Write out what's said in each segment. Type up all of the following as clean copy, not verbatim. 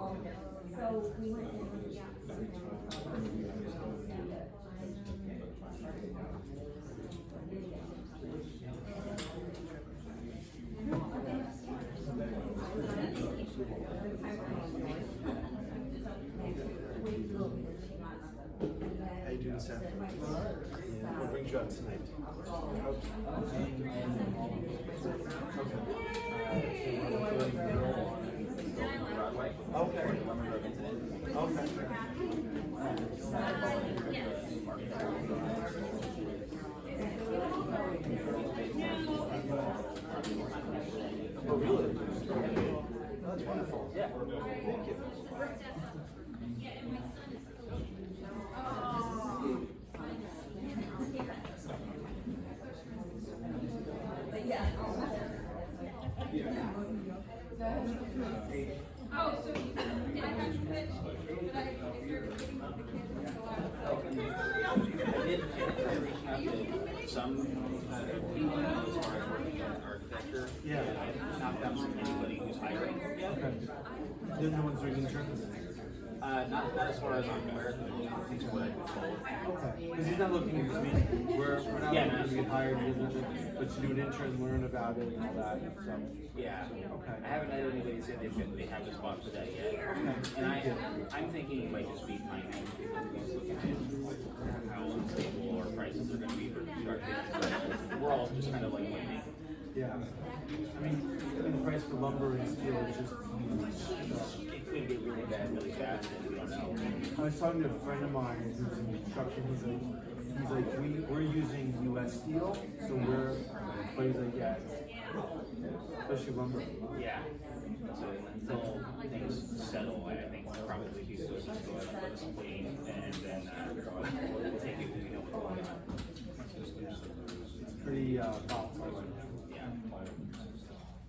So we went in, yeah. How you doing, Sam? What brings you out tonight? Okay. Oh, really? That's wonderful. Yeah. Thank you. Oh, so did I have you pitch? Did I, is your meeting with the kids and go out? I did reach out to some people as far as working on architecture. Yeah. I've not found anybody who's hiring yet. Okay. The other one's doing insurance? Not as far as I'm aware, at least what I've been told. Okay. Because he's not looking at me. We're not Yeah, looking to get hired, but to do an intern, learn about it and all that. So. Yeah. Okay. I haven't had anybody say they have a spot for that yet. And I'm thinking it might just be timing. He's looking at how unstable our prices are going to be for construction. We're all just kind of like waiting. Yeah. I mean, the price for lumber and steel is just huge. It could get really bad really fast, and we don't know. I was talking to a friend of mine who's in construction. He's like, we're using U.S. steel, so but he's like, yeah, especially lumber. Yeah. So until things settle, I think we'll probably be good. Just go ahead and let us wait, and then we'll take it when we know what's going on. It's pretty volatile. Yeah.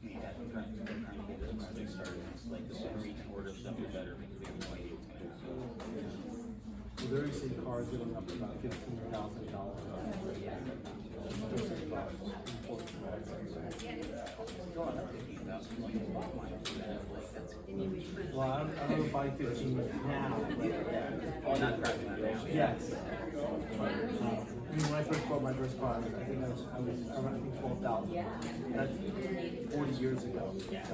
I mean, we're trying to get this project started. It's like the sooner we can order stuff, the better, because we have no idea what's going on. Well, there is a cars going up to about $15,000. Going up 15,000, like a lot line for that, like that's. Well, I don't buy 15 now. Oh, not driving that now. Yes. I mean, when I first bought my first car, I think I was around 12,000. That's 40 years ago. Yeah.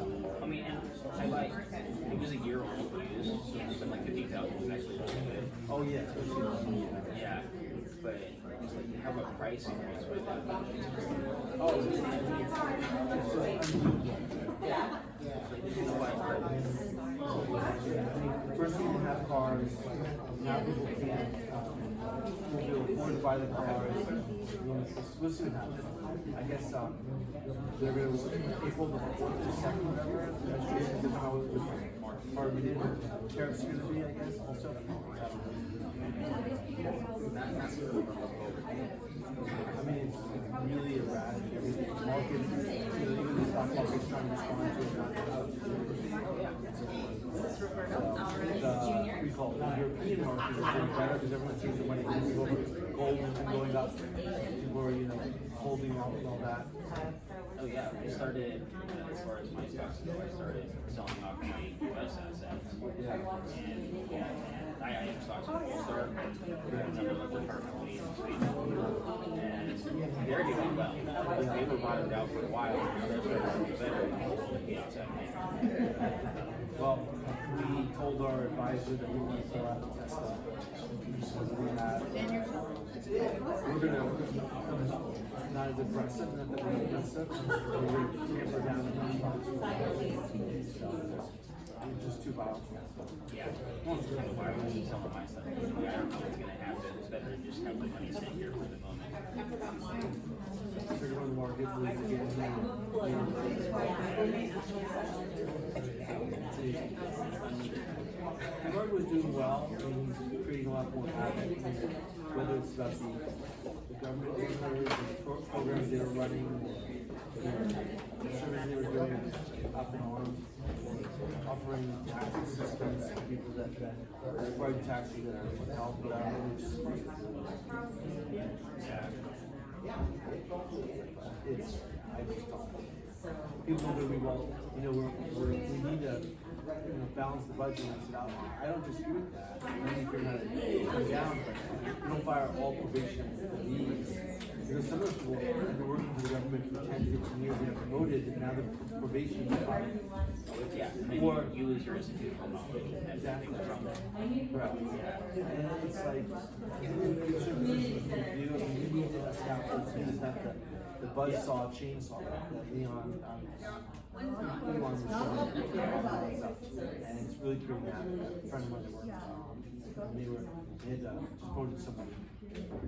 I mean, and I like, it was a year old used, so it's been like 15,000 was actually really good. Oh yeah, especially. Yeah. But it's like, you have a price increase with that. Oh, it's just unbelievable. Yeah. You know what? I mean, first people have cars, now people can't, will be able to afford to buy the cars. We'll see what happens. I guess they're going to, April the 2nd, whatever, registration is how it was targeted. Tariffs are going to be, I guess, also. I mean, it's really erratic. Everything. Market, even the stock market's trying to respond to it. We call it the European market is doing better because everyone sees the money moving over gold and going up. People are, holding out and all that. Oh yeah, I started, as far as my stocks go, I started selling off my US assets. Yeah. And I have stocks in Polestar, I have another local partner and they're doing well. They were bottomed out for a while, and now they're starting to get better. The outside Well, we told our advisor that we want to sell out the Tesla. We're going to, not as aggressive, not that we're aggressive, we're going to tamper down the it's just too volatile. Yeah, it's kind of why I was selling my stuff. I don't know what's going to happen. It's better to just have the money sit here for the moment. Figure when the market moves again. The market was doing well, and he's creating a lot more havoc. Whether it's about the government orders, the programs they were running, the service they were doing up in arms, offering tax assistance to people that require taxes that are help without it's I just don't. People are going to be well. We need balance the budget. And I said, I don't disagree with that. I think you're gonna come down, but you don't fire all probation leads. Because some of those people have been working for the government for 10, 15 years, they're promoted, and now the probation is fired. Yeah, and then Or- you lose your institutional knowledge, and that's the thing from that. Correct. And it's like, it's a review, I mean, we need to scout those things, not the buzzsaw chainsaw that Leon was showing. And it's really creating that, a friend of mine that worked, and they had just quoted somebody,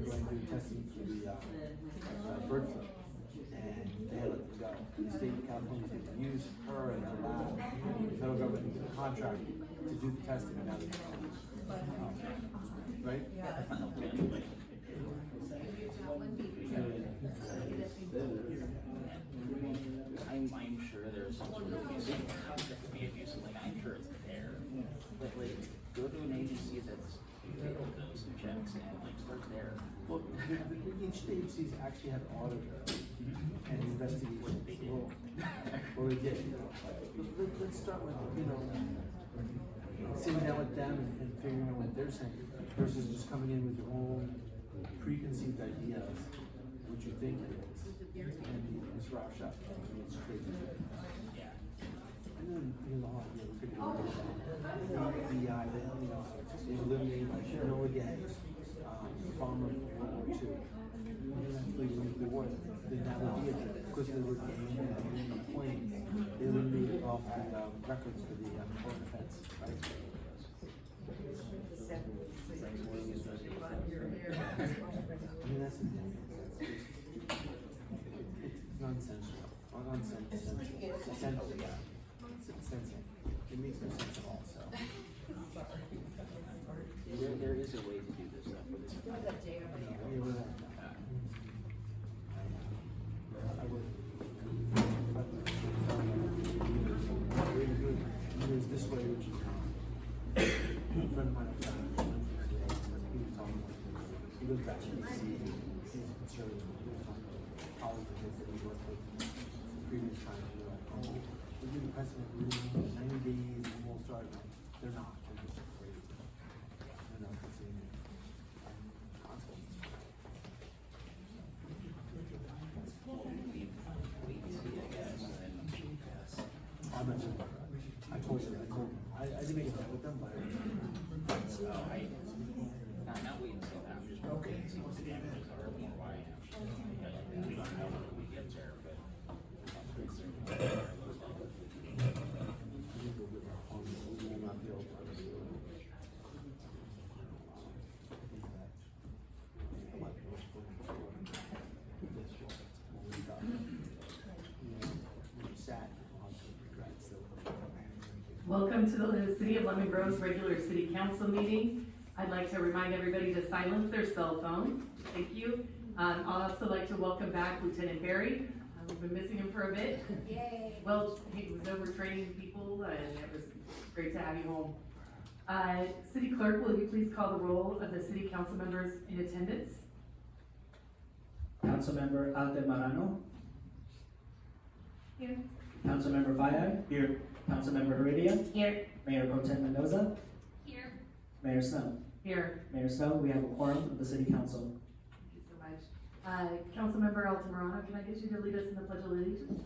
going through testing for the bird flu. And they had let them go. The state of California said, use her as a lab. The federal government did a contract to do the testing, and now they right? I'm sure there's some sort of abuse, like, I'm sure it's there. But like, go to an agency that's able to do some checks and like start there. Well, each agencies actually have auditors and investigations. Well, they did. Let's start with, sitting down with them and figuring out what they're saying versus just coming in with your own preconceived ideas, what you think it is. And it's rough shot. I mean, it's crazy. Yeah. And then, the whole idea, we could do the BI, they eliminate Enola Gay, bomber from World War II. The war, they never did, because they were getting the planes, they eliminated off the records for the foreign defense, right? I mean, that's the thing. It's nonsensical. Nonsensical. It makes no sense at all, so. There is a way to do this stuff with this. There's this way, which is a friend of mine, he was talking about, he goes back to DC, he's conservative, he was talking about colleges that he worked with previous times, they're like, oh, we'll give the president 90 days and we'll start. They're not, they're just crazy. They're not considering consequences. I told you, I didn't make it up with them, but. Not wait until after, just wait and see what the damages are, or why. We don't know when we get there, but. Welcome to the City of Lemon Grove's regular city council meeting. I'd like to remind everybody to silence their cell phones. Thank you. I'd also like to welcome back Lieutenant Barry. We've been missing him for a bit. Yay. Well, he was over training people and it was great to have you home. City Clerk, will you please call the roll of the city council members in attendance? Councilmember Aldemarano. Here. Councilmember Fayad. Here. Councilmember Heredia. Here. Mayor Pro Tem Mendoza. Here. Mayor Snow. Here. Mayor Snow, we have a quorum of the city council. Thank you so much. Councilmember Altamirano, can I get you to lead us in the Pledge of Allegiance?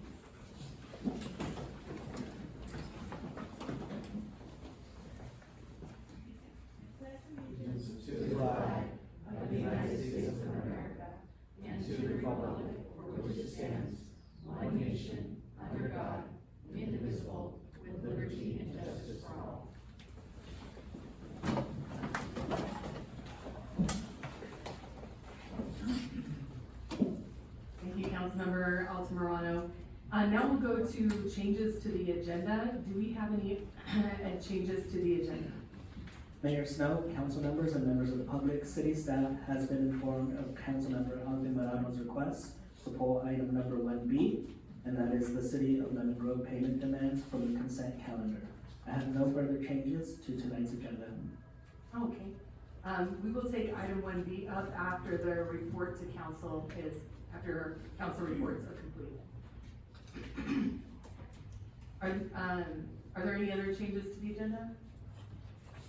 To the flag of the United States of America and to the republic for which it stands, one nation, under God, indivisible, with liberty and justice for all. Thank you, Councilmember Altamirano. Now we'll go to changes to the agenda. Do we have any changes to the agenda? Mayor Snow, council members, and members of the public, city staff has been informed of Councilmember Aldemarano's request to pull item number 1B, and that is the City of Lemon Grove payment demands from the consent calendar. I have no further changes to tonight's agenda. Okay. We will take item 1B up after the report to council after council reports are complete. Are Are there any other changes to the agenda?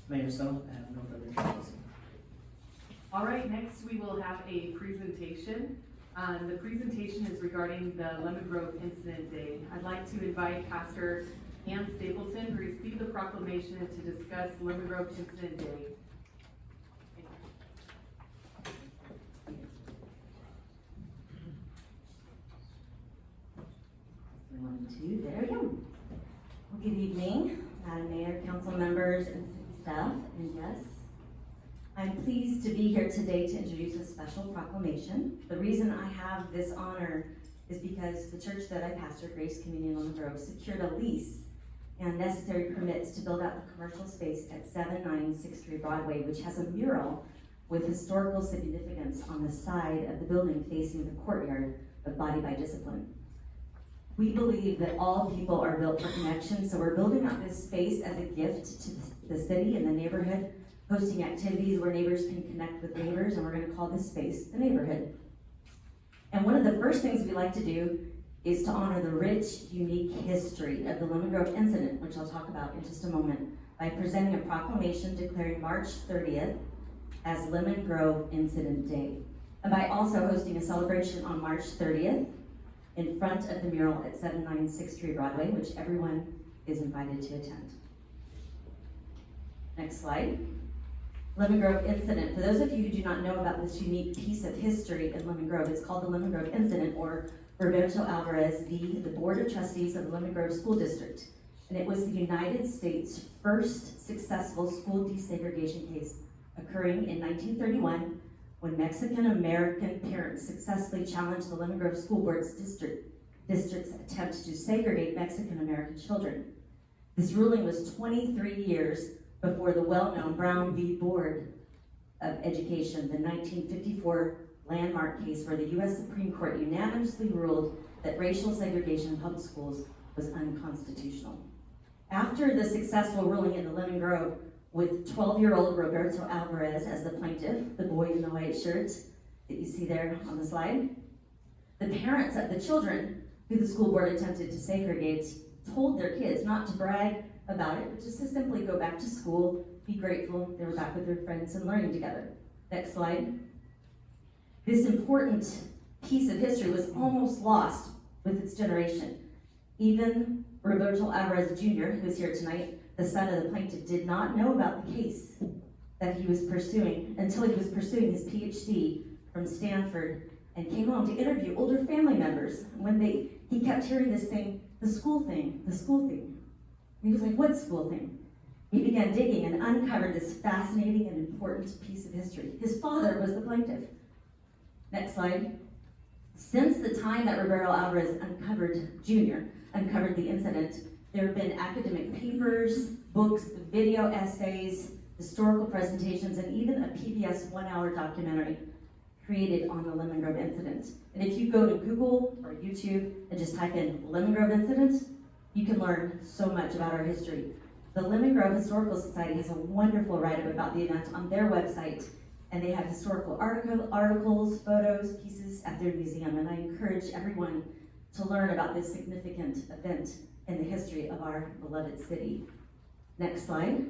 Mayor Snow, I have no further changes. All right, next we will have a presentation. The presentation is regarding the Lemon Grove Incident Day. I'd like to invite Pastor Ann Stapleton to receive the proclamation and to discuss Lemon Grove Incident Day. 1, 2, there we go. Well, good evening, Madam Mayor, council members, and city staff, and guests. I'm pleased to be here today to introduce a special proclamation. The reason I have this honor is because the church that I pastor, Grace Communion Lemon Grove, secured a lease and necessary permits to build out the commercial space at 7963 Broadway, which has a mural with historical significance on the side of the building facing the courtyard of Body by Discipline. We believe that all people are built for connection, so we're building out this space as a gift to the city and the neighborhood, hosting activities where neighbors can connect with neighbors, and we're going to call this space the neighborhood. And one of the first things we like to do is to honor the rich, unique history of the Lemon Grove incident, which I'll talk about in just a moment, by presenting a proclamation declaring March 30th as Lemon Grove Incident Day, and by also hosting a celebration on March 30th in front of the mural at 7963 Broadway, which everyone is invited to attend. Next slide. Lemon Grove Incident. For those of you who do not know about this unique piece of history in Lemon Grove, it's called the Lemon Grove Incident, or Roberto Alvarez v. the Board of Trustees of the Lemon Grove School District. And it was the United States' first successful school desegregation case, occurring in 1931, when Mexican-American parents successfully challenged the Lemon Grove School Board's district's attempt to segregate Mexican-American children. This ruling was 23 years before the well-known Brown v. Board of Education, the 1954 landmark case where the U.S. Supreme Court unanimously ruled that racial segregation in public schools was unconstitutional. After the successful ruling in the Lemon Grove, with 12-year-old Roberto Alvarez as the plaintiff, the boy in the white shirt that you see there on the slide, the parents of the children who the school board attempted to segregate told their kids not to brag about it, but just to simply go back to school, be grateful they were back with their friends and learning together. Next slide. This important piece of history was almost lost with its generation. Even Roberto Alvarez Jr., who is here tonight, the son of the plaintiff, did not know about the case that he was pursuing until he was pursuing his PhD from Stanford and came home to interview older family members. When he kept hearing this thing, the school thing, the school thing. And he was like, what school thing? He began digging and uncovered this fascinating and important piece of history. His father was the plaintiff. Next slide. Since the time that Roberto Alvarez Jr. uncovered the incident, there have been academic papers, books, video essays, historical presentations, and even a PBS one-hour documentary created on the Lemon Grove incident. And if you go to Google or YouTube and just type in Lemon Grove incident, you can learn so much about our history. The Lemon Grove Historical Society has a wonderful write-up about the event on their website, and they have historical articles, photos, pieces at their museum, and I encourage everyone to learn about this significant event in the history of our beloved city. Next slide.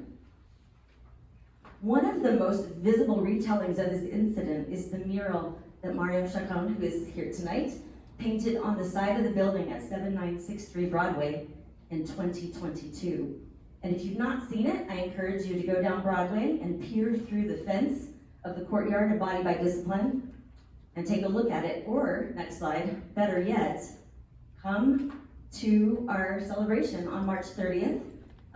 One of the most visible retellings of this incident is the mural that Mario Chacon, who is here tonight, painted on the side of the building at 7963 Broadway in 2022. And if you've not seen it, I encourage you to go down Broadway and peer through the fence of the courtyard of Body by Discipline and take a look at it. Or, next slide, better yet, come to our celebration on March 30th.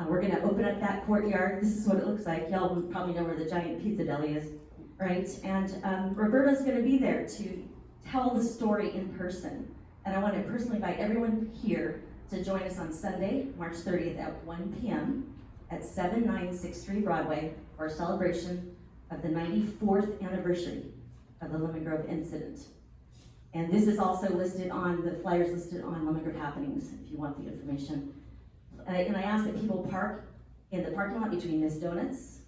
We're gonna open up that courtyard. This is what it looks like. Y'all probably know where the giant pizza deli is, right? And Roberto's gonna be there to tell the story in person. And I wanna personally invite everyone here to join us on Sunday, March 30th at 1 p.m. at 7963 Broadway for a celebration of the 94th anniversary of the Lemon Grove incident. And this is also listed on, the flyers listed on Lemon Grove Happenings, if you want the information. And I ask that people park in the parking lot between Miss Donuts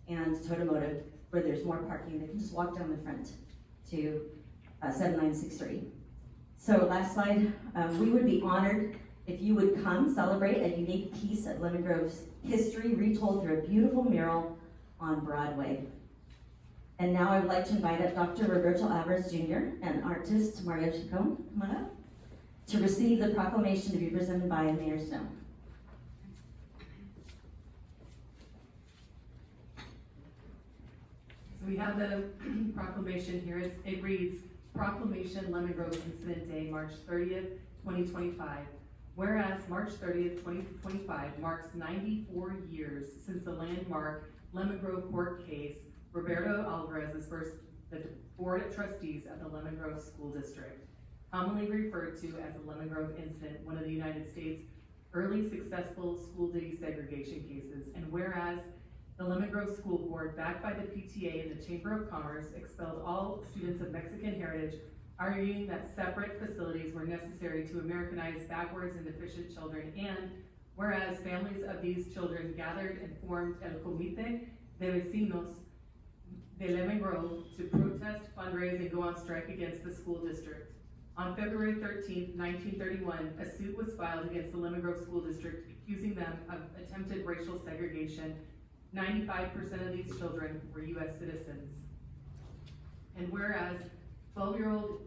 and Totomoto, where there's more parking. They can just walk down the front to 7963. So last slide, we would be honored If you would come celebrate a unique piece of Lemon Grove's history retold through a beautiful mural on Broadway. And now I would like to invite up Dr. Roberto Alvarez Jr. and artist Mario Chacon, come on up, to receive the proclamation to be presented by Mayor Snow. So we have the proclamation here. It reads, Proclamation Lemon Grove Incident Day, March 30th, 2025. Whereas March 30th, 2025 marks 94 years since the landmark Lemon Grove court case, Roberto Alvarez is first the Board of Trustees of the Lemon Grove School District, commonly referred to as the Lemon Grove Incident, one of the United States' early successful school desegregation cases. And whereas the Lemon Grove School Board, backed by the PTA and the Chamber of Commerce, expelled all students of Mexican heritage, arguing that separate facilities were necessary to Americanize backwards and deficient children. And whereas families of these children gathered and formed El Comité de Vecinos de Lemon Grove to protest, fundraise, and go on strike against the school district. On February 13th, 1931, a suit was filed against the Lemon Grove School District, accusing them of attempted racial segregation. 95% of these children were U.S. citizens. And whereas 12-year-old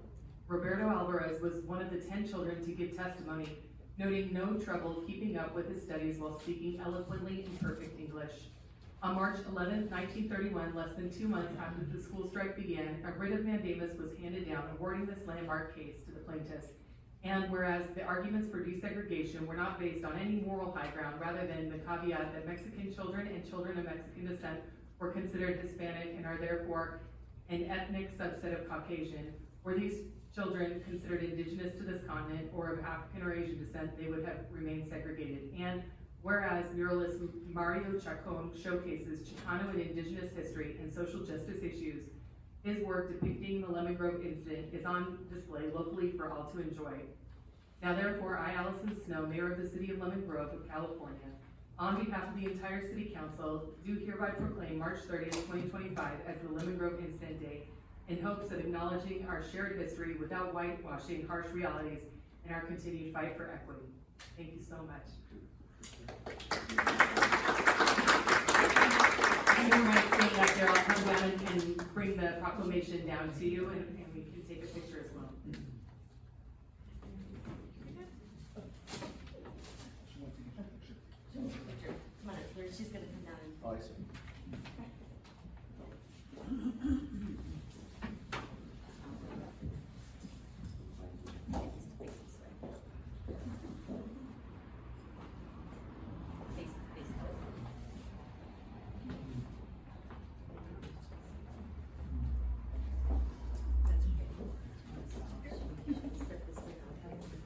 Roberto Alvarez was one of the 10 children to give testimony, noting no trouble keeping up with his studies while speaking eloquently in perfect English. On March 11, 1931, less than 2 months after the school strike began, a writ of mandamus was handed down awarding this landmark case to the plaintiffs. And whereas the arguments for desegregation were not based on any moral high ground, rather than the caveat that Mexican children and children of Mexican descent were considered Hispanic and are therefore an ethnic subset of Caucasian, were these children considered indigenous to this continent or of African or Asian descent, they would have remained segregated. And whereas muralist Mario Chacon showcases Chicano and indigenous history and social justice issues, his work depicting the Lemon Grove incident is on display locally for all to enjoy. Now therefore, I, Allison Snow, Mayor of the City of Lemon Grove of California, on behalf of the entire City Council, do hereby proclaim March 30th, 2025 as the Lemon Grove Incident Day, in hopes of acknowledging our shared history without whitewashing harsh realities and our continued fight for equity. Thank you so much. Everyone staying up there, I'll come down and bring the proclamation down to you, and we can take a picture as well. Come on up here, she's gonna come down and. Oh, I see.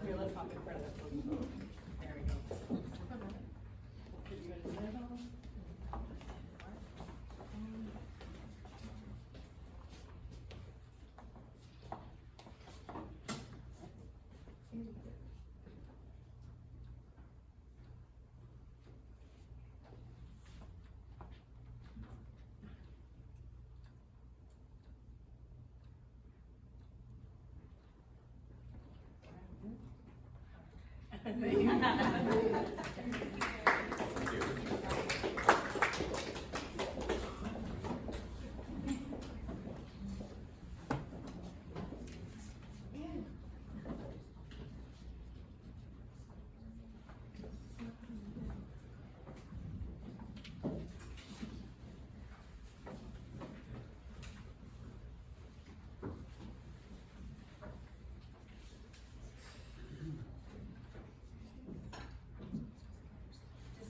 Here, let's hop in front of that one. There we go.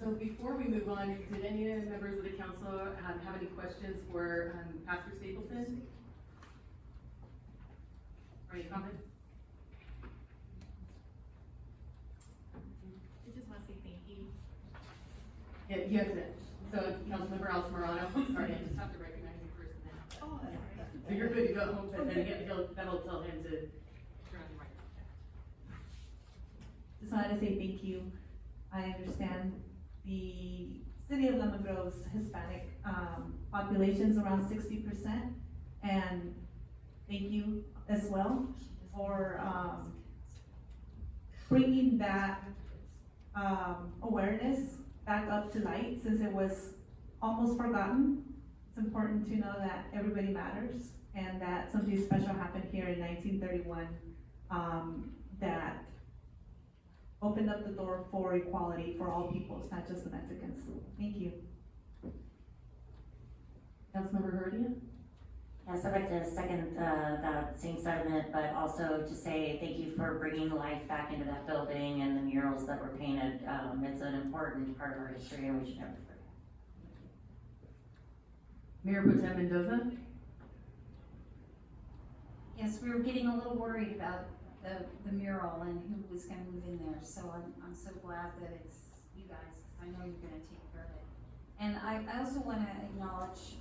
So before we move on, did any members of the council have any questions for Pastor Stapleton? Or any comments? I just want to say thank you. Yeah, you have to, so Councilmember Altamirano, sorry, I just have to recognize you first and then. Oh, that's all right. So you're good to go home, and then that'll tell him to turn on the mic. Just wanted to say thank you. I understand the city of Lemon Grove's Hispanic population's around 60%, and thank you as well for bringing that awareness back up to light, since it was almost forgotten. It's important to know that everybody matters, and that something special happened here in 1931, that opened up the door for equality for all peoples, not just the Mexicans. Thank you. Councilmember Heredia? Yes, I'd like to second, that same sentiment, but also to say thank you for bringing life back into that building and the murals that were painted. It's an important part of our history and we should never forget. Mayor Pro Tem Mendoza? Yes, we were getting a little worried about the mural and who was gonna move in there, so I'm so glad that it's you guys, because I know you're gonna take care of it. And I also wanna acknowledge,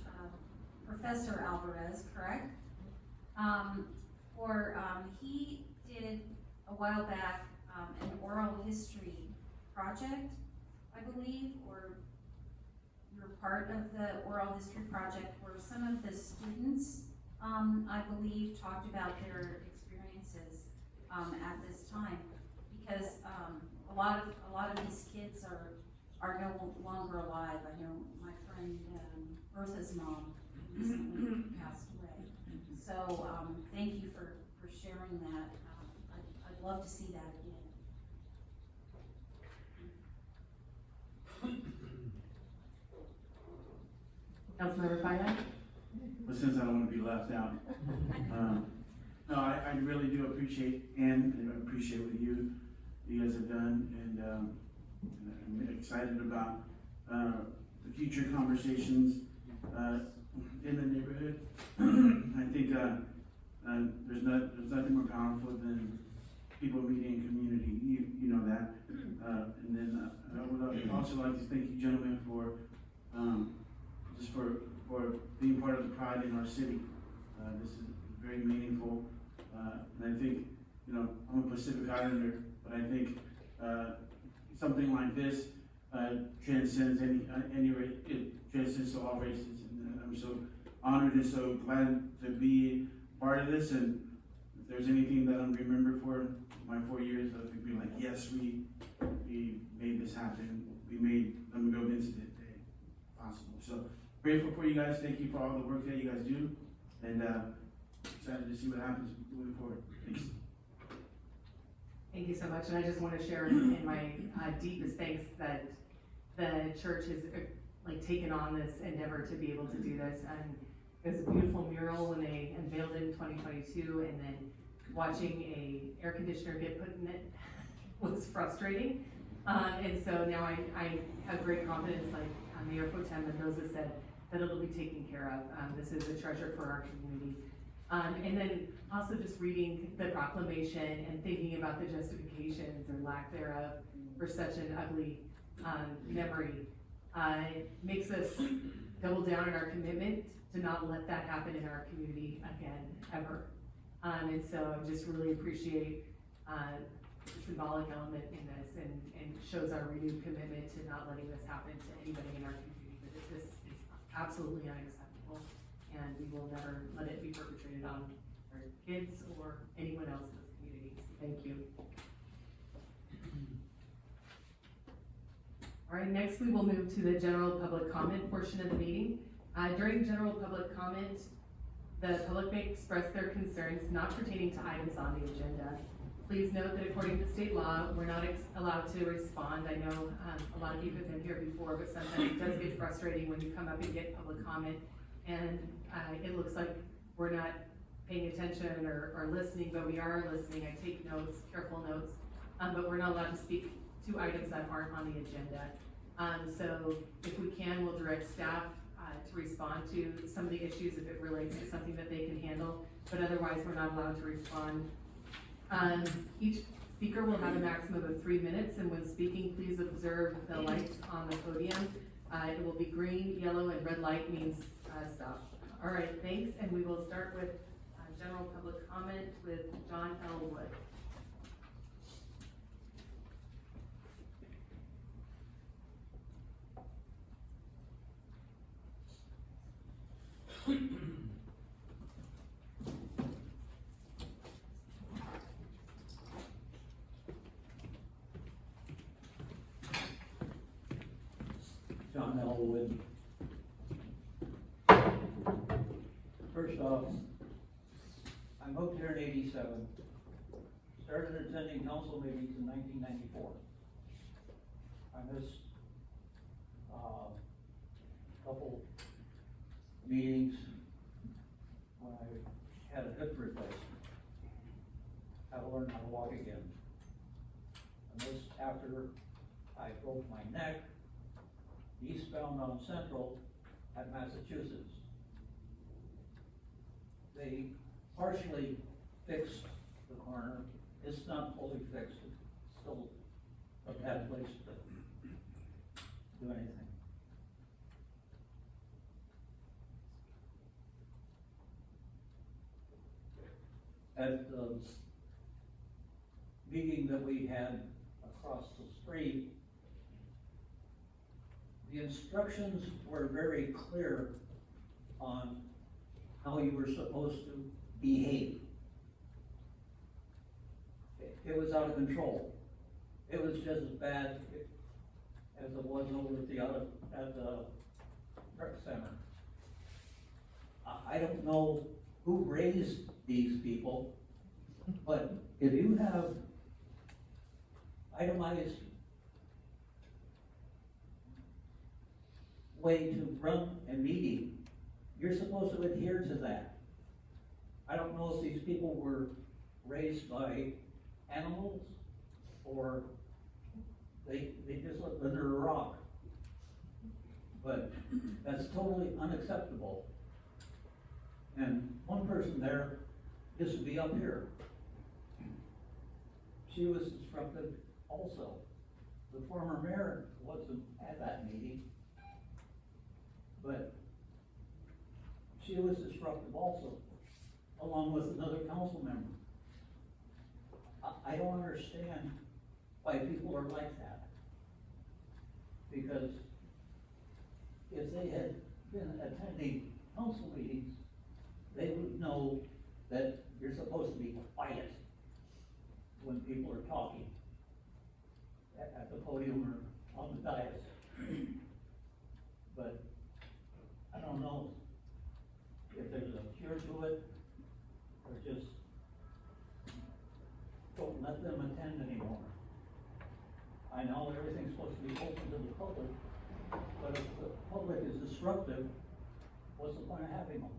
Professor Alvarez, correct? He did a while back, an oral history project, I believe, or you were part of the oral history project where some of the students, I believe, talked about their experiences at this time, because a lot of these kids are no longer alive. I know my friend Bertha's mom recently passed away. So thank you for sharing that. I'd love to see that again. Councilmember Fida? But since I don't want to be left out, no, I really do appreciate, and I appreciate what you guys have done, and I'm excited about the future conversations in the neighborhood. I think there's nothing more powerful than people meeting in community. You know that. And then I would also like to thank you, gentlemen, for just for being part of the pride in our city. This is very meaningful, and I think, you know, I'm a Pacific Islander, but I think something like this transcends any race. It transcends to all races, and I'm so honored and so glad to be part of this. And if there's anything that I'm remembered for my 4 years, I would be like, yes, we made this happen. We made Lemon Grove Incident Day possible. So grateful for you guys. Thank you for all the work that you guys do, and excited to see what happens moving forward. Thanks. Thank you so much, and I just want to share in my deepest thanks that the church has taken on this endeavor to be able to do this. And it was a beautiful mural when they unveiled it in 2022, and then watching a air conditioner get put in it was frustrating. And so now I have great confidence, like Mayor Pro Tem Mendoza said, that it'll be taken care of. This is a treasure for our community. And then also just reading the proclamation and thinking about the justifications or lack thereof for such an ugly memory makes us double down on our commitment to not let that happen in our community again, ever. And so I just really appreciate the symbolic element in this, and shows our renewed commitment to not letting this happen to anybody in our community. But this is absolutely unacceptable, and we will never let it be perpetrated on our kids or anyone else in this community. So thank you. All right, next we will move to the general public comment portion of the meeting. During general public comment, the public may express their concerns not pertaining to items on the agenda. Please note that according to state law, we're not allowed to respond. I know a lot of you have been here before, but sometimes it does get frustrating when you come up and get public comment, and it looks like we're not paying attention or listening, but we are listening. I take notes, careful notes, but we're not allowed to speak to items that aren't on the agenda. So if we can, we'll direct staff to respond to some of the issues if it relates to something that they can handle, but otherwise we're not allowed to respond. Each speaker will have a maximum of 3 minutes, and when speaking, please observe the lights on the podium. It will be green, yellow, and red light means stop. All right, thanks, and we will start with general public comment with John L. Wood. John Elwood. First off, I moved here in '87. Started attending council meetings in 1994. I missed a couple meetings when I had a hip replacement. Had to learn how to walk again. I missed after I broke my neck, eastbound on Central at Massachusetts. They partially fixed the corner. It's not fully fixed. It's still a bad place to do anything. At the meeting that we had across the street, the instructions were very clear on how you were supposed to behave. It was out of control. It was just as bad as it was over at the rec center. I don't know who raised these people, but if you have itemized way to run a meeting, you're supposed to adhere to that. I don't know if these people were raised by animals or they just lived under a rock. But that's totally unacceptable. And one person there used to be up here. She was disruptive also. The former mayor wasn't at that meeting, but she was disruptive also, along with another council member. I don't understand why people are like that. Because if they had been attending council meetings, they would know that you're supposed to be quiet when people are talking at the podium or on the dais. But I don't know if there's a cure to it or just don't let them attend anymore. I know everything's supposed to be open to the public, but if the public is disruptive, what's the point of having them?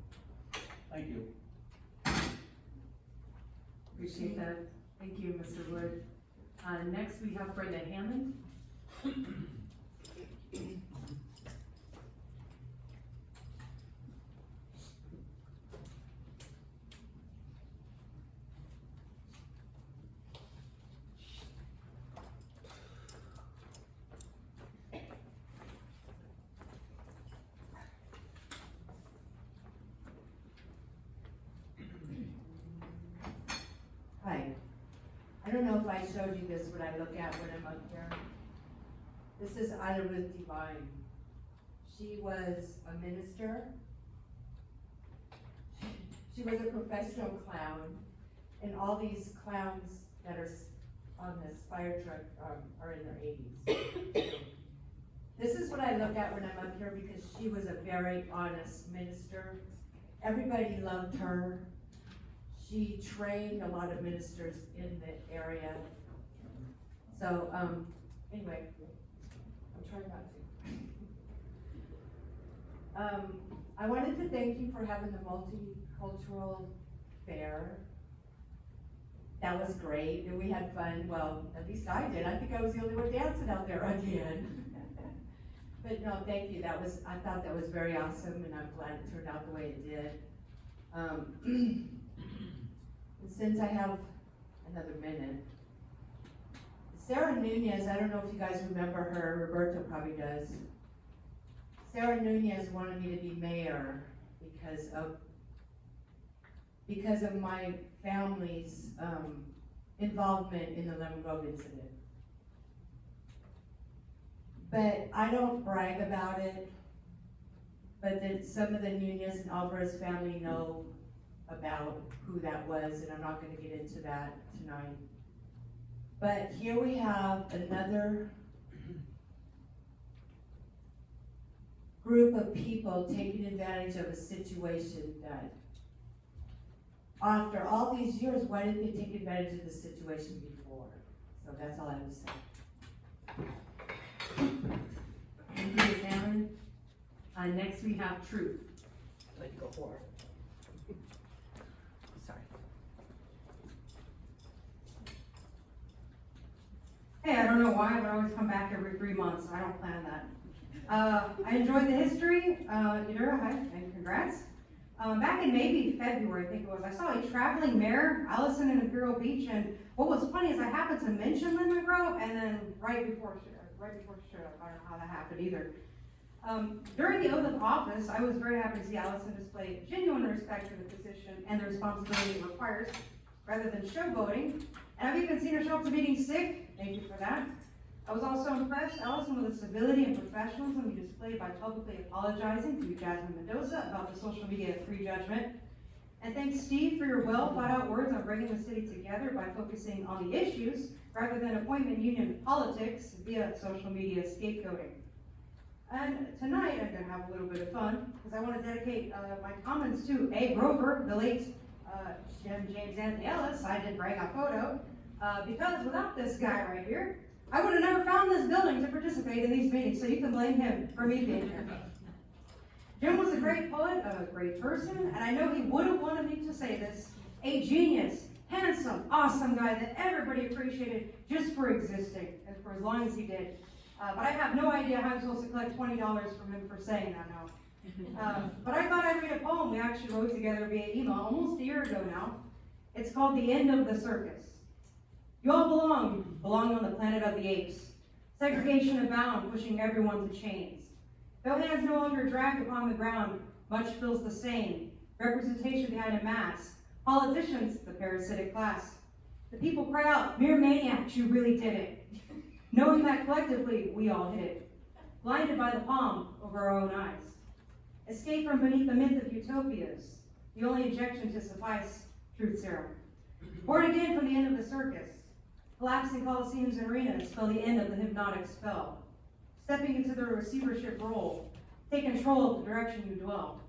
Thank you. Appreciate that. Thank you, Mr. Wood. Next, we have Brenda Hammond. Hi. I don't know if I showed you this when I look at when I'm up here. This is Ida Ruth Divine. She was a minister. She was a professional clown, and all these clowns that are on this fire truck are in their 80s. This is what I look at when I'm up here because she was a very honest minister. Everybody loved her. She trained a lot of ministers in the area. So, anyway, I'm trying not to. I wanted to thank you for having the multicultural fair. That was great, and we had fun. Well, at least I did. I think I was the only one dancing out there again. But no, thank you. I thought that was very awesome, and I'm glad it turned out the way it did. And since I have another minute, Sarah Nunez, I don't know if you guys remember her, Roberto probably does. Sarah Nunez wanted me to be mayor because of my family's involvement in the Lemon Grove incident. But I don't brag about it, but then some of the Nunez and Alvarez family know about who that was, and I'm not gonna get into that tonight. But here we have another group of people taking advantage of a situation that, after all these years, why didn't they take advantage of the situation before? So that's all I have to say. Thank you, Ms. Allen. Next we have Truth. Let you go for it. Sorry. Hey, I don't know why, but I always come back every 3 months. I don't plan that. I enjoyed the history, Eudora, hi, and congrats. Back in maybe February, I think it was, I saw a traveling mayor, Allison in Imperial Beach, and what was funny is I happened to mention Lemon Grove, and then right before she showed up, I don't know how that happened either. During the oath of office, I was very happy to see Allison display genuine respect for the position and the responsibility it requires, rather than showboating. And I've even seen her show up to meetings sick. Thank you for that. I was also impressed, Allison, with the civility and professionalism you displayed by publicly apologizing to Jasmine Mendoza about the social media prejudgment. And thanks, Steve, for your well thought out words on bringing the city together by focusing on the issues rather than appointment union politics via social media scapegoating. And tonight, I'm gonna have a little bit of fun, because I want to dedicate my comments to A. Grover, the late James Anthony Ellis. I did bring a photo, because without this guy right here, I would have never found this building to participate in these meetings, so you can blame him for me being here. Jim was a great poet, a great person, and I know he would have wanted me to say this, a genius, handsome, awesome guy that everybody appreciated just for existing, and for as long as he did. But I have no idea how I'm supposed to collect $20 from him for saying that now. But I thought I'd read a poem we actually wrote together via email almost a year ago now. It's called The End of the Circus. You all belong on the planet of the apes. Segregation abound, pushing everyone to chains. Though hands no longer drag upon the ground, much feels the same. Representation behind a mask. Politicians, the parasitic class. The people cry out, mere maniacs, you really did it. Knowing that collectively, we all hit it. Blinded by the palm of our own eyes. Escape from beneath the myth of utopias. The only injection to suffice, truth serum. Born again from the end of the circus. Collapsing coliseums and arenas spell the end of the hypnotic spell. Stepping into the receivership role, take control of the direction you dwell.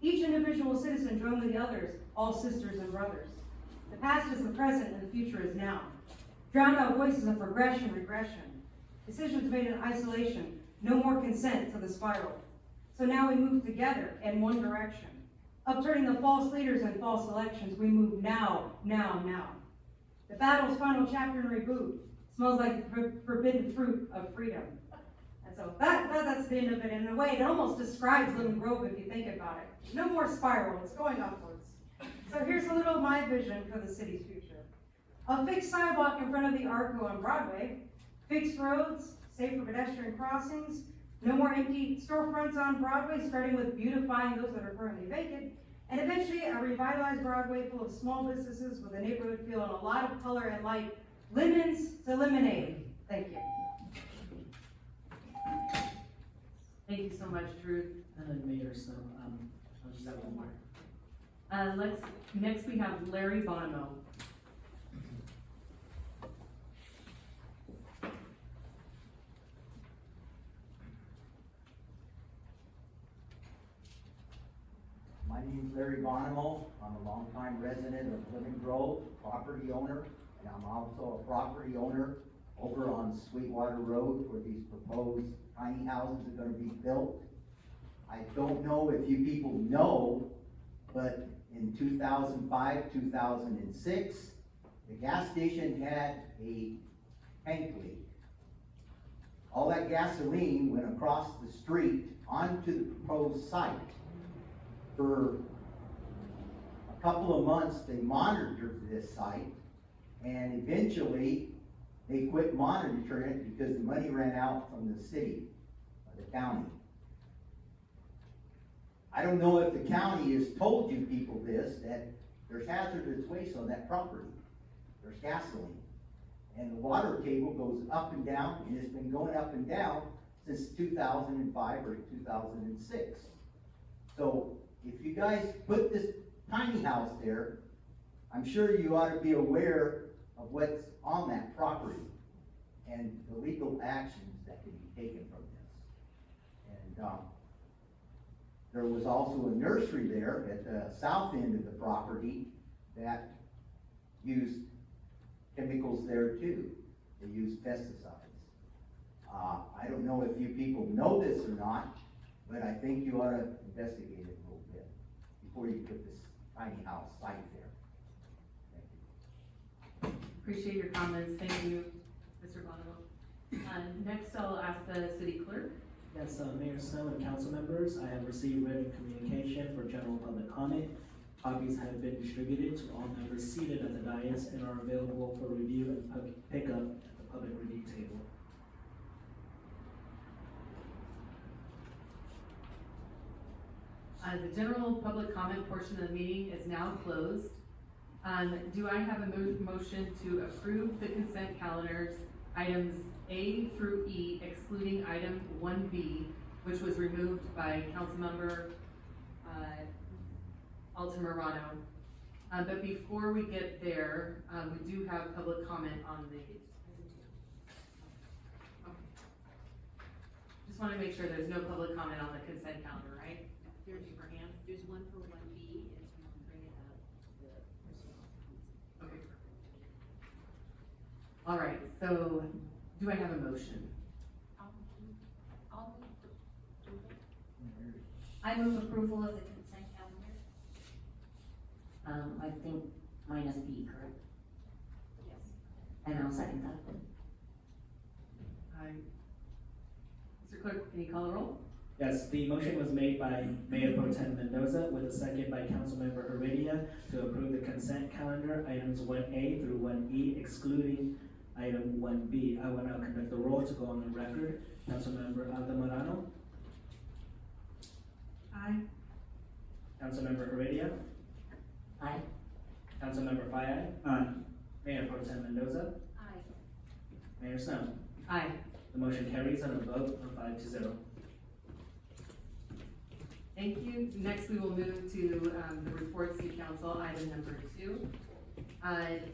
Each individual citizen joined with the others, all sisters and brothers. The past is the present and the future is now. Drowned out voices of progression, regression. Decisions made in isolation, no more consent to the spiral. So now we move together in one direction. Upturning the false leaders and false elections, we move now, now, now. The battle's final chapter and reboot smells like the forbidden fruit of freedom. And so that's the end of it. In a way, it almost describes Lemon Grove if you think about it. No more spiral, it's going upwards. So here's a little of my vision for the city's future. A fixed sidewalk in front of the Arco on Broadway, fixed roads, safer pedestrian crossings, no more empty storefronts on Broadway, starting with beautifying those that are currently vacant, and eventually a revitalized Broadway full of small businesses with a neighborhood feel and a lot of color and light. Lemons to lemonade. Thank you. Thank you so much, Truth. And then Mayor Snow, I'll just have one more. Next we have Larry Bono. My name is Larry Bonomo. I'm a longtime resident of Lemon Grove, property owner, and I'm also a property owner over on Sweetwater Road where these proposed tiny houses are going to be built. I don't know if you people know, but in 2005, 2006, the gas station had a tank leak. All that gasoline went across the street onto the proposed site. For a couple of months, they monitored this site, and eventually they quit monitoring it because the money ran out from the city, or the county. I don't know if the county has told you people this, that there's hazardous waste on that property. There's gasoline. And the water table goes up and down, and it's been going up and down since 2005 or 2006. So if you guys put this tiny house there, I'm sure you ought to be aware of what's on that property and the legal actions that can be taken from this. And There was also a nursery there at the south end of the property that used chemicals there too. They used pesticides. I don't know if you people know this or not, but I think you ought to investigate it a little bit before you put this tiny house site there. Thank you. Appreciate your comments, thank you, Mr. Bonneau. Next, I'll ask the city clerk. Yes, Mayor Snow and council members, I have received written communication for general public comment. Copies have been distributed to all members seated at the dais and are available for review and pickup at the public review table. The general public comment portion of the meeting is now closed. Do I have a motion to approve the consent calendars, items A through E, excluding item 1B, which was removed by Councilmember Altamirano? But before we get there, we do have public comment on the. Okay. Just want to make sure there's no public comment on the consent calendar, right? There's for hands, there's one for 1B, and if you bring it up, the. Okay. All right, so do I have a motion? I'll move approval. I move approval of the consent calendar. I think minus B, correct? Yes. And I'll second that. Mr. Clerk, can you call the roll? Yes, the motion was made by Mayor Pro Tem Mendoza with a second by Councilmember Heredia to approve the consent calendar, items 1A through 1E, excluding item 1B. I will now conduct the roll to go on the record. Councilmember Altamirano, Aye. Councilmember Heredia, Aye. Councilmember Fayad, Aye. Mayor Pro Tem Mendoza, Aye. Mayor Snow. Aye. The motion carries on a vote of 5-0. Thank you. Next, we will move to the report, City Council, item number 2.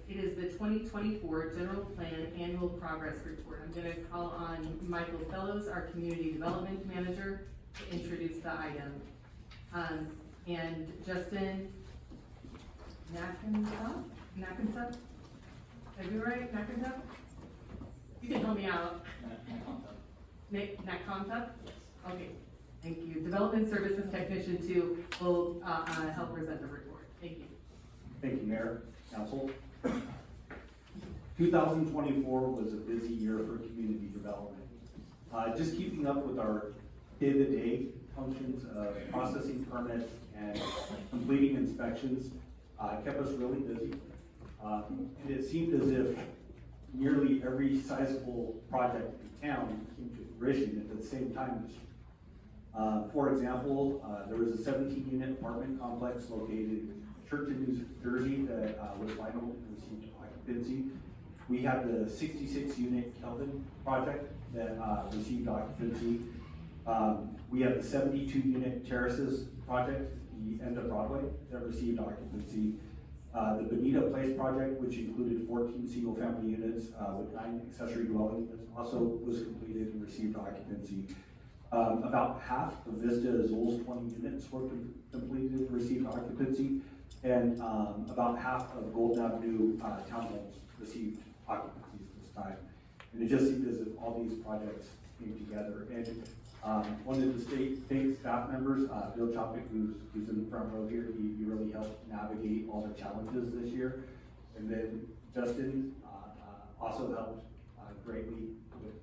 It is the 2024 General Plan Annual Progress Report. I'm going to call on Michael Fellows, our Community Development Manager, to introduce the item. And Justin Nakantup? Are you right, Nakantup? You can help me out. Nakantup? Okay. Thank you. Development Services Technician 2 will help present the report. Thank you. Thank you, Mayor, Council. 2024 was a busy year for community development. Just keeping up with our day-to-day functions of processing permits and completing inspections kept us really busy. And it seemed as if nearly every sizable project in town came to fruition at the same time this year. For example, there was a 17-unit apartment complex located in Church in New Jersey that was final and received occupancy. We have the 66-unit Kelvin project that received occupancy. We have the 72-unit Terraces project, the end of Broadway, that received occupancy. The Bonita Place project, which included 14 single-family units with 9 accessory dwellings, also was completed and received occupancy. About half of Vista Azul's 20 units were completed and received occupancy, and about half of Golden Avenue townhomes received occupancies this time. And it just seemed as if all these projects came together. And one of the state staff members, Bill Chopik, who's in the front row here, he really helped navigate all the challenges this year. And then Justin also helped greatly with,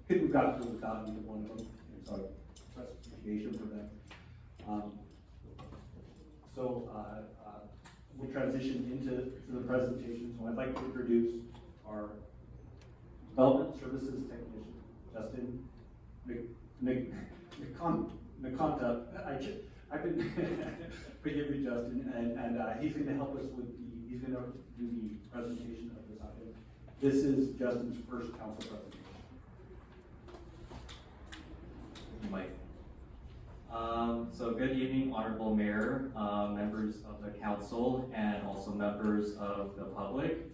couldn't have gotten through without either one of them, and so I express appreciation for them. We'll transition into the presentation. So I'd like to introduce our Development Services Technician, Justin McConta. I've been forgive me, Justin, and he's going to help us with he's going to do the presentation of this item. This is Justin's first council presentation. Mike. So good evening, Honorable Mayor, members of the council, and also members of the public.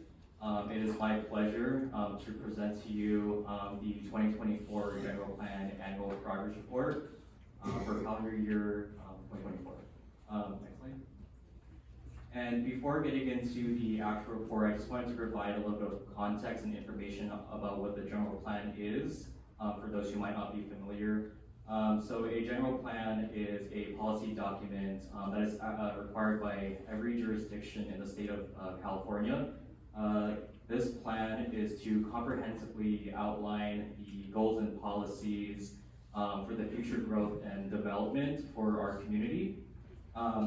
It is my pleasure to present to you the 2024 General Plan Annual Progress Report. for calendar year 2024. Next slide. And before getting into the actual report, I just wanted to provide a little bit of context and information about what the general plan is, for those who might not be familiar. So a general plan is a policy document that is required by every jurisdiction in the state of California. This plan is to comprehensively outline the goals and policies for the future growth and development for our community.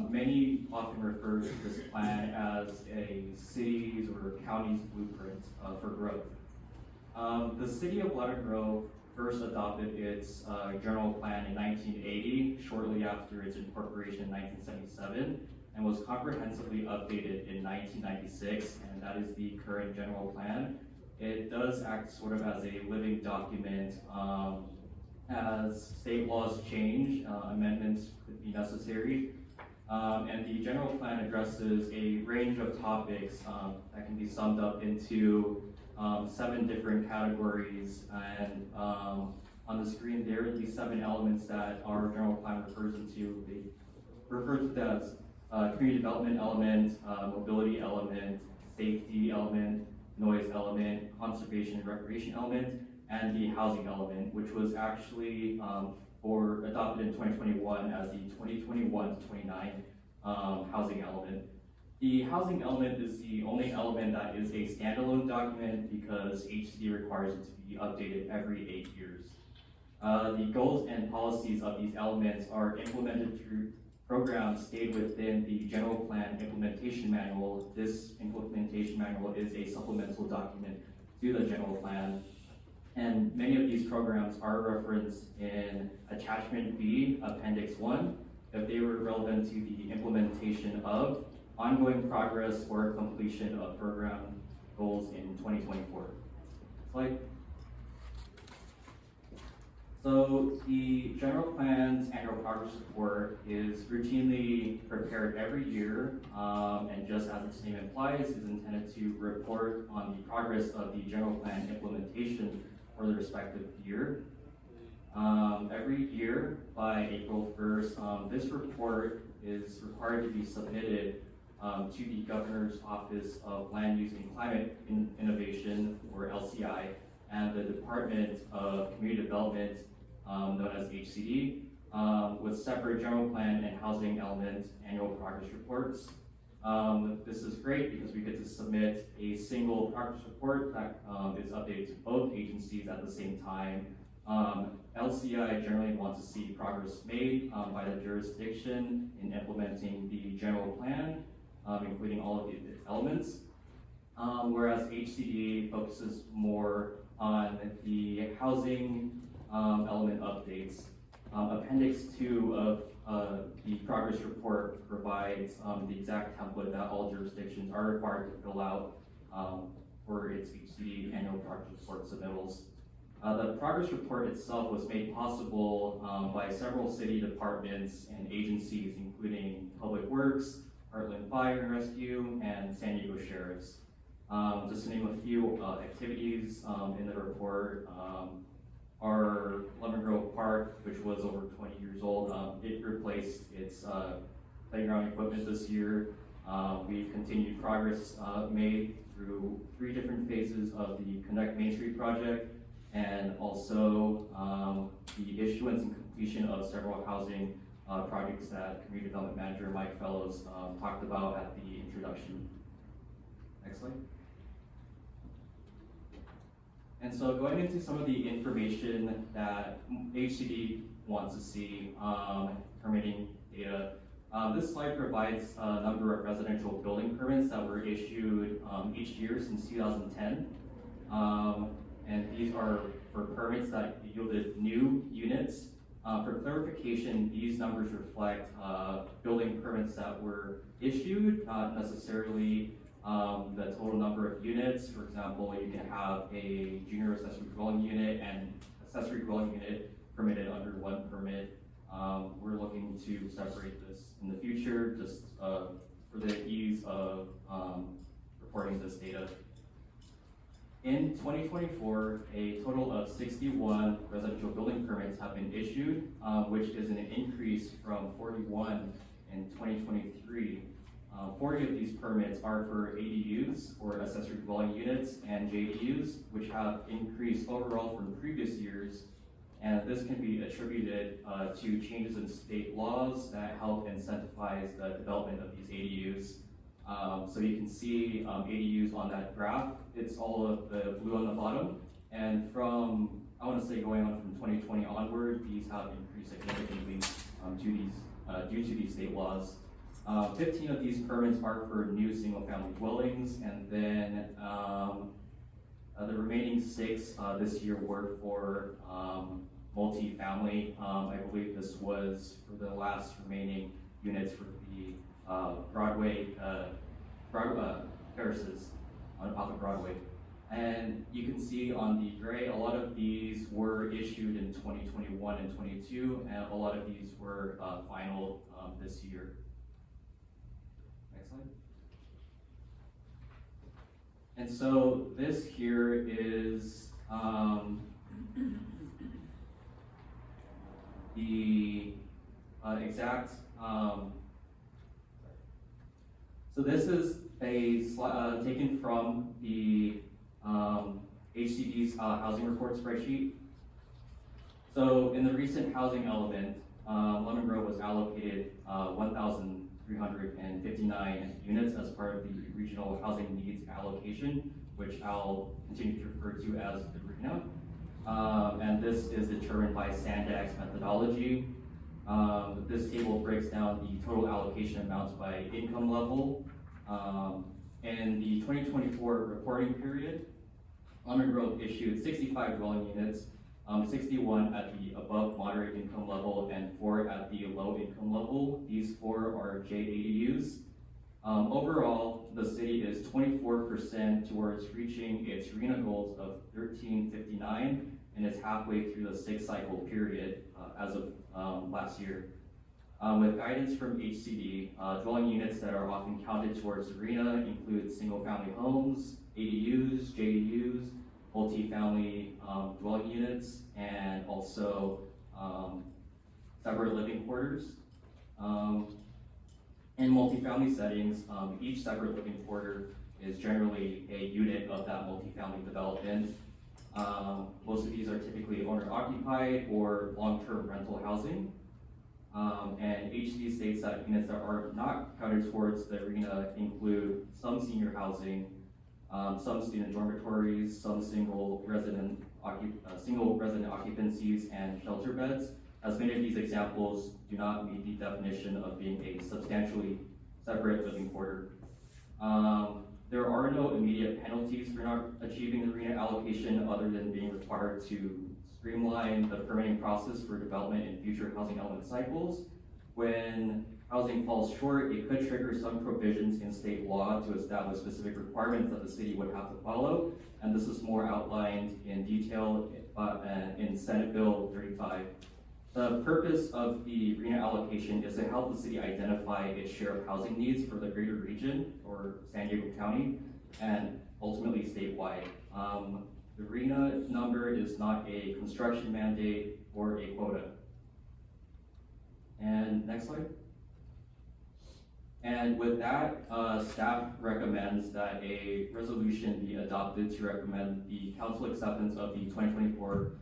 Many often refer to this plan as a city's or county's blueprint for growth. The city of Lemon Grove first adopted its general plan in 1980, shortly after its incorporation in 1977, and was comprehensively updated in 1996, and that is the current general plan. It does act sort of as a living document. As state laws change, amendments could be necessary. And the general plan addresses a range of topics that can be summed up into 7 different categories. And on the screen there are the 7 elements that our general plan refers to. They refer to that as community development element, mobility element, safety element, noise element, conservation and recreation element, and the housing element, which was actually adopted in 2021 as the 2021 to 29 housing element. The housing element is the only element that is a standalone document because HCD requires it to be updated every 8 years. The goals and policies of these elements are implemented through programs stayed within the general plan implementation manual. This implementation manual is a supplemental document to the general plan. And many of these programs are referenced in Attachment B, Appendix 1, if they were relevant to the implementation of ongoing progress or completion of program goals in 2024. Slide. So the general plan's annual progress report is routinely prepared every year, and just as its name implies, is intended to report on the progress of the general plan implementation for the respective year. Every year by April 1st, this report is required to be submitted to the Governor's Office of Land Use and Climate Innovation, or LCI, and the Department of Community Development, known as HCD, with separate general plan and housing element annual progress reports. This is great because we get to submit a single progress report that is updated to both agencies at the same time. LCI generally wants to see progress made by the jurisdiction in implementing the general plan, including all of its elements, whereas HCD focuses more on the housing element updates. Appendix 2 of the progress report provides the exact template that all jurisdictions are required to fill out for its HCD annual progress report submittals. The progress report itself was made possible by several city departments and agencies, including Public Works, Heartland Fire and Rescue, and San Diego Sheriff's. Just to name a few activities in the report, our Lemon Grove Park, which was over 20 years old, it replaced its playground equipment this year. We've continued progress made through 3 different phases of the Connect Main Street project, and also the issuance and completion of several housing projects that Community Development Manager Mike Fellows talked about at the introduction. Next slide. And so going into some of the information that HCD wants to see, permitting data, this slide provides a number of residential building permits that were issued each year since 2010. And these are for permits that yielded new units. For clarification, these numbers reflect building permits that were issued, not necessarily the total number of units. For example, you can have a junior accessory dwelling unit and accessory dwelling unit permitted under one permit. We're looking to separate this in the future, just for the ease of reporting this data. In 2024, a total of 61 residential building permits have been issued, which is an increase from 41 in 2023. 40 of these permits are for ADUs, or accessory dwelling units, and JDUs, which have increased overall from previous years. And this can be attributed to changes in state laws that help incentivize the development of these ADUs. So you can see ADUs on that graph. It's all of the blue on the bottom. And from, I want to say going on from 2020 onward, these have increased significantly due to these state laws. 15 of these permits are for new single-family dwellings, and then the remaining 6 this year were for multi-family. I believe this was for the last remaining units for the Broadway terraces off of Broadway. And you can see on the gray, a lot of these were issued in 2021 and 22, and a lot of these were final this year. Next slide. And so this here is the exact, so this is a taken from the HCD's housing report spreadsheet. So in the recent housing element, Lemon Grove was allocated 1,359 units as part of the regional housing needs allocation, which I'll continue to refer to as the RHNA. And this is determined by Sandax methodology. This table breaks down the total allocation amounts by income level. In the 2024 reporting period, Lemon Grove issued 65 dwelling units, 61 at the above moderate income level and 4 at the low income level. These 4 are JADUs. Overall, the city is 24% towards reaching its RHNA goals of 1359, and it's halfway through the 6-cycle period as of last year. With guidance from HCD, dwelling units that are often counted towards RHNA include single-family homes, ADUs, JDUs, multi-family dwelling units, and also separate living quarters. In multifamily settings, each separate living quarter is generally a unit of that multifamily development. Most of these are typically owner-occupied or long-term rental housing. And HCD states that units that are not counted towards the RHNA include some senior housing, some student dormitories, some single resident occupancies, and shelter beds, as many of these examples do not meet the definition of being a substantially separate living quarter. There are no immediate penalties for not achieving the RHNA allocation other than being required to streamline the permitting process for development in future housing element cycles. When housing falls short, it could trigger some provisions in state law to establish specific requirements that the city would have to follow, and this is more outlined in detail in Senate Bill 35. The purpose of the RHNA allocation is to help the city identify its share of housing needs for the greater region, or San Diego County, and ultimately statewide. The RHNA number is not a construction mandate or a quota. And next slide. And with that, staff recommends that a resolution be adopted to recommend the council acceptance of the 2024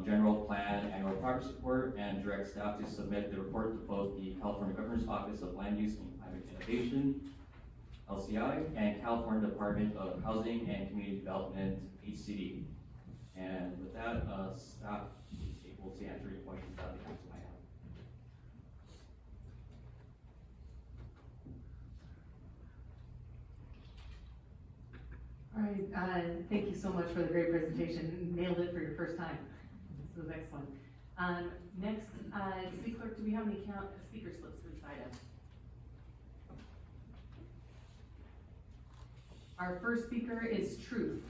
General Plan Annual Progress Report, and direct staff to submit the report to both the California Governor's Office of Land Use and Climate Innovation, LCI, and California Department of Housing and Community Development, HCD. And with that, staff is able to answer any questions that the council might have. All right, thank you so much for the great presentation. Nailed it for your first time. This was excellent. Next, City Clerk, do we have any speaker slips for this item? Our first speaker is Truth.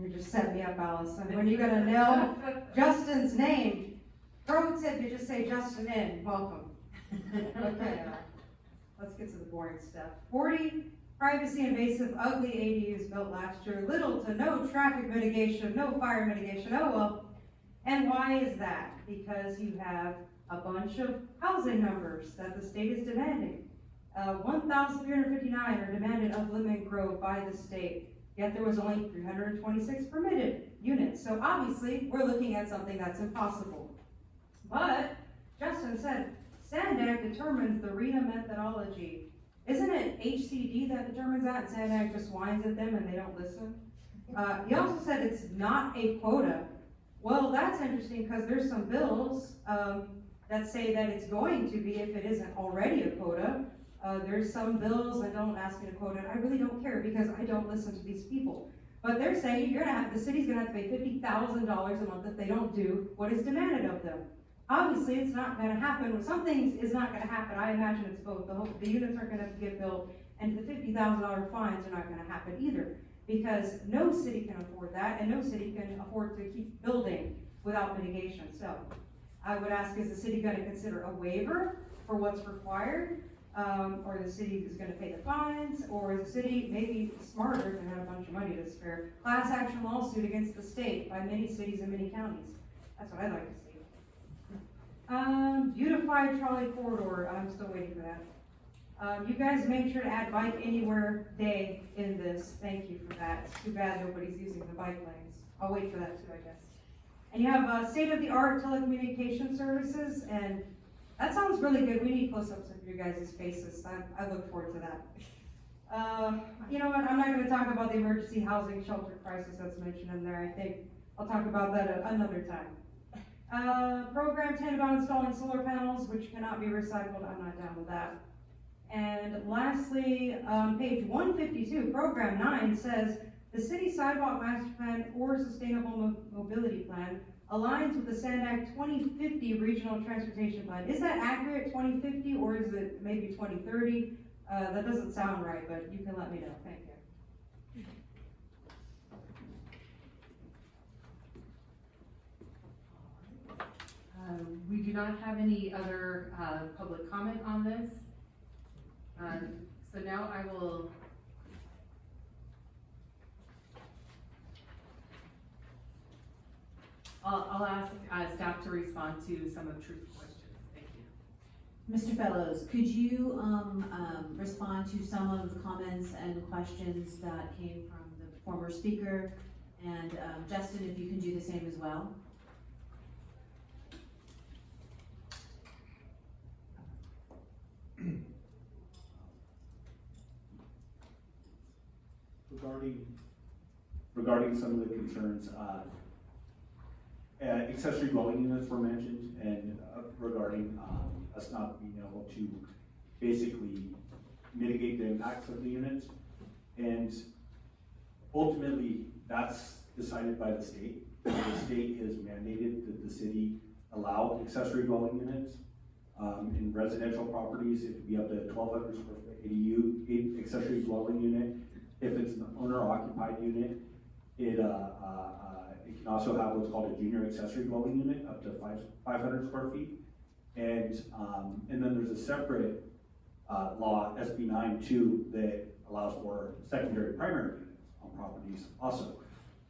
You just set me up, Allison. When are you gonna know Justin's name? Pro tip, you just say Justin in, welcome. Okay, let's get to the boring stuff. 40 privacy invasive ugly ADUs built last year, little to no traffic mitigation, no fire mitigation, oh well. And why is that? Because you have a bunch of housing numbers that the state is demanding. 1,359 are demanded of Lemon Grove by the state, yet there was only 326 permitted units. So obviously, we're looking at something that's impossible. But Justin said, SANDAG determines the RETA methodology. Isn't it HCD that determines that, and SANDAG just whines at them and they don't listen? He also said it's not a quota. Well, that's interesting because there's some bills that say that it's going to be if it isn't already a quota. There's some bills that don't ask me to quote it. I really don't care because I don't listen to these people. But they're saying the city's gonna have to pay $50,000 a month if they don't do what is demanded of them. Obviously, it's not gonna happen. When some things is not gonna happen, I imagine it's both. The units aren't gonna get built, and the $50,000 fines are not gonna happen either. Because no city can afford that, and no city can afford to keep building without mitigation. So, I would ask, is the city gonna consider a waiver for what's required? Or the city is gonna pay the fines, or is the city maybe smarter and had a bunch of money to spare? Class action lawsuit against the state by many cities and many counties. That's what I'd like to see. Beautified trolley corridor, I'm still waiting for that. You guys made sure to add bike anywhere day in this. Thank you for that. It's too bad nobody's using the bike lanes. I'll wait for that too, I guess. And you have state-of-the-art telecommunication services, and that sounds really good. We need close-ups of your guys' faces. I look forward to that. You know what? I'm not going to talk about the emergency housing shelter crisis that's mentioned in there. I think I'll talk about that another time. Program 10 about installing solar panels, which cannot be recycled. I'm not down with that. And lastly, page 152, program 9 says, the city sidewalk master plan or sustainable mobility plan aligns with the SANDAG 2050 regional transportation plan. Is that accurate, 2050, or is it maybe 2030? That doesn't sound right, but you can let me know. Thank you. We do not have any other public comment on this. So now I will I'll ask staff to respond to some of Truth's questions. Thank you. Mr. Fellows, could you respond to some of the comments and questions that came from the former speaker? And Justin, if you can do the same as well. Regarding some of the concerns, accessory dwelling units were mentioned, and regarding us not being able to basically mitigate the impacts of the units. And ultimately, that's decided by the state. The state has mandated that the city allow accessory dwelling units. In residential properties, it could be up to 1,200 square foot ADU, accessory dwelling unit. If it's an owner-occupied unit, it can also have what's called a junior accessory dwelling unit, up to 500 square feet. And then there's a separate law, SB 9-2, that allows for secondary primary units on properties also.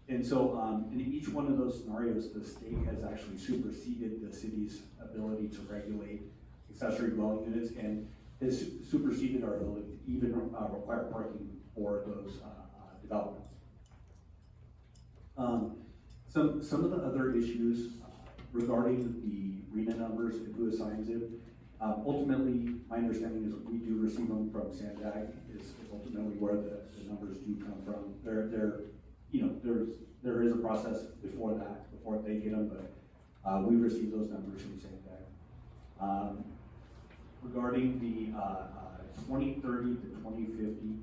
And so in each one of those scenarios, the state has actually superseded the city's ability to regulate accessory dwelling units, and has superseded our ability to even require parking for those developments. Some of the other issues regarding the RENA numbers and who assigns it, ultimately, my understanding is we do receive them from SANDAG, is ultimately where the numbers do come from. There is a process before that, before they get them, but we receive those numbers from SANDAG. Regarding the 2030 to 2050,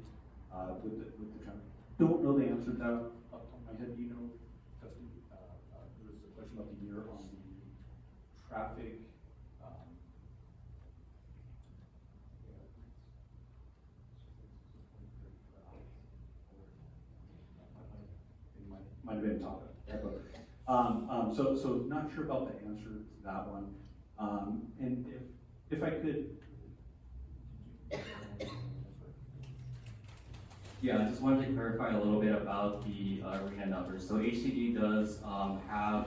with the trend, don't know the answer to that off the top of my head. Do you know, Justin? There was a question about the year on the traffic. Might have been talking. So not sure about the answer to that one. And if I could, Yeah, I just wanted to clarify a little bit about the arena numbers. So HCD does have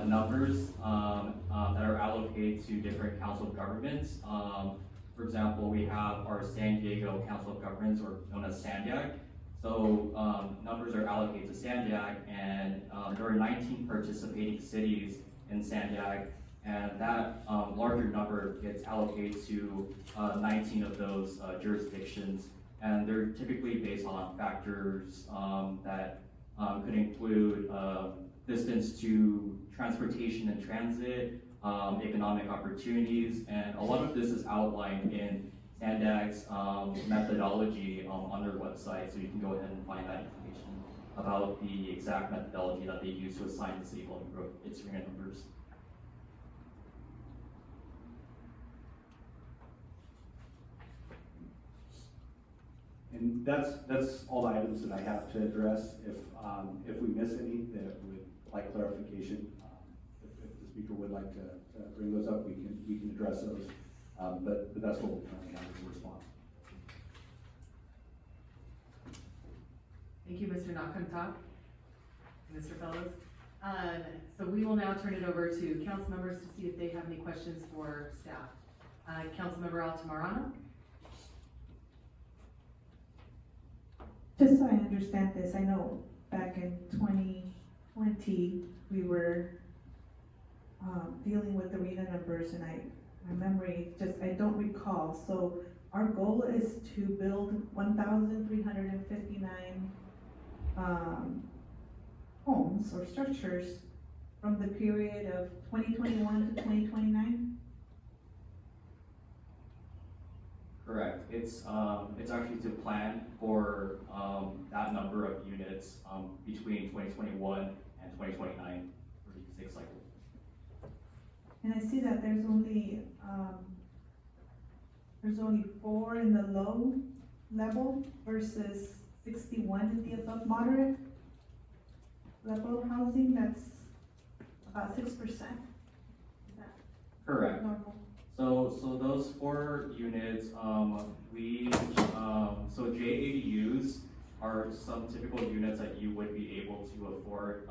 numbers that are allocated to different council of governments. For example, we have our San Diego Council of Governments, or known as SANDAG. So numbers are allocated to SANDAG, and there are 19 participating cities in SANDAG, and that larger number gets allocated to 19 of those jurisdictions. And they're typically based on factors that could include distance to transportation and transit, economic opportunities, and a lot of this is outlined in SANDAG's methodology on their website, so you can go ahead and find that information about the exact methodology that they use to assign the city of Lemon Grove its arena numbers. And that's all the items that I have to address. If we miss any that would like clarification, if the speaker would like to bring those up, we can address those. But that's what we currently have as a response. Thank you, Mr. Nakamtak, Mr. Fellows. So we will now turn it over to council members to see if they have any questions for staff. Councilmember Altamirano. Just so I understand this, I know back in 2020, we were dealing with arena numbers, and my memory I don't recall. So our goal is to build 1,359 homes or structures from the period of 2021 to 2029? Correct. It's actually to plan for that number of units between 2021 and 2029 for the 6 cycle. And I see that there's only 4 in the low level versus 61 in the above moderate level housing. That's about 6%. Is that Correct. normal? So those 4 units, so JADUs are some typical units that you would be able to afford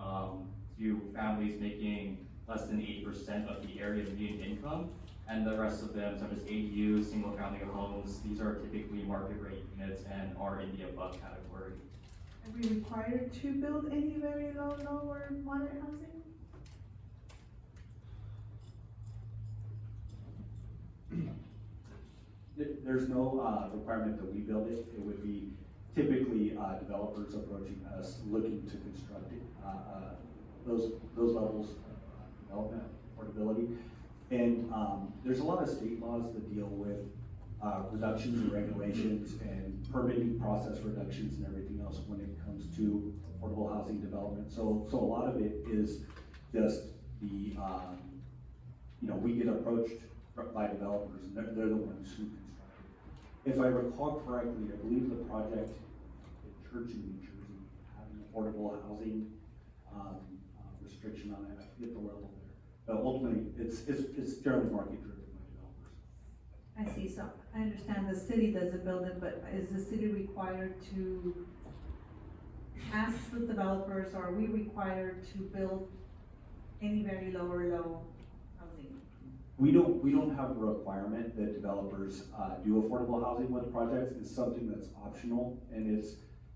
to families making less than 8% of the area median income, and the rest of them, such as ADUs, single family homes, these are typically market rate units and are in the above category. Are we required to build any very low or moderate housing? There's no requirement that we build it. It would be typically developers approaching us looking to construct it, those levels of development, affordability. And there's a lot of state laws that deal with reductions and regulations and permitting process reductions and everything else when it comes to affordable housing development. So a lot of it is just the, we get approached by developers, and they're the ones who construct it. If I recall correctly, I believe the project in Church in New Jersey had an affordable housing restriction on it. I forget the level there, but ultimately it's generally market driven by developers. I see. So I understand the city doesn't build it, but is the city required to ask the developers, or are we required to build any very low or low housing? We don't have a requirement that developers do affordable housing with projects. It's something that's optional, and it's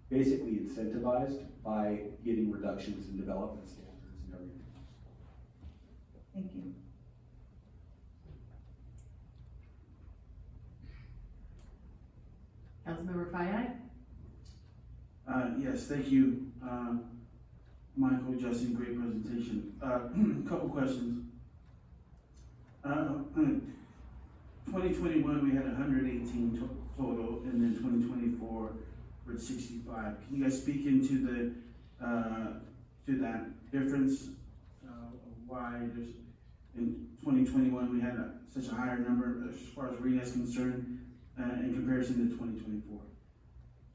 basically incentivized by getting reductions in development standards and everything else. Thank you. Councilmember Fayad? Yes, thank you, Michael, Justin, great presentation. Couple questions. 2021, we had 118 total, and then 2024, we're at 65. Can you guys speak into to that difference? Why there's, in 2021, we had such a higher number as far as arena is concerned, in comparison to 2024?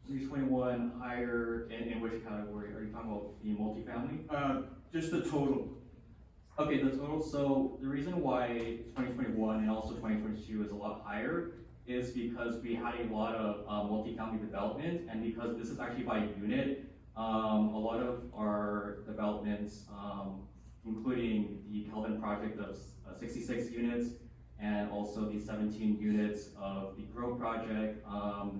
321 higher in which category? Are you talking about the multifamily? Just the total. Okay, the total. So the reason why 2021 and also 2022 is a lot higher is because we had a lot of multifamily development, and because this is actually by unit, a lot of our developments, including the Kelvin project of 66 units, and also the 17 units of the Grove project,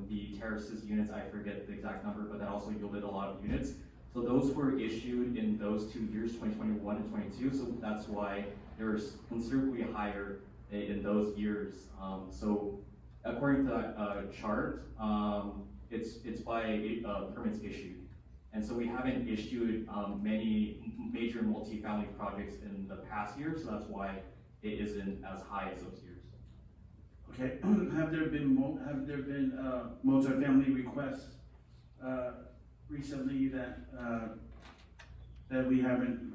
the Terraces units, I forget the exact number, but that also yielded a lot of units. So those were issued in those 2 years, 2021 and 22, so that's why they're considerably higher in those years. So according to that chart, it's by permits issued. And so we haven't issued many major multifamily projects in the past year, so that's why it isn't as high as those years. Okay, have there been multifamily requests recently that we haven't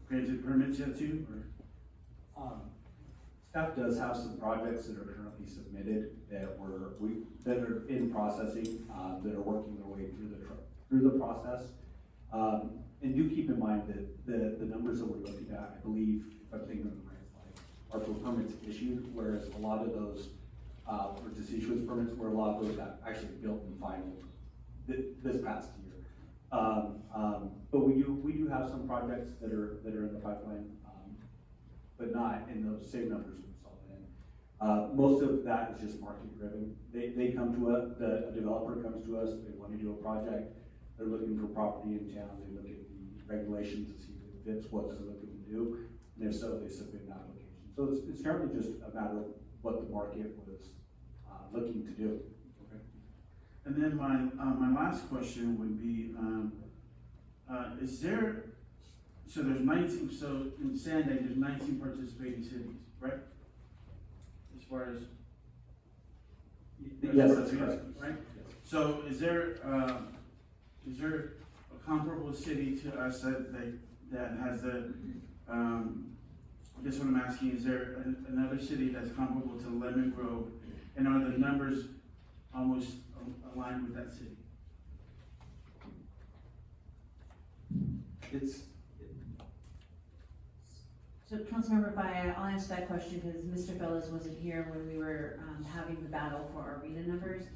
granted permits yet to, or? Staff does have some projects that are currently submitted that are in processing, that are working their way through the process. And do keep in mind that the numbers that we're looking at, I believe, if I'm thinking of the right slide, are for permits issued, whereas a lot of those, or just issuance permits, where a lot of those got actually built and final this past year. But we do have some projects that are in the pipeline, but not in those same numbers we saw then. Most of that is just market driven. They come to us, a developer comes to us, they want to do a project, they're looking for property in town, they look at the regulations to see if it fits what they're looking to do, and if so, they submit an application. So it's generally just a matter of what the market was looking to do. Okay. And then my last question would be, is there, so there's 19, so in Sanday, there's 19 participating cities, right? As far as. Yes, that's correct. Right? Yes. So is there a comparable city to us that has the, I guess what I'm asking, is there another city that's comparable to Lemon Grove, and are the numbers almost aligned with that city? So Councilmember Faya, I'll answer that question because Mr. Fellows wasn't here when we were having the battle for our arena numbers.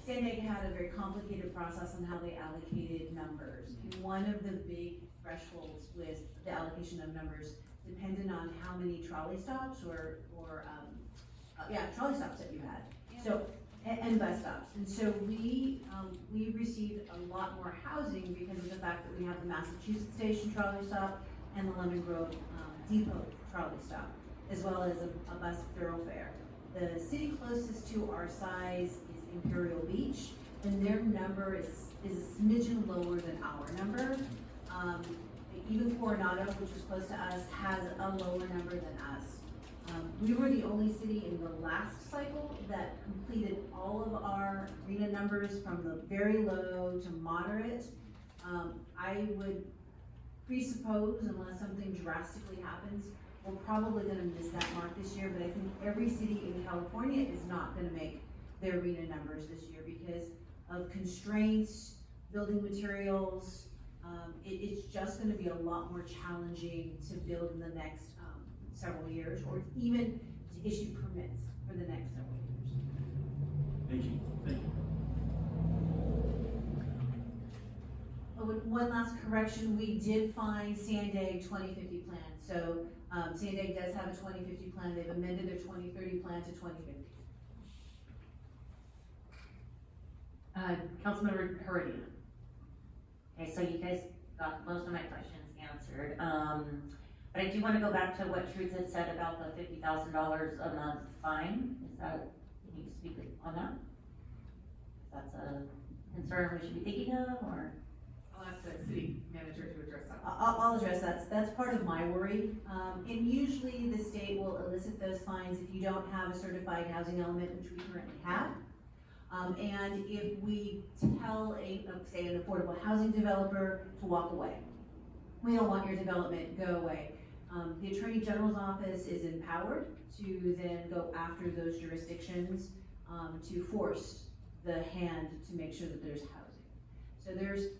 Sandig had a very complicated process on how they allocated numbers. And one of the big thresholds with the allocation of numbers depended on how many trolley stops or trolley stops that you had. So, and bus stops. And so we received a lot more housing because of the fact that we have the Massachusetts Station trolley stop and the Lemon Grove Depot trolley stop, as well as a bus thoroughfare. The city closest to our size is Imperial Beach, and their number is a smidgen lower than our number. Even Coronado, which is close to us, has a lower number than us. We were the only city in the last cycle that completed all of our arena numbers from the very low to moderate. I would presuppose, unless something drastically happens, we're probably gonna miss that mark this year, but I think every city in California is not gonna make their arena numbers this year because of constraints, building materials. It's just gonna be a lot more challenging to build in the next several years, or even to issue permits for the next several years. Thank you. Thank you. One last correction, we did find Sandag 2050 plan. So Sandag does have a 2050 plan. They've amended their 2030 plan to 2050. Councilmember Heredia. Okay, so you guys got most of my questions answered. But I do want to go back to what Truth had said about the $50,000 a month fine. Is that, can you speak on that? If that's a concern we should be thinking of, or? I'll ask the city manager to address that. I'll address that. That's part of my worry. And usually the state will elicit those fines if you don't have a certified housing element, which we currently have. And if we tell say an affordable housing developer to walk away. We don't want your development, go away. The Attorney General's office is empowered to then go after those jurisdictions to force the hand to make sure that there's housing. So there's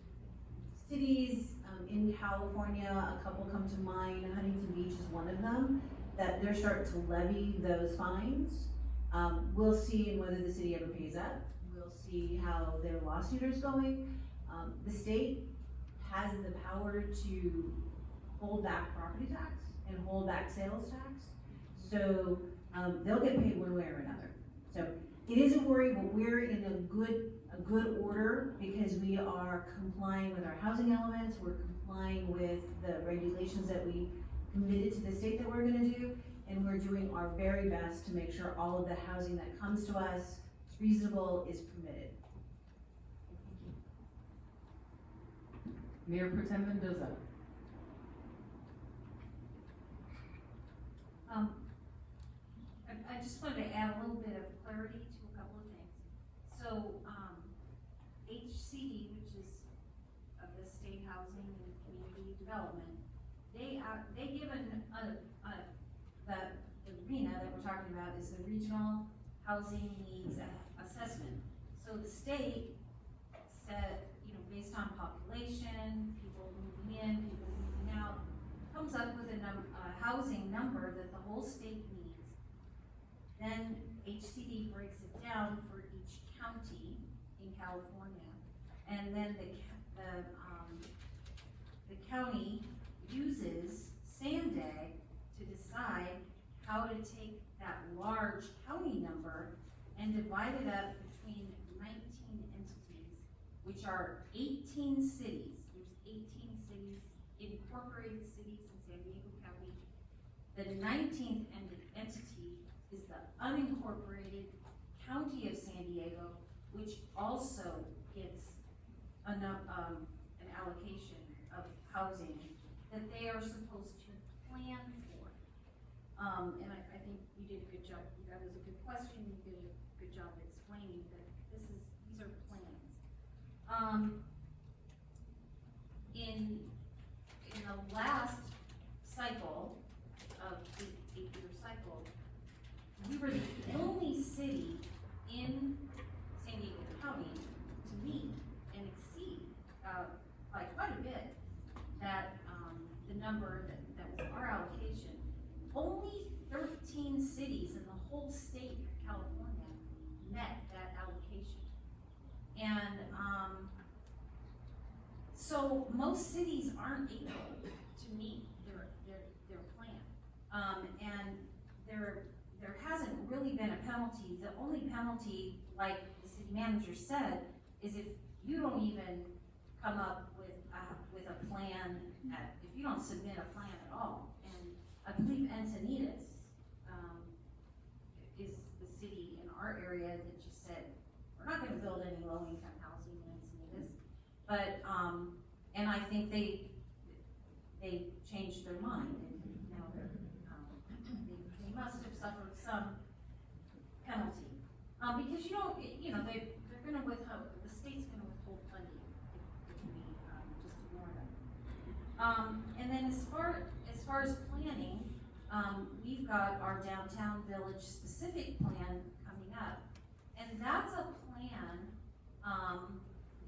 cities in California, a couple come to mind, Huntington Beach is one of them, that they're starting to levy those fines. We'll see whether the city ever pays up. We'll see how their lawsuit is going. The state has the power to hold back property tax and hold back sales tax. So, they'll get paid one way or another. So, it is a worry, but we're in a good order because we are complying with our housing elements, we're complying with the regulations that we committed to the state that we're gonna do, and we're doing our very best to make sure all of the housing that comes to us is reasonable, is permitted. Mayor Pro Tem Mendoza. I just wanted to add a little bit of clarity to a couple of things. So, HCD, which is of the State Housing and Community Development, they given the RHNA that we're talking about is the Regional Housing Needs Assessment. So the state said, based on population, people moving in, people moving out, comes up with a housing number that the whole state needs. Then HCD breaks it down for each county in California, and then the county uses SANDAG to decide how to take that large county number and divide it up between 19 entities, which are 18 cities. There's 18 cities, incorporated cities in San Diego County. The 19th entity is the unincorporated county of San Diego, which also gets an allocation of housing that they are supposed to plan for. And I think you did a good job. That was a good question. You did a good job explaining that these are plans. In the last cycle of the 8-year cycle, we were the only city in San Diego County to meet and exceed by quite a bit that the number that was our allocation. Only 13 cities in the whole state of California met that allocation. And so most cities aren't able to meet their plan. And there hasn't really been a penalty. The only penalty, like the city manager said, is if you don't even come up with a plan, if you don't submit a plan at all. And I believe Encinitas is the city in our area that just said, we're not gonna build any low-income housing in Encinitas. But, and I think they changed their mind, and now they must have suffered some penalty. Because they're gonna withhold, the state's gonna withhold funding if we just ignore them. And then as far as planning, we've got our downtown village specific plan coming up. And that's a plan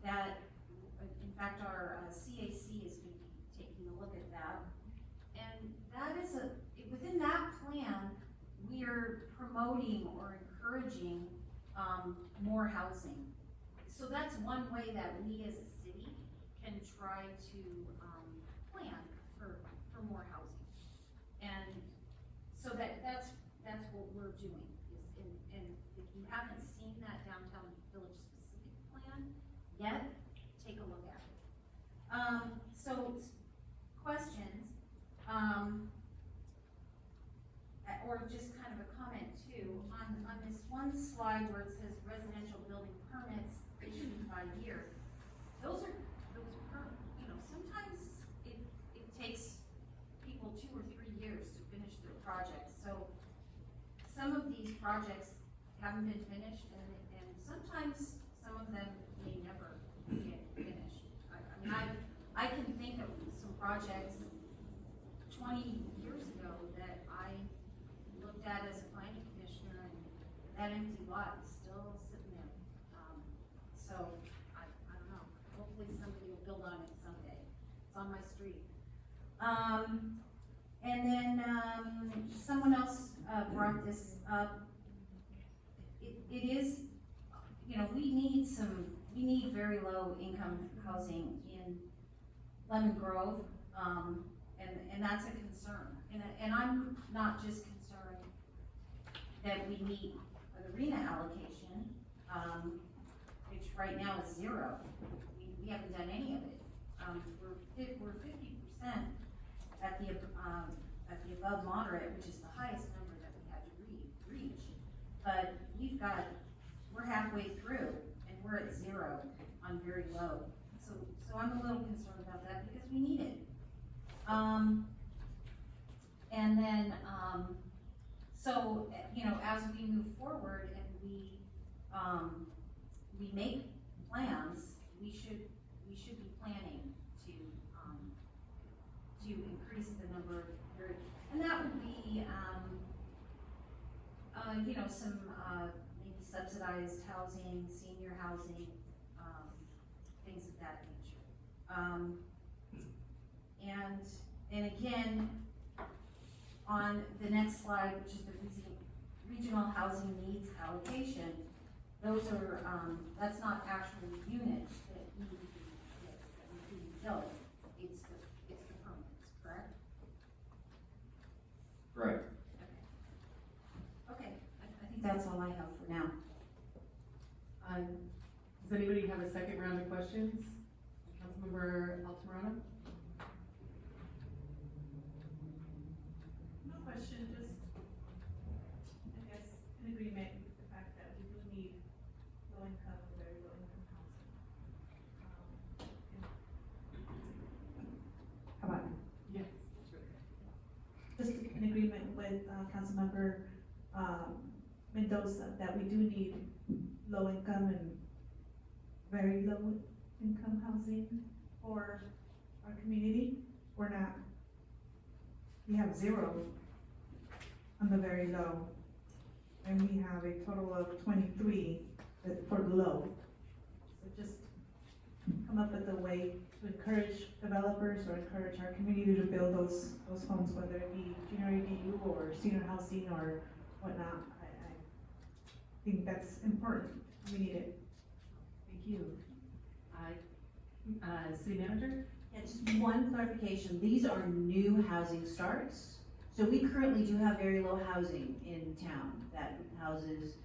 that, in fact, our CAC is going to be taking a look at that. And that is within that plan, we're promoting or encouraging more housing. So that's one way that we as a city can try to plan for more housing. And so that's what we're doing. And if you haven't seen that downtown village specific plan yet, take a look at it. So questions, or just kind of a comment too, on this one slide where it says residential building permits issued by year. Those sometimes it takes people 2 or 3 years to finish their projects. So some of these projects haven't been finished, and sometimes some of them may never get finished. I can think of some projects 20 years ago that I looked at as a planning commissioner, and that empty lot is still sitting there. So I don't know. Hopefully somebody will build on it someday. It's on my street. And then someone else brought this up. it is, we need very low income housing in Lemon Grove, and that's a concern. And I'm not just concerned that we meet an arena allocation, which right now is 0. We haven't done any of it. We're 50% at the above moderate, which is the highest number that we had to reach. But we're halfway through, and we're at 0 on very low. So I'm a little concerned about that because we need it. And then, as we move forward and we make plans, we should be planning to increase the number of, and that would be, some, maybe subsidized housing, senior housing, things of that nature. And again, on the next slide, which is the regional housing needs allocation, those are, that's not actually units that need to be built, it's the permits, correct? Right. Okay, I think that's all I have for now. Does anybody have a second round of questions? Councilmember Altamirano? No question, just, I guess, in agreement with the fact that we do need low income and very low income housing. How about? Yes. Just in agreement with, Councilmember, Mendoza, that we do need low income and very low income housing for our community. We're not, we have 0 on the very low, and we have a total of 23 for the low. So just come up with a way to encourage developers or encourage our community to build those homes, whether it be junior ADU or senior housing or whatnot. I think that's important. We need it. Thank you. City Manager? Yeah, just one clarification, these are new housing starts. So we currently do have very low housing in town that houses,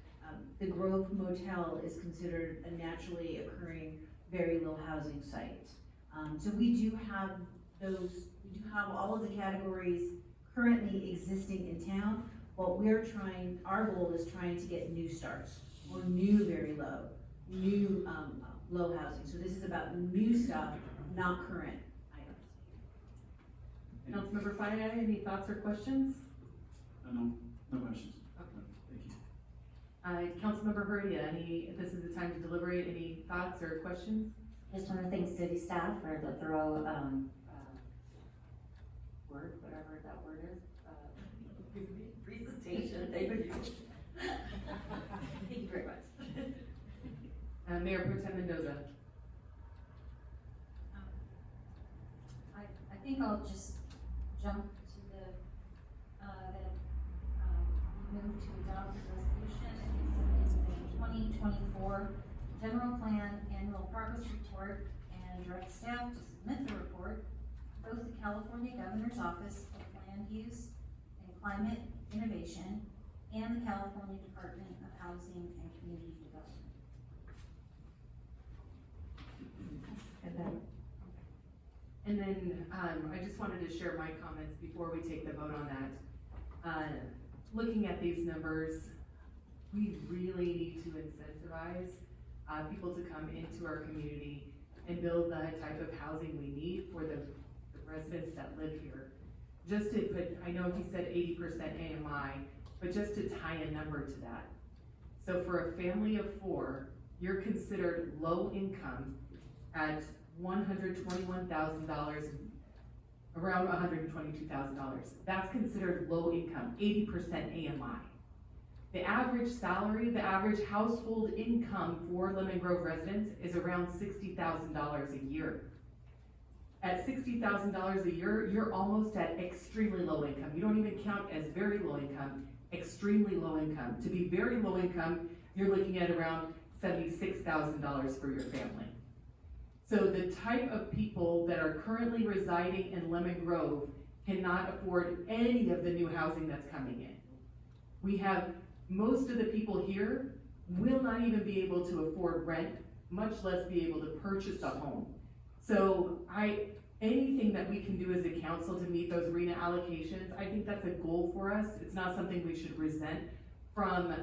the Grove Motel is considered a naturally occurring very low housing site. So we do have all of the categories currently existing in town. What our goal is trying to get new starts, or new very low, new low housing. So this is about new stuff, not current items. Councilmember Faya, any thoughts or questions? No questions. Okay. Councilmember Hurdia, this is the time to deliberate, any thoughts or questions? Just want to thank city staff for the thorough, whatever that word is, presentation, thank you. Thank you very much. Mayor Pro Tem Mendoza. I think I'll just jump to move to adopt the resolution. It's the 2024 General Plan Annual Progress Report and direct staff to submit the report, both the California Governor's Office of Land Use and Climate Innovation and the California Department of Housing and Community Development. And then I just wanted to share my comments before we take the vote on that. Looking at these numbers, we really need to incentivize people to come into our community and build the type of housing we need for the residents that live here. Just to put, I know he said 80% AMI, but just to tie a number to that. So for a family of 4, you're considered low income at $121,000, around $122,000. That's considered low income, 80% AMI. The average salary, the average household income for Lemon Grove residents is around $60,000 a year. At $60,000 a year, you're almost at extremely low income. You don't even count as very low income, extremely low income. To be very low income, you're looking at around $76,000 for your family. So the type of people that are currently residing in Lemon Grove cannot afford any of the new housing that's coming in. We have, most of the people here will not even be able to afford rent, much less be able to purchase a home. So anything that we can do as a council to meet those RHNA allocations, I think that's a goal for us. It's not something we should resent from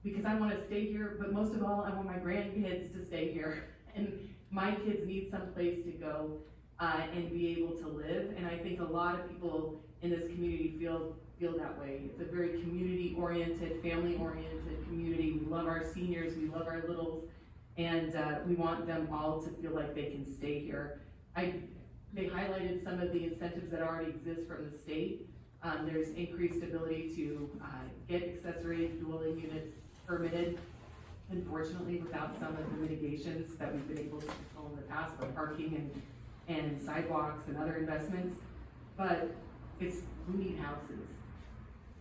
because I wanna stay here, but most of all, I want my grandkids to stay here. And my kids need some place to go and be able to live. And I think a lot of people in this community feel that way. It's a very community-oriented, family-oriented community. We love our seniors, we love our littles, and we want them all to feel like they can stay here. They highlighted some of the incentives that already exist from the state. There's increased ability to get accessory dwelling units permitted. Unfortunately, without some of the mitigations that we've been able to control in the past for parking and sidewalks and other investments, but we need houses.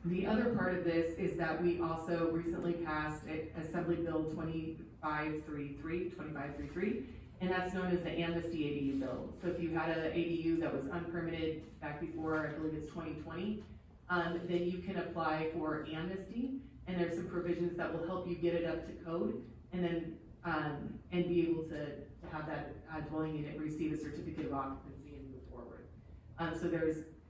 The other part of this is that we also recently passed Assembly Bill 2533, and that's known as the Amnesty ADU bill. So if you had an ADU that was unpermitted back before, I believe it's 2020, then you can apply for amnesty, and there's some provisions that will help you get it up to code, and then and be able to have that dwelling unit receive a certificate of occupancy and move forward.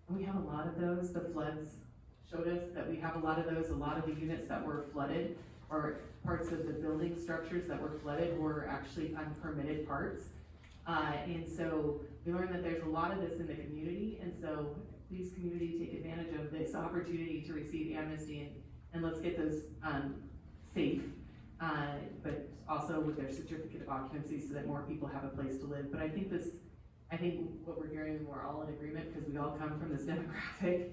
We have a lot of those. The floods showed us that we have a lot of those. A lot of the units that were flooded, or parts of the building structures that were flooded, were actually unpermitted parts. And so we learned that there's a lot of this in the community, and so please, community, take advantage of this opportunity to receive amnesty, and let's get those safe, but also with their certificate of occupancy so that more people have a place to live. But I think what we're hearing, we're all in agreement, because we all come from this demographic,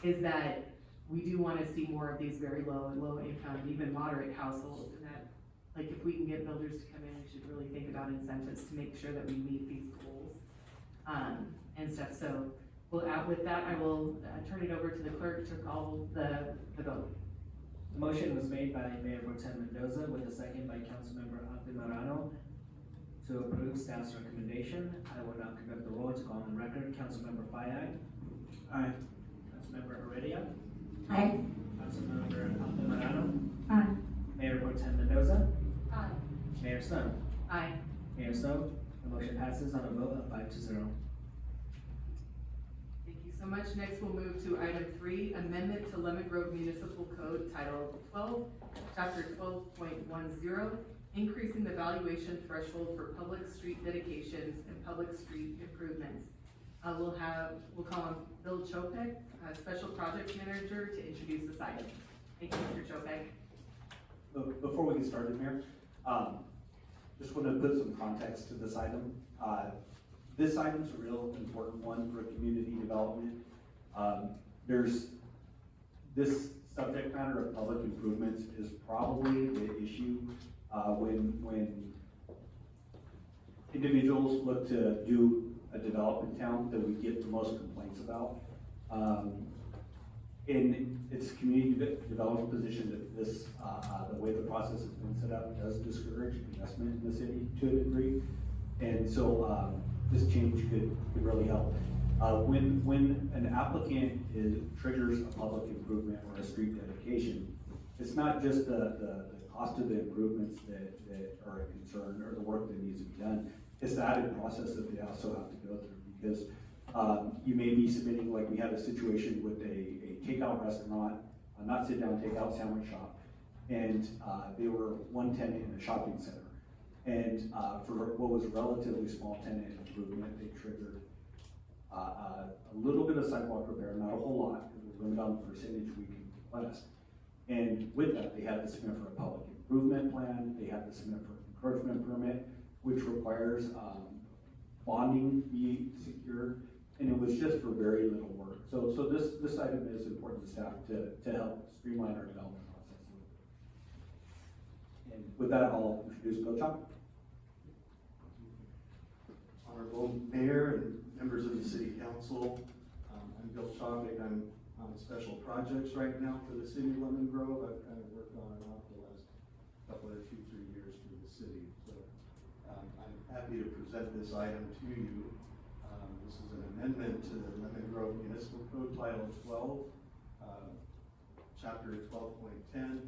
is that we do want to see more of these very low income, even moderate households, and that, like, if we can get builders to come in, we should really think about incentives to make sure that we meet these goals, and stuff. So with that, I will turn it over to the clerk to call the vote. The motion was made by Mayor Pro Tem Mendoza with a second by Councilmember Marano to approve staff's recommendation. I will now conduct the roll to call on the record. Councilmember Fayad. Aye. Councilmember Heredia. Aye. Councilmember Marano. Aye. Mayor Pro Tem Mendoza. Aye. Mayor Snow. Aye. Mayor Snow. The motion passes on a vote of 5-0. Thank you so much. Next, we'll move to item 3, amendment to Lemon Grove Municipal Code, Title 12, Chapter 12.10, increasing the valuation threshold for public street dedications and public street improvements. We'll call on Bill Chopek, Special Projects Manager, to introduce this item. Thank you, Mr. Chopek. Before we get started, Mayor, just want to put some context to this item. This item's a real important one for community development. This subject matter of public improvements is probably the issue when individuals look to do a development town that we get the most complaints about. In its community development position, that this, the way the process has been set up does discourage investment in the city to a degree. And so this change could really help. When an applicant triggers a public improvement or a street dedication, it's not just the cost of the improvements that are a concern or the work that needs to be done. It's the added process that they also have to go through, because you may be submitting, like we had a situation with a takeout restaurant, not sit down, takeout sandwich shop, and they were one tenant in a shopping center. And for what was a relatively small tenant improvement, they triggered a little bit of sidewalk repair, not a whole lot, because we're limited on the percentage we can request. And with that, they had to submit for a public improvement plan, they had to submit for an encroachment permit, which requires bonding be secured, and it was just for very little work. So this item is important to staff to help streamline our development process. And with that, I'll introduce Bill Chopek. Honorable Mayor and members of the City Council, I'm Bill Chopek. I'm on special projects right now for the city of Lemon Grove. I've kind of worked on and off the last couple of 2-3 years for the city. So I'm happy to present this item to you. This is an amendment to the Lemon Grove Municipal Code Title 12, Chapter 12.10,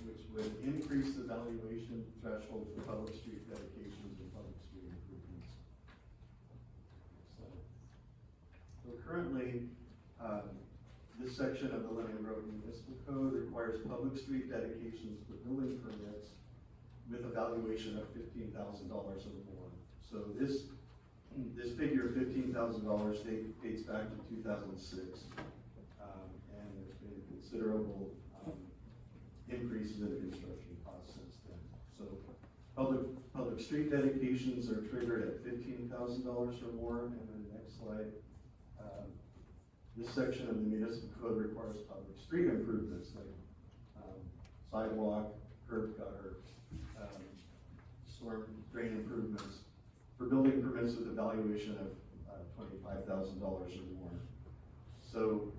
which would increase the valuation threshold for public street dedications and public street improvements. So currently, this section of the Lemon Grove Municipal Code requires public street dedications for building permits with a valuation of $15,000 or more. So this figure, $15,000, dates back to 2006, and there's been considerable increases in construction costs since then. So public street dedications are triggered at $15,000 or more. And then the next slide, this section of the municipal code requires public street improvements like sidewalk, curb gutter, storm drain improvements for building permits with a valuation of $25,000 or more. So,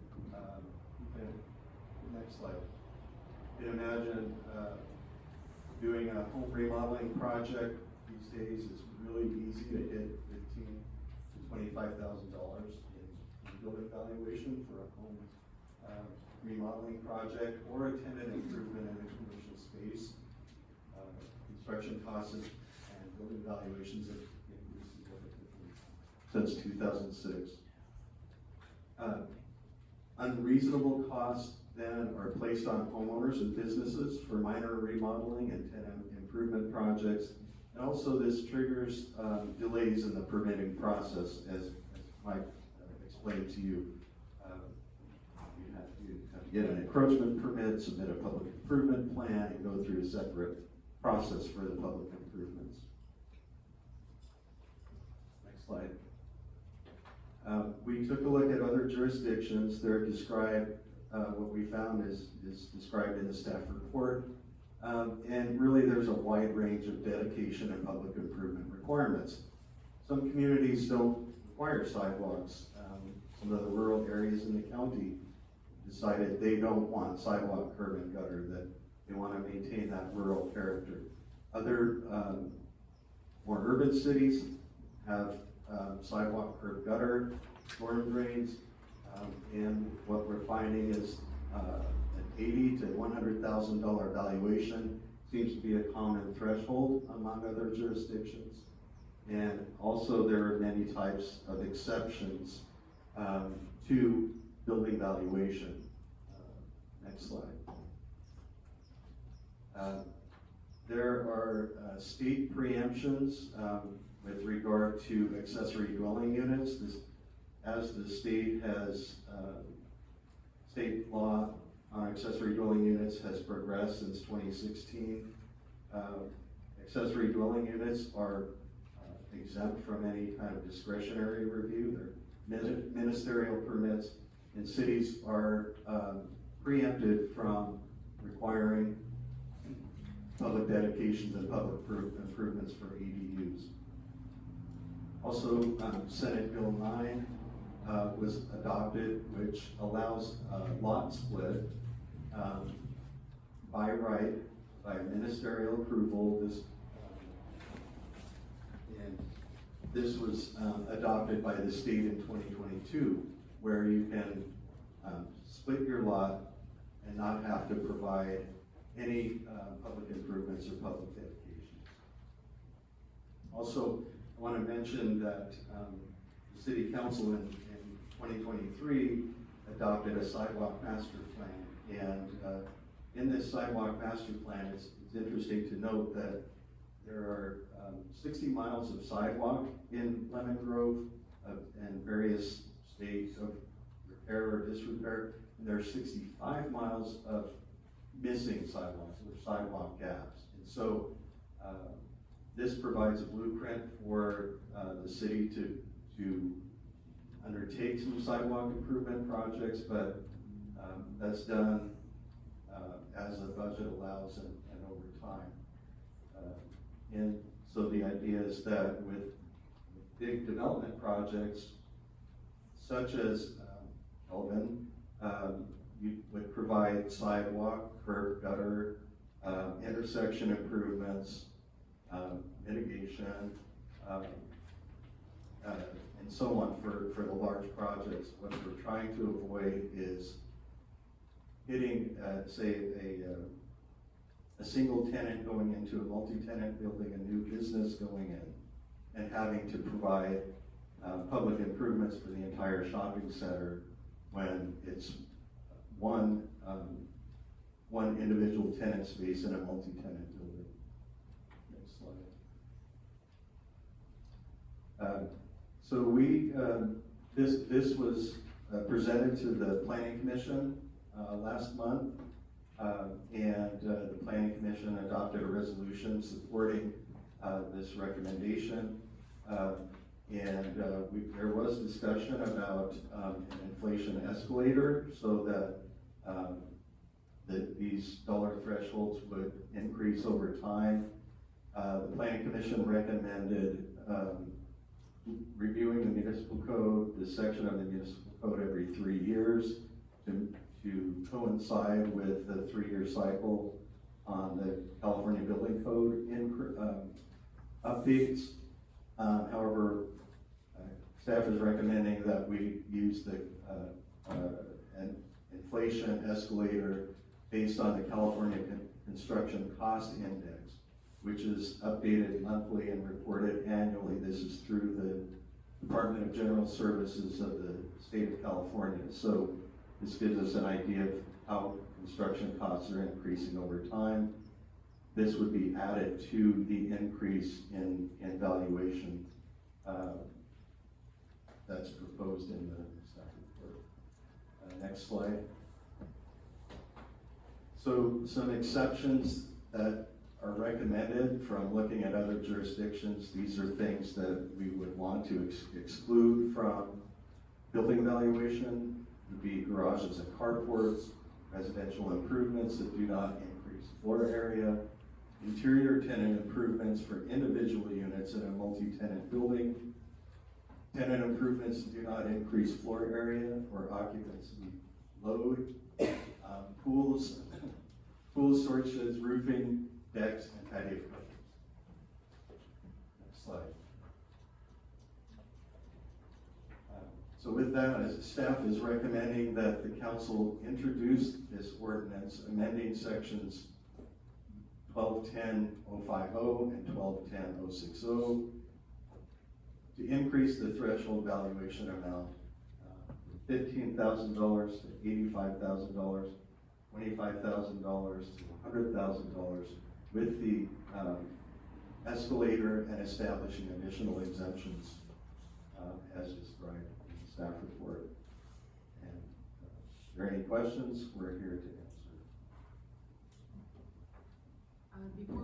next slide. You can imagine doing a home remodeling project these days is really easy to hit $15,000 to $25,000 in building valuation for a home remodeling project or a tenant improvement in a commercial space. Construction costs and building valuations have increased significantly since 2006. Unreasonable costs then are placed on homeowners and businesses for minor remodeling and tenant improvement projects. And also this triggers delays in the permitting process, as Mike explained to you. You have to get an encroachment permit, submit a public improvement plan, and go through a separate process for the public improvements. Next slide. We took a look at other jurisdictions. They're described, what we found is described in the staff report. And really there's a wide range of dedication and public improvement requirements. Some communities don't require sidewalks. Some of the rural areas in the county decided they don't want sidewalk, curb, and gutter, that they want to maintain that rural character. Other more urban cities have sidewalk, curb, gutter, storm drains, and what we're finding is an $80,000 to $100,000 valuation seems to be a common threshold among other jurisdictions. And also there are many types of exceptions to building valuation. Next slide. There are state preemptions with regard to accessory dwelling units. As the state has, state law on accessory dwelling units has progressed since 2016, accessory dwelling units are exempt from any kind of discretionary review. They're ministerial permits, and cities are preempted from requiring public dedications and public improvements for ADUs. Also, Senate Bill 9 was adopted, which allows lot split by right, by ministerial approval. This was adopted by the state in 2022, where you can split your lot and not have to provide any public improvements or public dedications. Also, I want to mention that the City Council in 2023 adopted a sidewalk master plan, and in this sidewalk master plan, it's interesting to note that there are 60 miles of sidewalk in Lemon Grove and various states of repair or disrepair, and there are 65 miles of missing sidewalks, or sidewalk gaps. And so this provides a blueprint for the city to undertake some sidewalk improvement projects, but that's done as the budget allows and over time. And so the idea is that with big development projects such as Elvin You would provide sidewalk, curb, gutter, intersection improvements, mitigation, and so on for the large projects. What we're trying to avoid is hitting, say, a single tenant going into a multi-tenant building, a new business going in, and having to provide public improvements for the entire shopping center when it's one individual tenant space in a multi-tenant building. Next slide. So this was presented to the Planning Commission last month, and the Planning Commission adopted a resolution supporting this recommendation. There was discussion about an inflation escalator so that these dollar thresholds would increase over time. The Planning Commission recommended reviewing the municipal code, this section of the municipal code every 3 years to coincide with the 3-year cycle on the California Building Code updates. However, staff is recommending that we use an inflation escalator based on the California Construction Cost Index, which is updated monthly and reported annually. This is through the Department of General Services of the state of California. So this gives us an idea of how construction costs are increasing over time. This would be added to the increase in valuation that's proposed in the staff report. Next slide. So some exceptions that are recommended from looking at other jurisdictions. These are things that we would want to exclude from building valuation. Would be garages and carports, residential improvements that do not increase floor area, interior tenant improvements for individual units in a multi-tenant building, tenant improvements that do not increase floor area or occupancy load, pools, storage sheds, roofing, decks, and patio coverings. Next slide. So with that, as staff is recommending that the council introduce this ordinance amending sections 1210.050 and 1210.060 to increase the threshold valuation amount from $15,000 to $85,000, $25,000 to $100,000, with the escalator and establishing additional exemptions as described in the staff report. And if there are any questions, we're here to answer. Before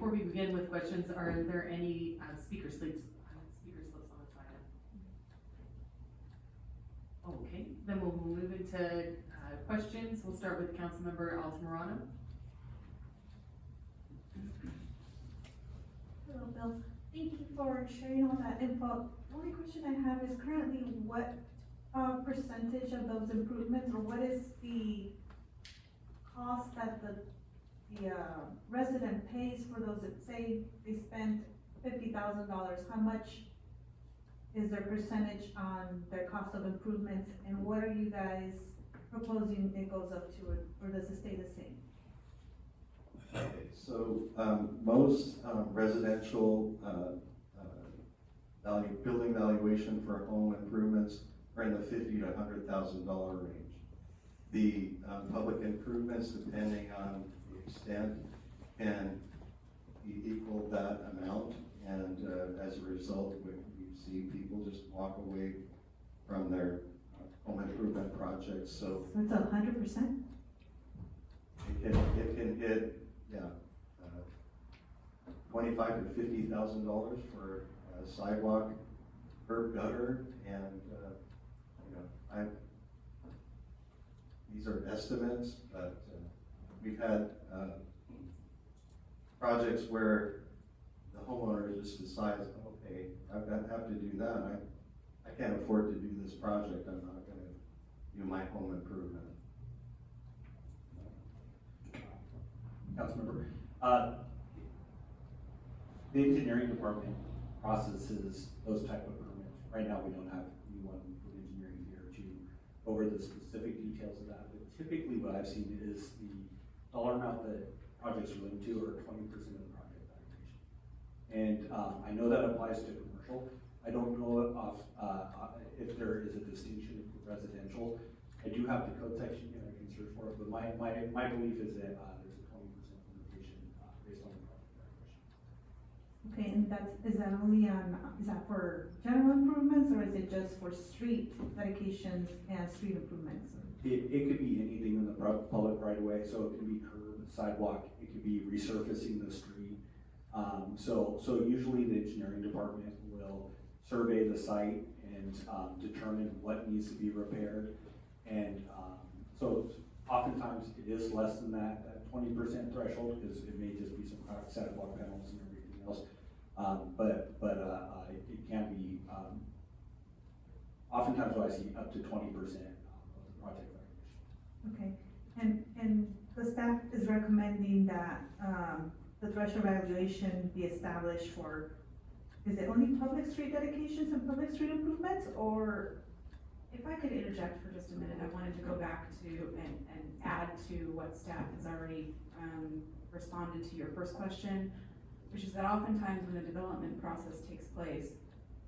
we begin with questions, are there any speaker slips on this item? Okay, then we'll move into questions. We'll start with Councilmember Altamirano. Hello, Bill. Thank you for sharing all that info. The only question I have is currently what percentage of those improvements, or what is the cost that the resident pays for those that say they spent $50,000? How much is their percentage on their cost of improvements, and what are you guys proposing it goes up to, or does it stay the same? Okay, so most residential building valuation for home improvements are in the $50,000 to $100,000 range. The public improvements, depending on the extent, can equal that amount, and as a result, we see people just walk away from their home improvement projects. So it's 100%? It can hit, yeah, $25,000 to $50,000 for sidewalk, curb, gutter, and these are estimates, but we've had projects where the homeowner just decides, okay, I have to do that. I can't afford to do this project, I'm not gonna do my home improvement. Councilmember, the engineering department processes those type of permits. Right now, we don't have anyone from engineering here to go over the specific details of that, but typically what I've seen is the dollar amount that projects are linked to are 20% of the project valuation. And, I know that applies to commercial. I don't know if there is a distinction for residential. I do have the code section here, I can search for it, but my belief is that, there's a 20% limitation, based on the project valuation. Okay, and is that only on, is that for general improvements, or is it just for street dedications and street improvements? It could be anything in the public right of way, so it could be curb, sidewalk, it could be resurfacing the street. So usually the engineering department will survey the site and, determine what needs to be repaired. And, so oftentimes it is less than that 20% threshold, because it may just be some sidewalk panels and everything else. It can be, oftentimes what I see up to 20% of the project valuation. Okay, and the staff is recommending that, the threshold valuation be established for, is it only public street dedications and public street improvements, or? If I could interject for just a minute, I wanted to go back to and add to what staff has already responded to your first question, which is that oftentimes when the development process takes place,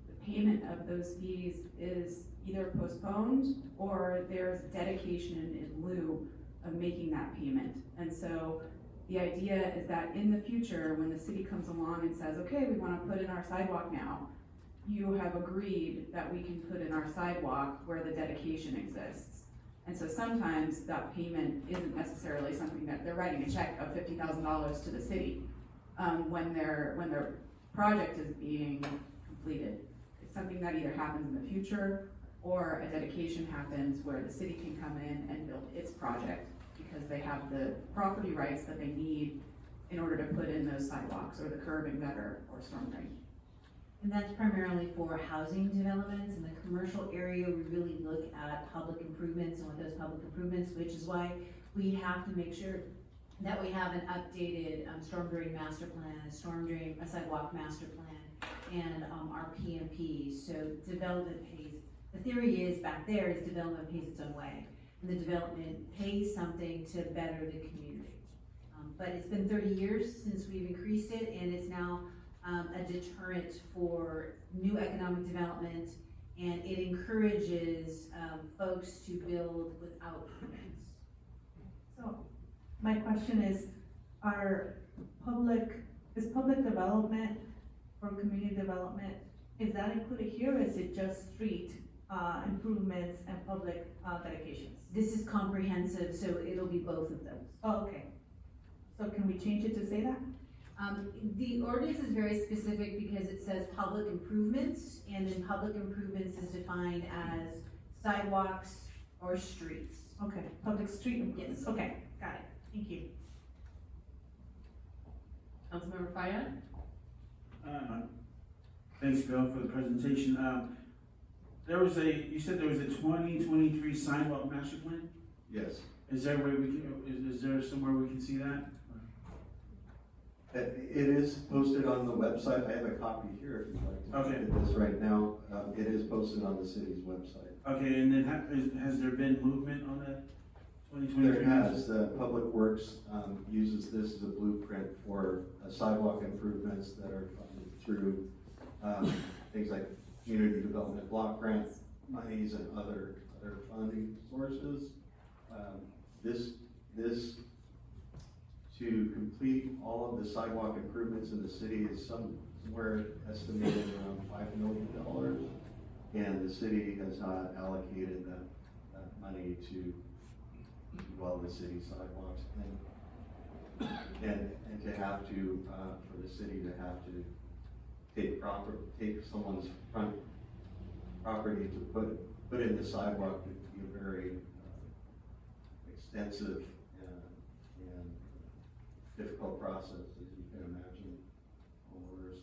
the payment of those fees is either postponed or there's dedication in lieu of making that payment. And so the idea is that in the future, when the city comes along and says, okay, we want to put in our sidewalk now, you have agreed that we can put in our sidewalk where the dedication exists. And so sometimes that payment isn't necessarily something that they're writing a check of $50,000 to the city when their project is being completed. It's something that either happens in the future or a dedication happens where the city can come in and build its project because they have the property rights that they need in order to put in those sidewalks or the curbing gutter or storm drain. And that's primarily for housing developments. In the commercial area, we really look at public improvements and what those public improvements, which is why we have to make sure that we have an updated storm drain master plan, a sidewalk master plan, and our PMP. So development pays, the theory is back there is development pays its own way. And the development pays something to better the community. But it's been 30 years since we've increased it, and it's now a deterrent for new economic development, and it encourages folks to build without permits. So, my question is public development or community development, is that included here, or is it just street improvements and public dedications? This is comprehensive, so it'll be both of those. Oh, okay. So can we change it to say that? The ordinance is very specific because it says public improvements, and then public improvements is defined as sidewalks or streets. Okay, public street improvements. Yes. Okay, got it. Thank you. Councilmember Fayad? Thanks, Bill, for the presentation. You said there was a 2023 sidewalk master plan? Yes. Is there a way is there somewhere we can see that? It is posted on the website. I have a copy here if you'd like to Okay. look at this right now. It is posted on the city's website. Okay, and then has there been movement on that 2023? There has. The Public Works uses this as a blueprint for sidewalk improvements that are funded through things like community development block grant monies and other funding sources. This to complete all of the sidewalk improvements in the city is somewhere estimated around $5 million, and the city has not allocated that money to do all the city sidewalks, and to have to for the city to have to take someone's front property to put in the sidewalk would be a very extensive and difficult process, as you can imagine. Homeowners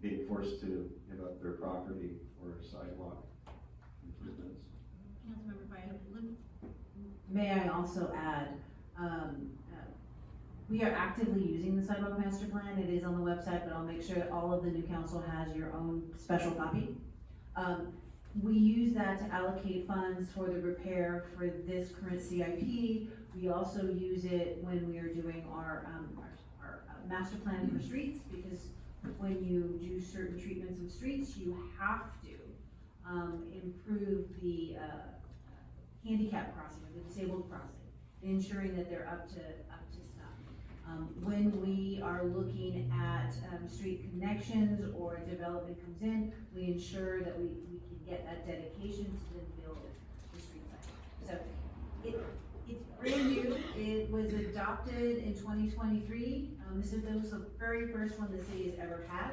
being forced to give up their property for sidewalk improvements. Councilmember Firehose. May I also add, we are actively using the sidewalk master plan. It is on the website, but I'll make sure that all of the new council has your own special copy. We use that to allocate funds for the repair for this current CIP. We also use it when we are doing our master plan for streets, because when you do certain treatments of streets, you have to improve the handicap crossing, or the disabled crossing, ensuring that they're up to snuff. When we are looking at street connections or a development comes in, we ensure that we can get that dedication to then build the street side. So it's brand new. It was adopted in 2023. This was the very first one the city has ever had.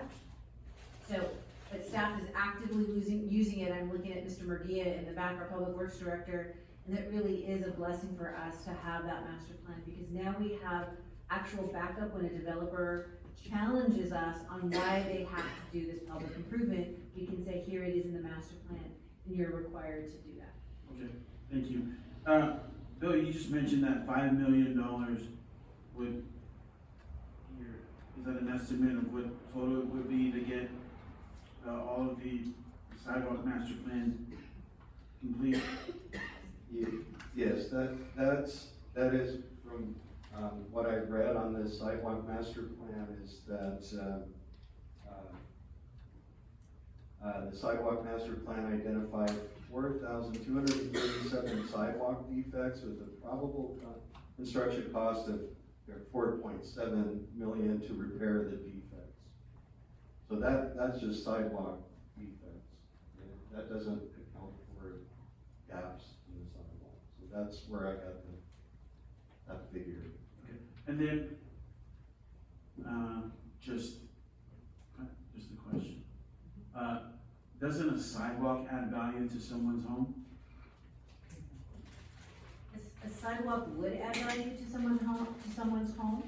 So, but staff is actively using it. I'm looking at Mr. Murguia in the back, our public works director, and it really is a blessing for us to have that master plan, because now we have actual backup when a developer challenges us on why they have to do this public improvement. We can say, here it is in the master plan, and you're required to do that. Okay, thank you. Bill, you just mentioned that $5 million would, is that an estimate of what total it would be to get all of the sidewalk master plan complete? Yes, that is from what I've read on the sidewalk master plan, is that the sidewalk master plan identified 4,237 sidewalk defects with a probable construction cost of $4.7 million to repair the defects. So that's just sidewalk defects. That doesn't account for gaps in the sidewalk. So that's where I got that figure. Okay. And then, just a question. Doesn't a sidewalk add value to someone's home? A sidewalk would add value to someone's home,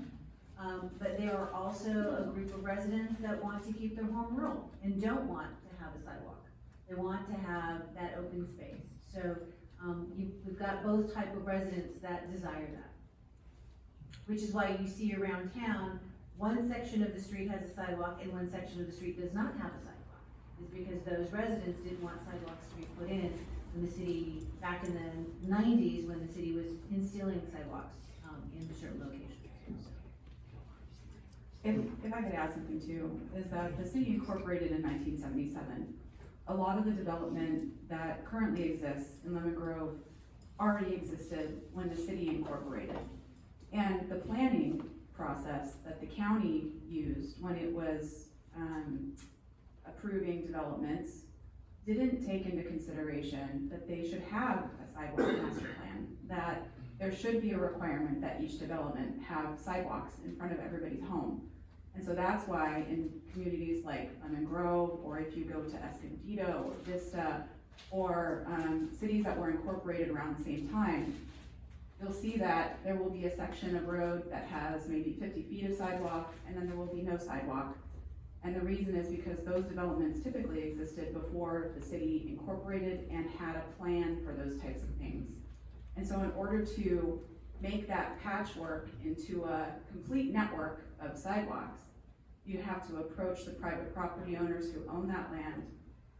but there are also a group of residents that want to keep their home rural and don't want to have a sidewalk. They want to have that open space. So we've got both type of residents that desire that, which is why you see around town, one section of the street has a sidewalk and one section of the street does not have a sidewalk. Is because those residents didn't want sidewalks to be put in when the city, back in the 90s, when the city was instilling sidewalks in certain locations. If I could add something too, is that the city incorporated in 1977. A lot of the development that currently exists in Lemon Grove already existed when the city incorporated. And the planning process that the county used when it was approving developments didn't take into consideration that they should have a sidewalk master plan, that there should be a requirement that each development have sidewalks in front of everybody's home. And so that's why in communities like Lemon Grove, or if you go to Escondido or Vista, or cities that were incorporated around the same time, you'll see that there will be a section of road that has maybe 50 feet of sidewalk, and then there will be no sidewalk. And the reason is because those developments typically existed before the city incorporated and had a plan for those types of things. And so in order to make that patchwork into a complete network of sidewalks, you have to approach the private property owners who own that land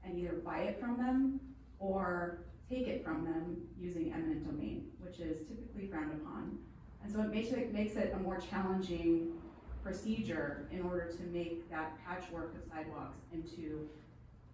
and either buy it from them or take it from them using eminent domain, which is typically frowned upon. And so it makes it a more challenging procedure in order to make that patchwork of sidewalks into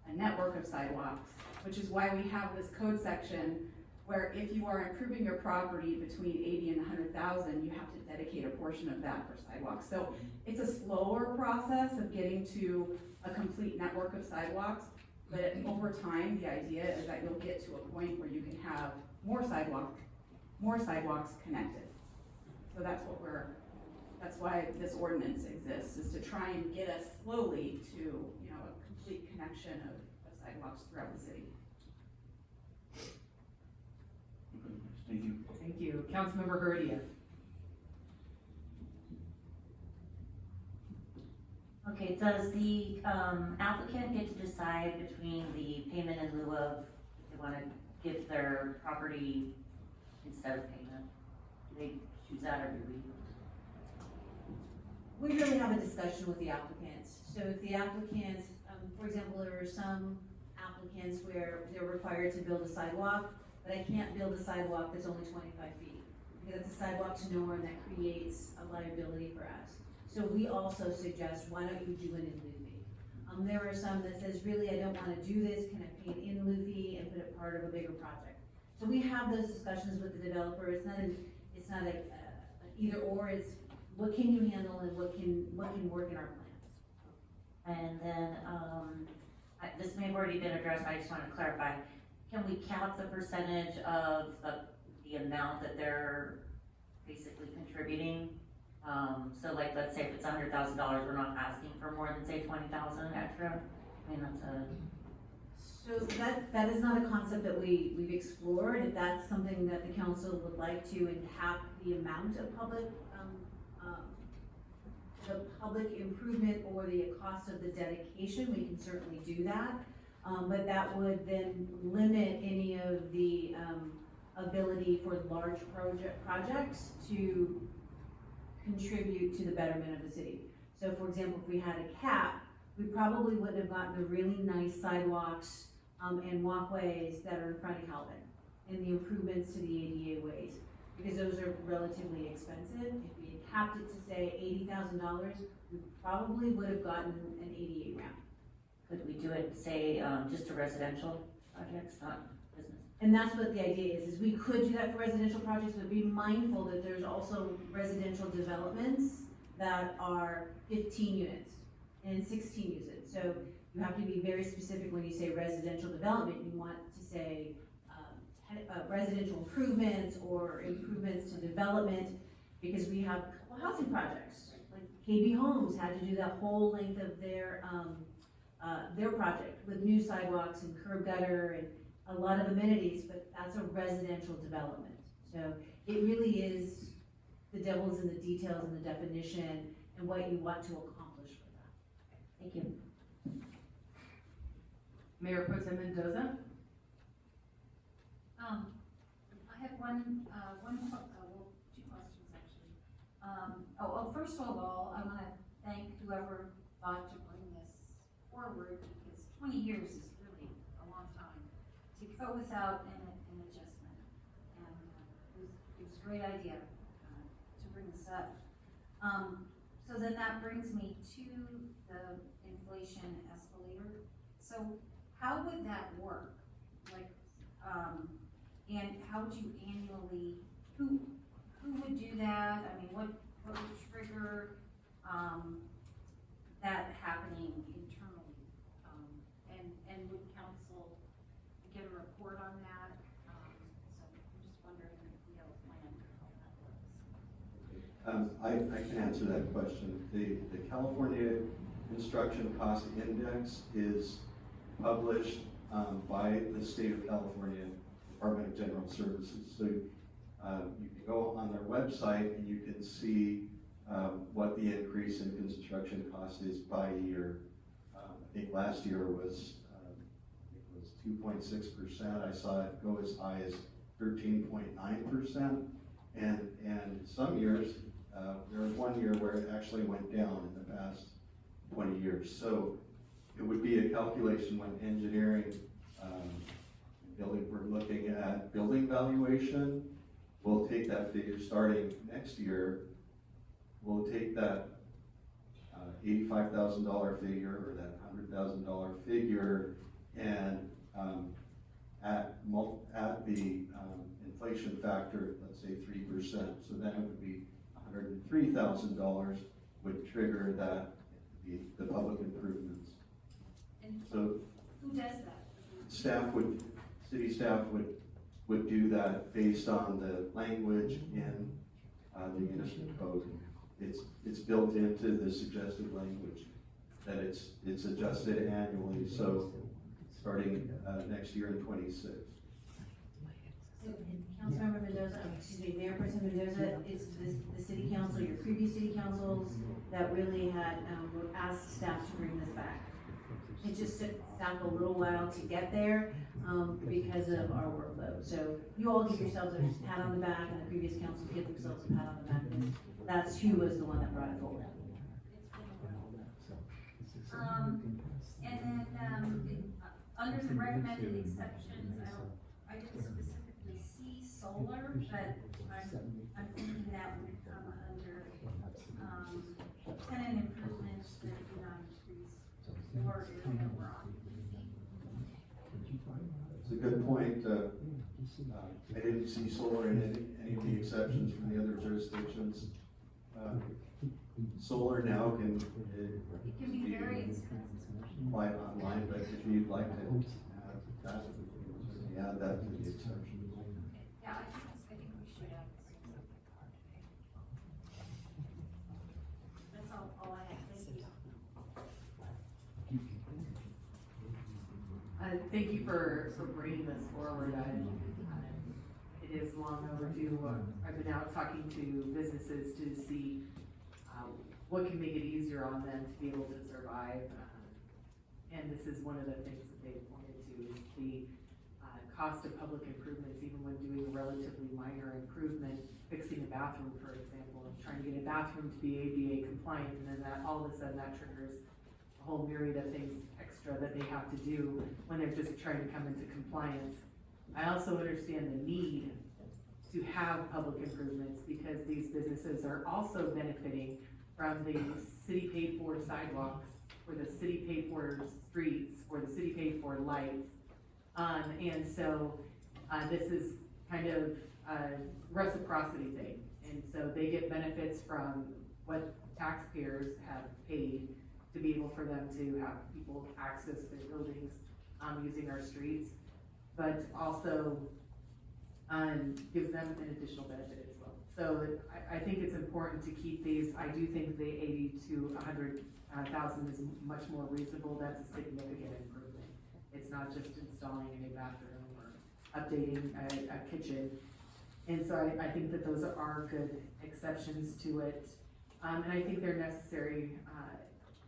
a network of sidewalks, which is why we have this code section where if you are improving your property between 80 and 100,000, you have to dedicate a portion of that for sidewalks. So it's a slower process of getting to a complete network of sidewalks, but over time, the idea is that you'll get to a point where you can have more sidewalks connected. So that's why this ordinance exists, is to try and get us slowly to, a complete connection of sidewalks throughout the city. Thank you. Thank you. Councilmember Herdia. Okay, does the applicant get to decide between the payment in lieu of, if they wanna give their property instead of payment? Do they choose that, or do we? We really have a discussion with the applicants. So if the applicants, for example, there are some applicants where they're required to build a sidewalk, but I can't build a sidewalk that's only 25 feet. Because it's a sidewalk to nowhere, and that creates a liability for us. So we also suggest, why don't you do it in lieu fee? There are some that says, really, I don't wanna do this, can I pay it in lieu fee and put it part of a bigger project? So we have those discussions with the developer. It's not a either or, it's what can you handle and what can work in our plans. And then, this may have already been addressed, I just wanna clarify. Can we count the percentage of the amount that they're basically contributing? So like, let's say if it's $100,000, we're not asking for more than, say, 20,000 extra? I mean, that's a... So that is not a concept that we've explored. If that's something that the council would like to, and cap the amount of the public improvement or the cost of the dedication, we can certainly do that. But that would then limit any of the ability for large projects to contribute to the betterment of the city. So for example, if we had a cap, we probably wouldn't have gotten the really nice sidewalks and walkways that are in front of Calvin, and the improvements to the ADA ways, because those are relatively expensive. If we had capped it to say $80,000, we probably would have gotten an ADA ramp. Could we do it, say, just to residential projects, not business? And that's what the idea is we could do that for residential projects, but be mindful that there's also residential developments that are 15 units and 16 units. So you have to be very specific when you say residential development. You want to say residential improvements or improvements to development, because we have housing projects. Like KB Homes had to do that whole length of their project with new sidewalks and curb gutter and a lot of amenities, but that's a residential development. So it really is, the devil's in the details and the definition and what you want to accomplish with that. Thank you. Mayor Pro Tem Mendoza? I have two questions actually. First of all, I wanna thank whoever thought to bring this forward, because 20 years is really a long time to go without an adjustment. And it was a great idea to bring this up. So then that brings me to the inflation escalator. So how would that work? Like, and how would you annually, who would do that? I mean, what would trigger that happening internally? And would council get a report on that? So I'm just wondering if we have a plan for how that works. I can answer that question. The California Construction Cost Index is published by the state of California Department of General Services. So you can go on their website and you can see what the increase in construction cost is by year. I think last year was 2.6%. I saw it go as high as 13.9%. And some years, there was one year where it actually went down in the past 20 years. So it would be a calculation when engineering, we're looking at building valuation. We'll take that figure starting next year. We'll take that $85,000 figure or that $100,000 figure and at the inflation factor, let's say 3%. So then it would be $103,000 would trigger that, the public improvements. And So who does that? City staff would do that based on the language in the municipal code. It's built into the suggested language that it's adjusted annually, so starting next year in 26. Councilmember Mendoza, excuse me, Mayor Pro Tem Mendoza, it's the city council, your previous city councils that really had, asked staff to bring this back. It just took staff a little while to get there, because of our workload. So you all give yourselves a pat on the back, and the previous councils give themselves a pat on the back, and that's who was the one that brought it forward. And then, under the recommended exceptions, I didn't specifically see solar, but I'm thinking that would come under, tenant improvements that do not increase floor area or occupancy. It's a good point. I didn't see solar in any of the exceptions from the other jurisdictions. Solar now can, It can be very expensive. apply online, but if you'd like to add that, certainly add that to the exception. Yeah, I think we should have. That's all I have, thank you. Thank you for bringing this forward. It is long overdue. I've been out talking to businesses to see what can make it easier on them to be able to survive. And this is one of the things that they pointed to is the cost of public improvements, even when doing a relatively minor improvement, fixing a bathroom, for example, and trying to get a bathroom to be ADA compliant, and then that all of a sudden that triggers a whole myriad of things extra that they have to do when they're just trying to come into compliance. I also understand the need to have public improvements because these businesses are also benefiting from the city paid for sidewalks, or the city paid for streets, or the city paid for lights. And so this is kind of a reciprocity thing. And so they get benefits from what taxpayers have paid to be able for them to have people access their buildings using our streets, but also gives them an additional benefit as well. So I think it's important to keep these. I do think the 80 to 100,000 is much more reasonable. That's a significant improvement. It's not just installing a new bathroom or updating a kitchen. And so I think that those are good exceptions to it. And I think they're necessary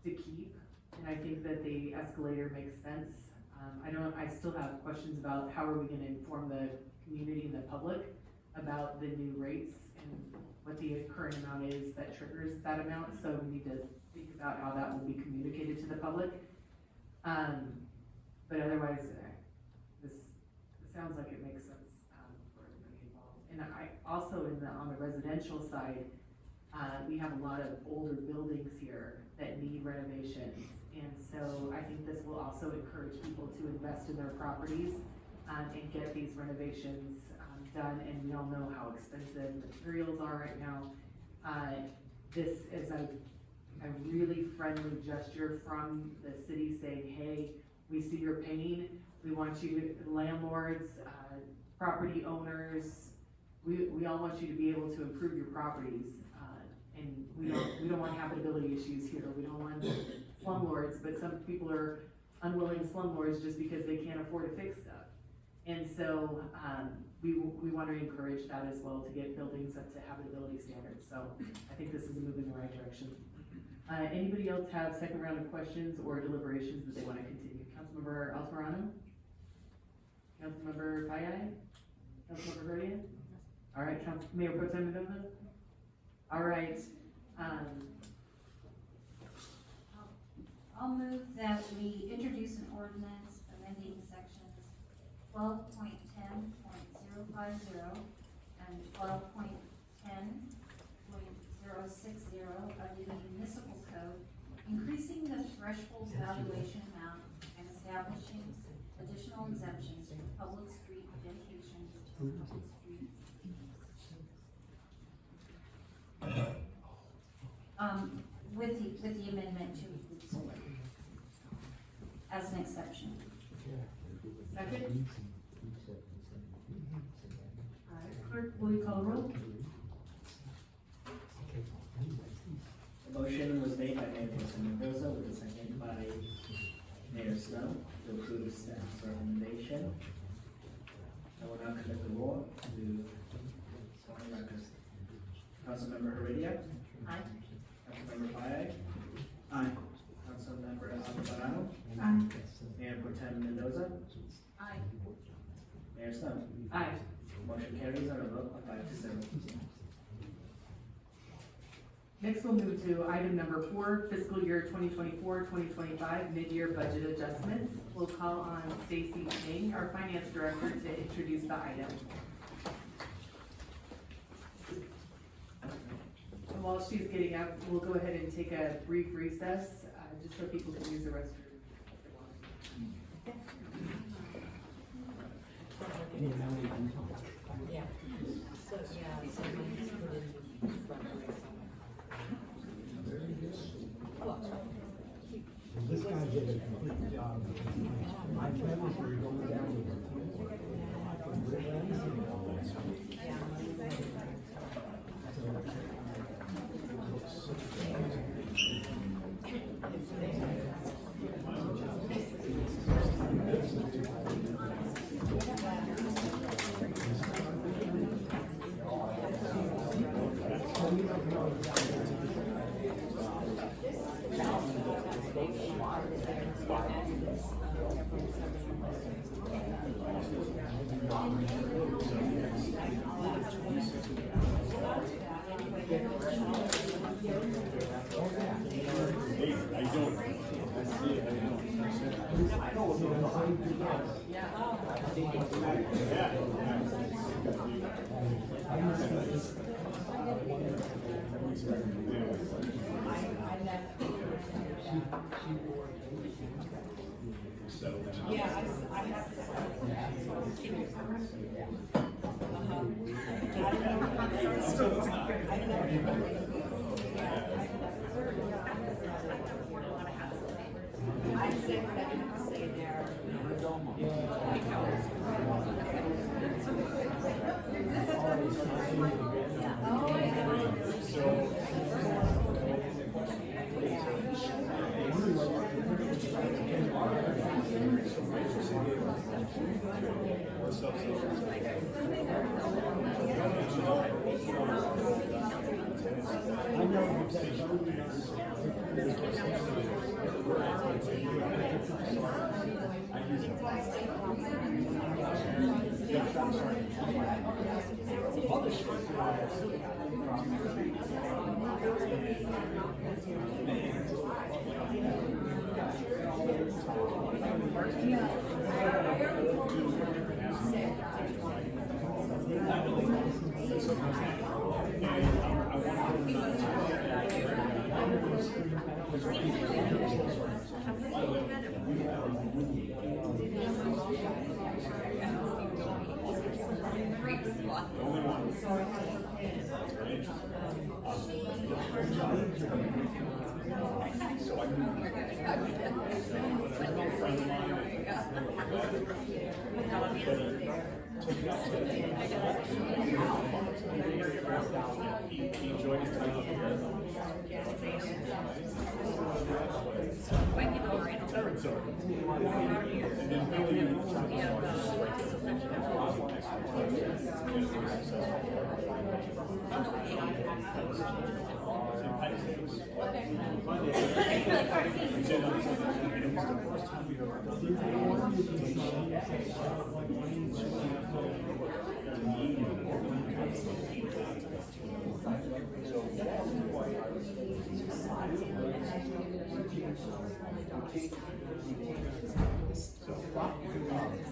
to keep. And I think that the escalator makes sense. I still have questions about how are we gonna inform the community and the public about the new rates and what the current amount is that triggers that amount. So we need to think about how that will be communicated to the public. But otherwise, this sounds like it makes sense for everybody involved. And I also on the residential side, we have a lot of older buildings here that need renovations. And so I think this will also encourage people to invest in their properties and get these renovations done. And we all know how expensive materials are right now. This is a really friendly gesture from the city saying, hey, we see your pain. We want you, landlords, property owners, we all want you to be able to improve your properties. And we don't want habitability issues here. We don't want slumlords, but some people are unwilling slumlords just because they can't afford to fix stuff. And so we want to encourage that as well, to get buildings up to habitability standards. So I think this is a move in the right direction. Anybody else have second round of questions or deliberations that they want to continue? Councilmember Altamirano? Councilmember Payay? Councilmember Garcia? All right, Mayor Pro Tem Mendoza? All right. I'll move that we introduce an ordinance amending sections 12.10.050 and 12.10.060 of the municipal code, increasing the threshold valuation amount and establishing additional exemptions for public street dedications to public street. With the amendment to include solar as an exception. Second? All right, clerk, will you call the roll? The motion was made by Mayor Pro Tem Mendoza with a second by Mayor Snow to approve staff's recommendation. I will now conduct the roll to start the records. Councilmember Heredia? Aye. Councilmember Paez? Aye. Councilmember Alvarado? Aye. Mayor Pro Tem Mendoza? Aye. Mayor Snow? Aye. Motion carries on a vote of 5-0. Next, we'll move to item number 4, fiscal year 2024-2025 mid-year budget adjustments. We'll call on Stacy King, our finance director, to introduce the item. And while she's getting up, we'll go ahead and take a brief recess, just so people can use the restroom. This guy did a complete job. My premise was going down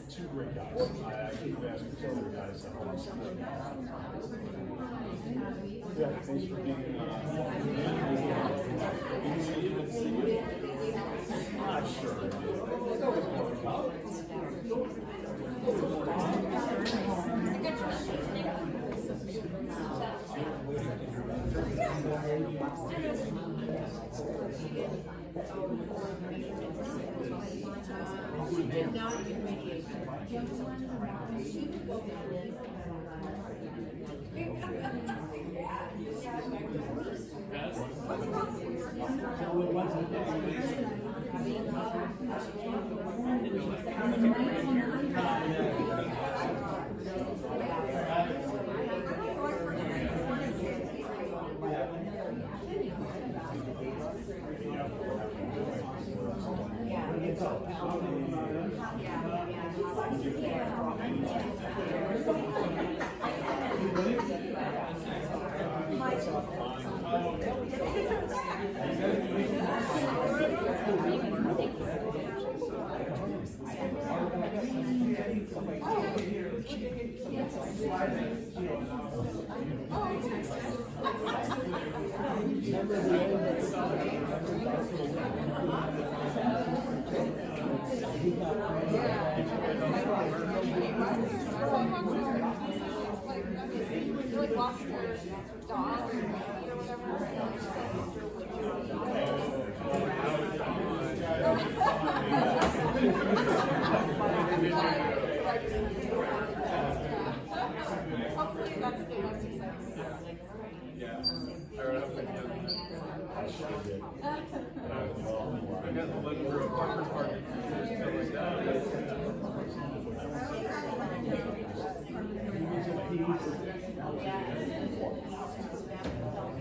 Two great guys. I keep asking two other guys. Yeah, thanks for being not sure. We did not do mediation.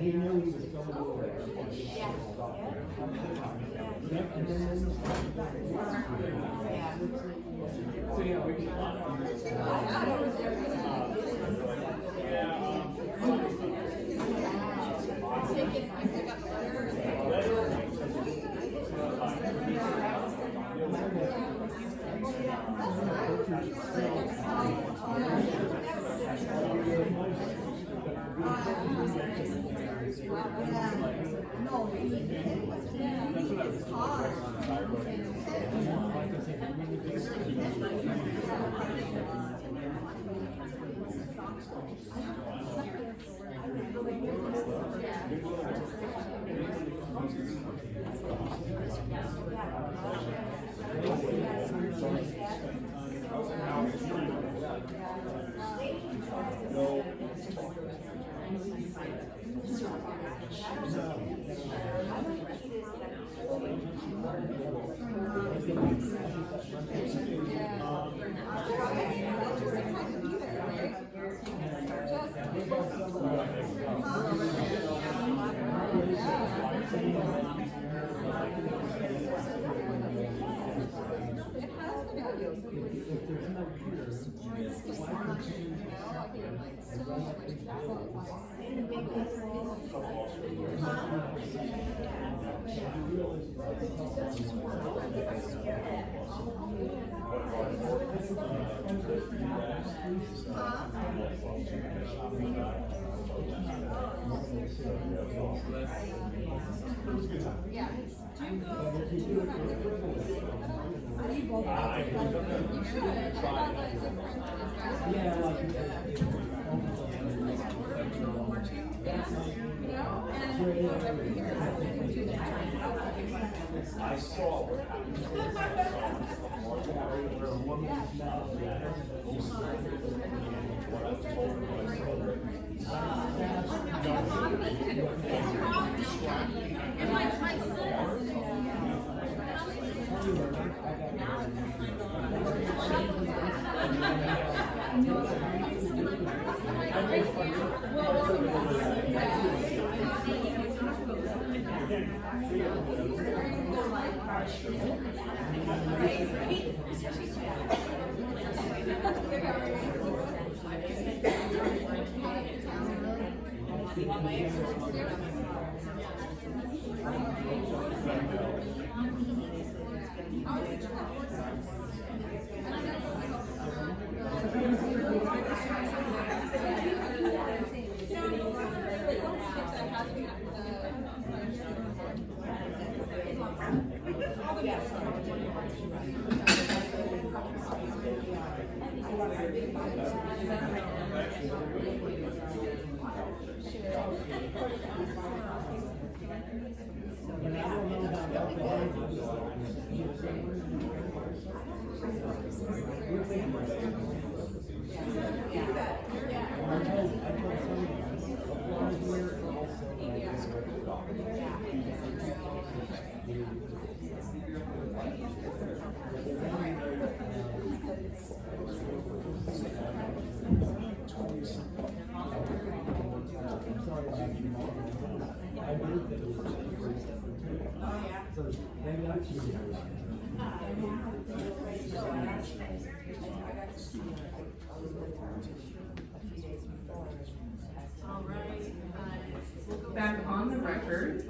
He knew he was going to go there. I saw what All right, we'll go back on the record.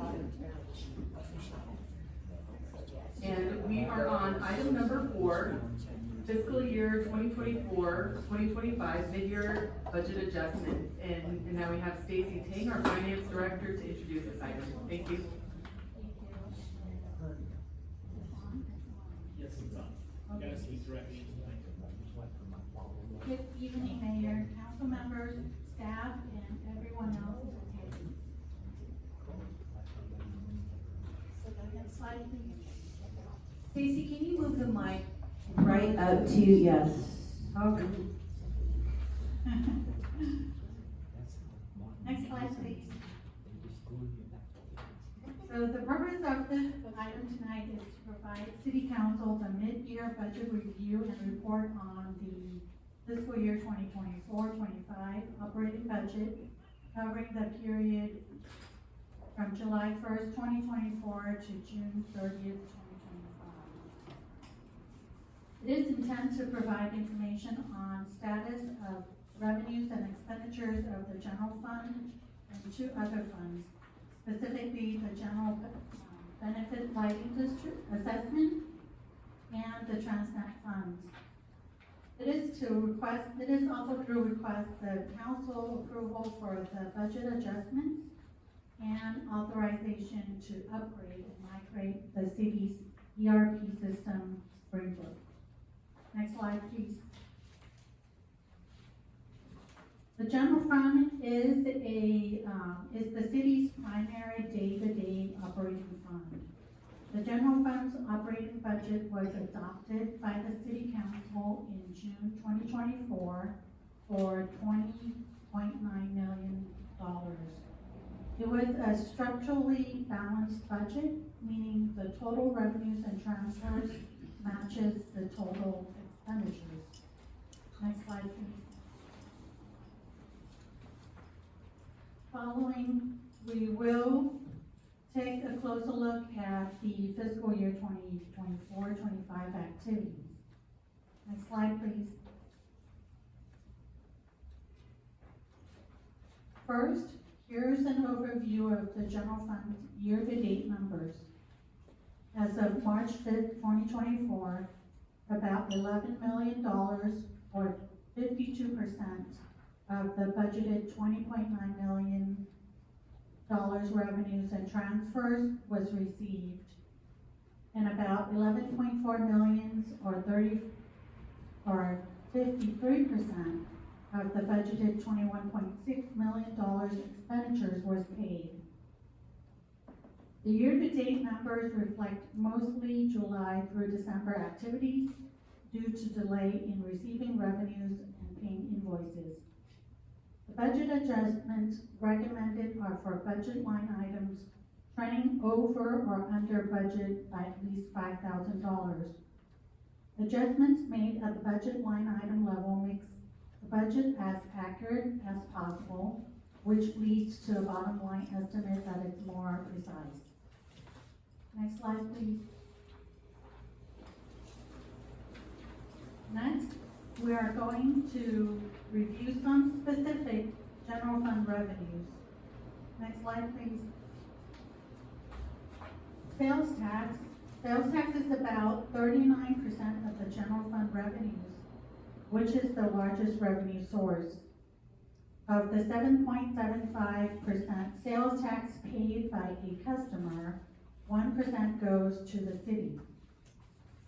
And we are on item number 4, fiscal year 2024-2025 mid-year budget adjustments. And now we have Stacy Tang, our finance director, to introduce this item. Thank you. Yes, it's on. You gotta speak directly into the mic. Good evening, Mayor, council members, staff, and everyone else attending. So the next slide, please. Stacy, can you move the mic right up to, yes. Okay. Next slide, please. So the purpose of this item tonight is to provide City Council the mid-year budget review and report on the fiscal year 2024-25 operating budget, covering the period from July 1st, 2024 to June 30th, 2025. It is intended to provide information on status of revenues and expenditures of the general fund and 2 other funds, specifically the general benefit lighting district assessment and the Transnet funds. It is also to request the council approval for the budget adjustments and authorization to upgrade and migrate the city's ERP system, Springbrook. Next slide, please. The general fund is the city's primary day-to-day operating fund. The general fund's operating budget was adopted by the city council in June 2024 for $20.9 million. It was a structurally balanced budget, meaning the total revenues and transfers matches the total expenditures. Next slide, please. Following, we will take a closer look at the fiscal year 2024-25 activities. Next slide, please. First, here's an overview of the general fund's year-to-date numbers. As of March 5th, 2024, about $11 million, or 52% of the budgeted $20.9 million revenues and transfers was received, and about 11.4 million, or 53% of the budgeted $21.6 million expenditures was paid. The year-to-date numbers reflect mostly July through December activities due to delay in receiving revenues and paying invoices. The budget adjustments recommended are for budget line items trending over or under budget by at least $5,000. Adjustments made at the budget line item level makes the budget as accurate as possible, which leads to a bottom line estimate that is more precise. Next slide, please. Next, we are going to review some specific general fund revenues. Next slide, please. Sales tax. Sales tax is about 39% of the general fund revenues, which is the largest revenue source. Of the 7.75% sales tax paid by a customer, 1% goes to the city.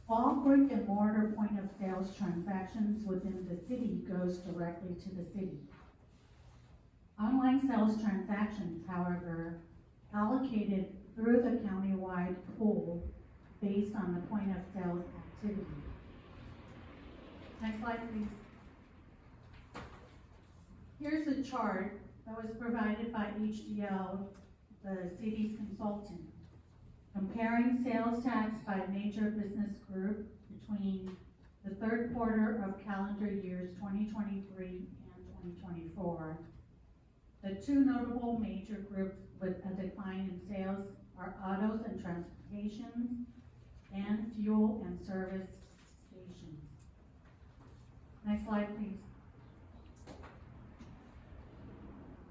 All brick and mortar point of sales transactions within the city goes directly to the city. Online sales transactions, however, allocated through the countywide pool based on the point of sales activity. Next slide, please. Here's a chart that was provided by HDL, the city's consultant, comparing sales tax by major business group between the third quarter of calendar years 2023 and 2024. The 2 notable major groups with a decline in sales are autos and transportation, and fuel and service stations. Next slide, please.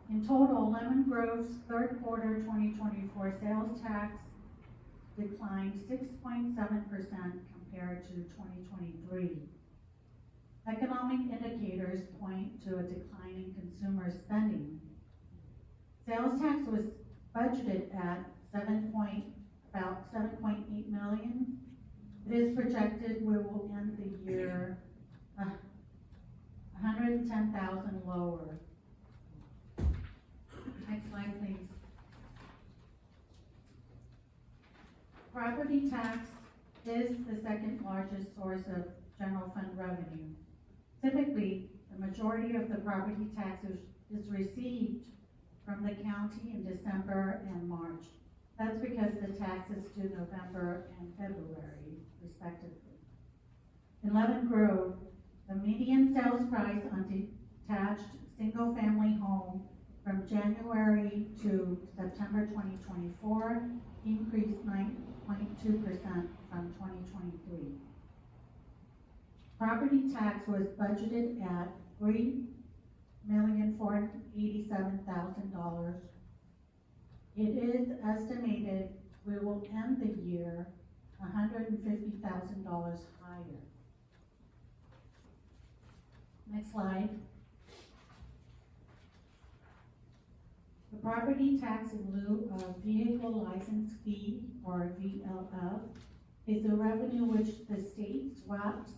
In total, Lemon Grove's third quarter 2024 sales tax declined 6.7% compared to 2023. Economic indicators point to a decline in consumer spending. Sales tax was budgeted at about 7.8 million. It is projected we will end the year 110,000 lower. Next slide, please. Property tax is the second largest source of general fund revenue. Typically, the majority of the property tax is received from the county in December and March. That's because the tax is due November and February, respectively. In Lemon Grove, the median sales price on detached single-family home from January to September 2024 increased 9.2% from 2023. Property tax was budgeted at $3,487,000. It is estimated we will end the year $150,000 higher. Next slide. The property tax in lieu of vehicle license fee, or VLF, is the revenue which the state swaps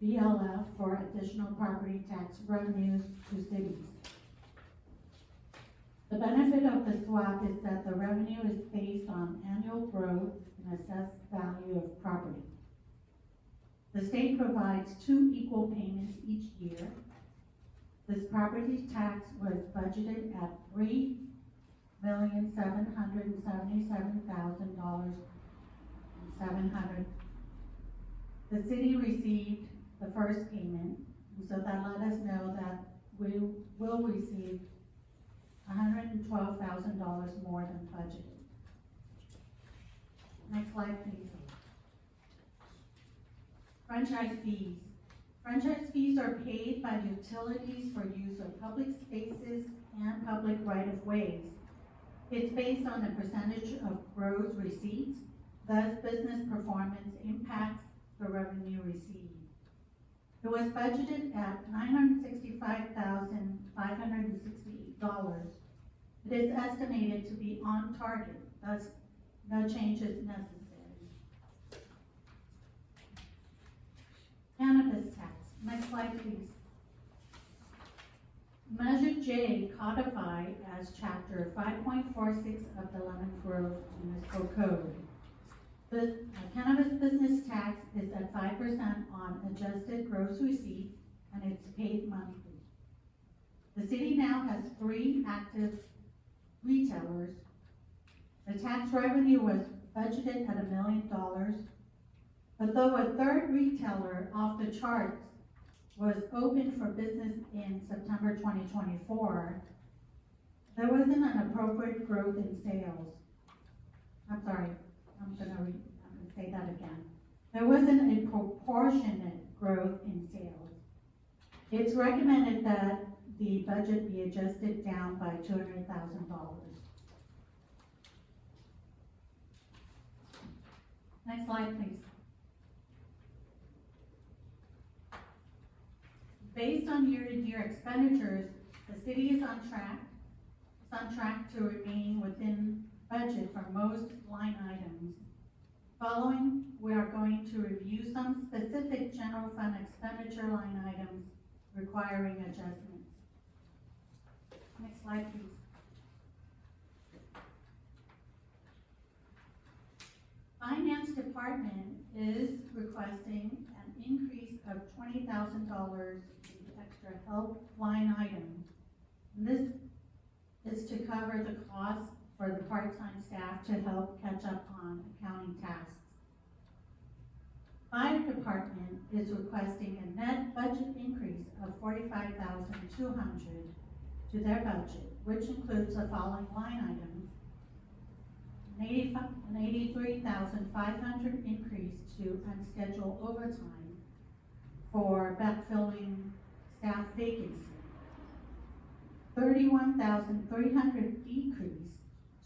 VLF for additional property tax revenues to cities. The benefit of the swap is that the revenue is based on annual growth in assessed value of property. The state provides 2 equal payments each year. This property tax was budgeted at $3,777,700. The city received the first payment, so that let us know that we will receive $112,000 more than budgeted. Next slide, please. Franchise fees. Franchise fees are paid by utilities for use of public spaces and public right-of-ways. It's based on a percentage of gross receipts, thus business performance impacts the revenue received. It was budgeted at $965,568. It is estimated to be on target, thus no changes necessary. Cannabis tax. Next slide, please. Measure J codified as Chapter 5.46 of the Lemon Grove Municipal Code. The cannabis business tax is at 5% on adjusted gross receipts, and it's paid monthly. The city now has 3 active retailers. The tax revenue was budgeted at $1 million, but though a 3rd retailer off the charts was open for business in September 2024, there wasn't an appropriate growth in sales. I'm sorry, I'm gonna say that again. There wasn't a proportionate growth in sales. It's recommended that the budget be adjusted down by $200,000. Next slide, please. Based on year-to-year expenditures, the city is on track. It's on track to remain within budget for most line items. Following, we are going to review some specific general fund expenditure line items requiring adjustments. Next slide, please. Finance Department is requesting an increase of $20,000 in the extra help line item. And this is to cover the cost for the part-time staff to help catch up on accounting tasks. Fire Department is requesting a net budget increase of $45,200 to their budget, which includes the following line items: an $83,500 increase to unscheduled overtime for backfilling staff vacancy. $31,300 decrease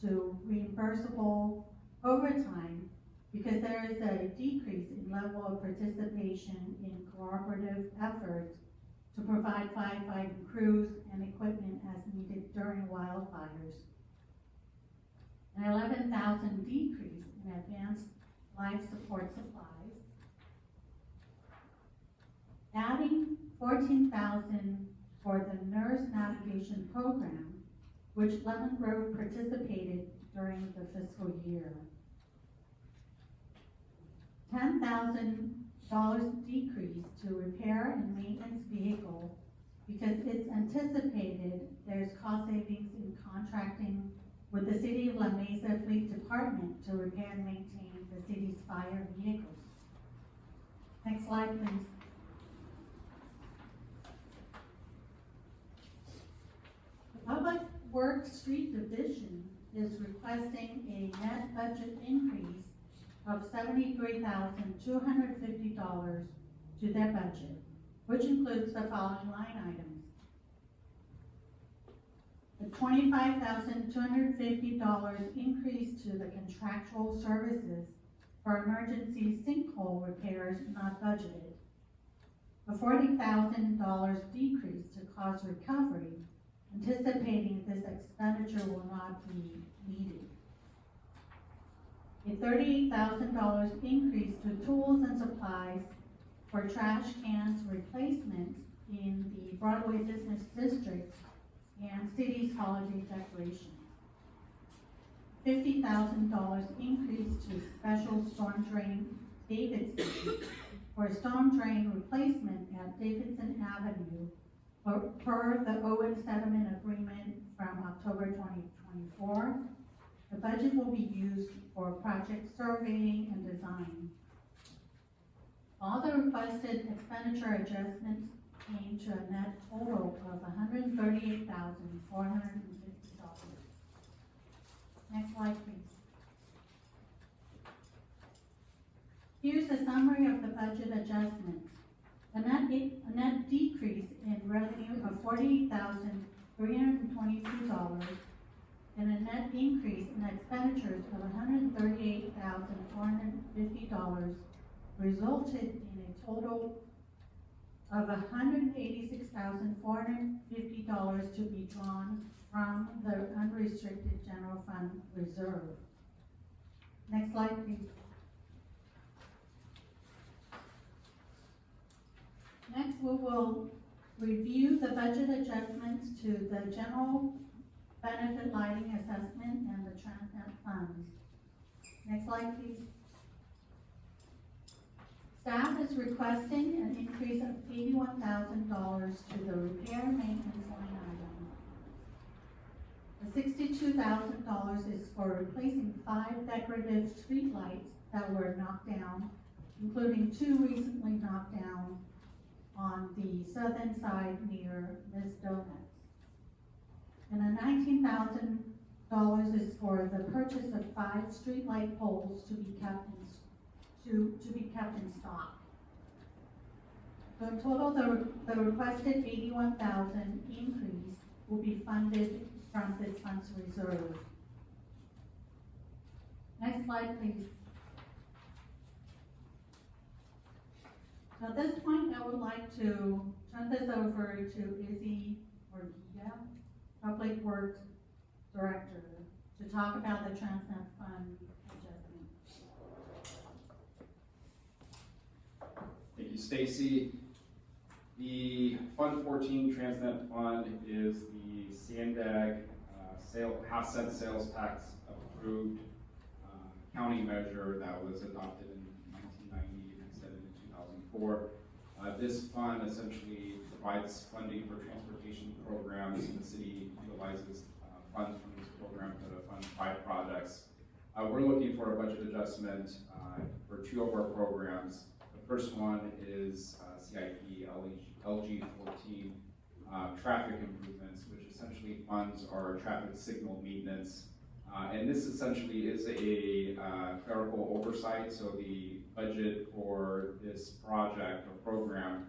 to reimbursable overtime because there is a decrease in level of participation in cooperative efforts to provide firefighting crews and equipment as needed during wildfires. An $11,000 decrease in advanced life support supplies. Adding $14,000 for the nurse navigation program, which Lemon Grove participated during the fiscal year. $10,000 decrease to repair and maintenance vehicle because it's anticipated there's cost savings in contracting with the City of La Mesa Fleet Department to repair and maintain the city's fire vehicles. Next slide, please. The Public Works Street Division is requesting a net budget increase of $73,250 to their budget, which includes the following line items. A $25,250 increase to the contractual services for emergency sinkhole repairs not budgeted. A $40,000 decrease to cost recovery, anticipating this expenditure will not be needed. A $38,000 increase to tools and supplies for trash cans replacement in the Broadway Business District and city's holiday decorations. $50,000 increase to special storm drain Davidson for storm drain replacement at Davidson Avenue per the Owen Settlement Agreement from October 2024. The budget will be used for project surveying and design. All the requested expenditure adjustments came to a net total of $138,450. Next slide, please. Here's a summary of the budget adjustments. A net decrease in revenue of $48,322 and a net increase in expenditures of $138,450 resulted in a total of $186,450 to be drawn from the unrestricted general fund reserve. Next slide, please. Next, we will review the budget adjustments to the general benefit lighting assessment and the Transnet funds. Next slide, please. Staff is requesting an increase of $81,000 to the repair and maintenance line item. The $62,000 is for replacing 5 decorative street lights that were knocked down, including 2 recently knocked down on the southern side near Miss Donuts. And a $19,000 is for the purchase of 5 streetlight poles to be kept in stock. So in total, the requested $81,000 increase will be funded from this fund's reserve. Next slide, please. So at this point, I would like to turn this over to Izzy Orgia, Public Works Director, to talk about the Transnet Fund adjustment. Thank you, Stacy. The Fund 14 Transnet Fund is the SANDAG half-cent sales tax approved county measure that was adopted in 1990 and extended in 2004. This fund essentially provides funding for transportation programs, and the city utilizes funds from this program to fund 5 projects. We're looking for a budget adjustment for 2 of our programs. The first one is CIP LG14 traffic improvements, which essentially funds our traffic signal maintenance And this essentially is a clerical oversight, so the budget for this project or program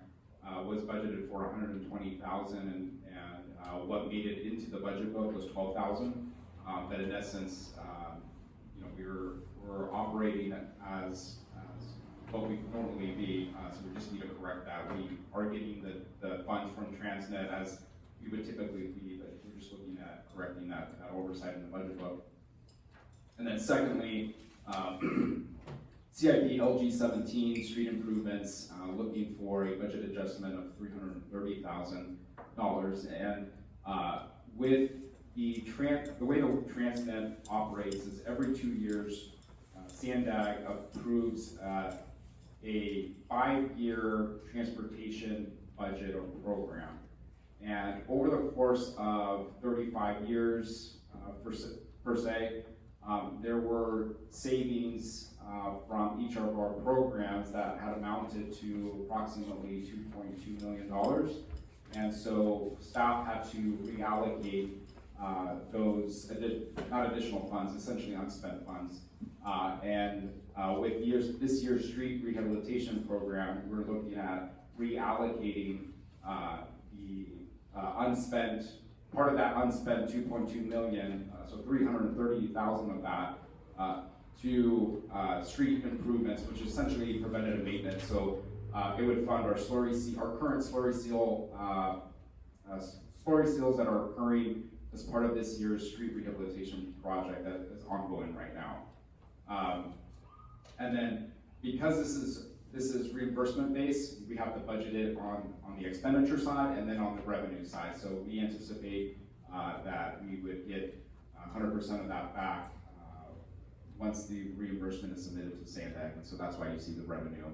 was budgeted for $120,000, and what made it into the budget book was $12,000. But in essence, you know, we're operating as what we normally be, so we just need to correct that. We are getting the funds from Transnet as we would typically be, but we're just looking at correcting that oversight in the budget book. And then secondly, CIP LG 17 street improvements, looking for a budget adjustment of $330,000. And with the way the Transnet operates is every 2 years, SANDAG approves a 5-year transportation budget or program. And over the course of 35 years, per se, there were savings from each of our programs that had amounted to approximately $2.2 million. And so staff had to reallocate those, not additional funds, essentially unspent funds. With this year's street rehabilitation program, we're looking at reallocating the unspent, part of that unspent 2.2 million, so 330,000 of that, to street improvements, which is essentially preventative maintenance. So it would fund our current slurry seals that are occurring as part of this year's street rehabilitation project that is ongoing right now. And then because this is reimbursement based, we have to budget it on the expenditure side and then on the revenue side. So we anticipate that we would get 100% of that back once the reimbursement is submitted to SANDAG. And so that's why you see the revenue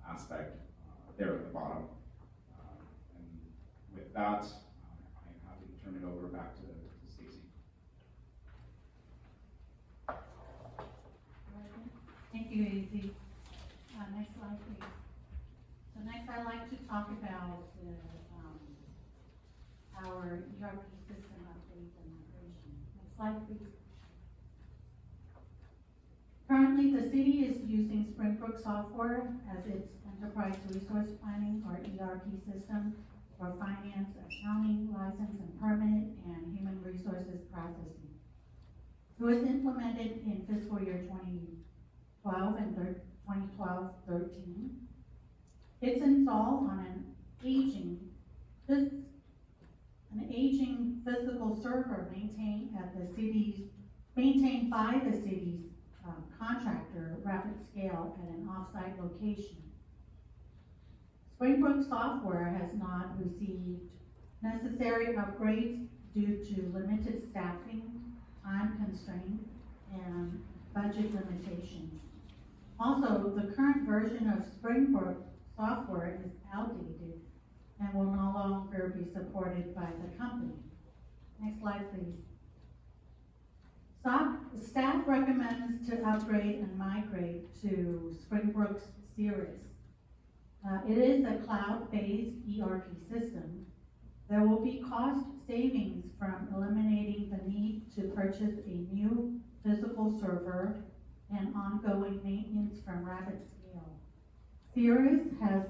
aspect there at the bottom. And with that, I'm happy to turn it over back to Stacy. Thank you, AZ. Next slide, please. So next, I'd like to talk about our ERP system update and migration. Next slide, please. Currently, the city is using Springbrook software as its enterprise resource planning or ERP system for finance, accounting, license and permit, and human resources processing. It was implemented in fiscal year 2012 and 2012-13. It's installed on an aging physical server maintained by the city's contractor, Rapid Scale, at an off-site location. Springbrook software has not received necessary upgrades due to limited staffing, time constraints, and budget limitations. Also, the current version of Springbrook software is outdated and will no longer be supported by the company. Next slide, please. Staff recommends to upgrade and migrate to Springbrook's Cirrus. It is a cloud-based ERP system. There will be cost savings from eliminating the need to purchase a new physical server and ongoing maintenance from Rapid Scale. Cirrus has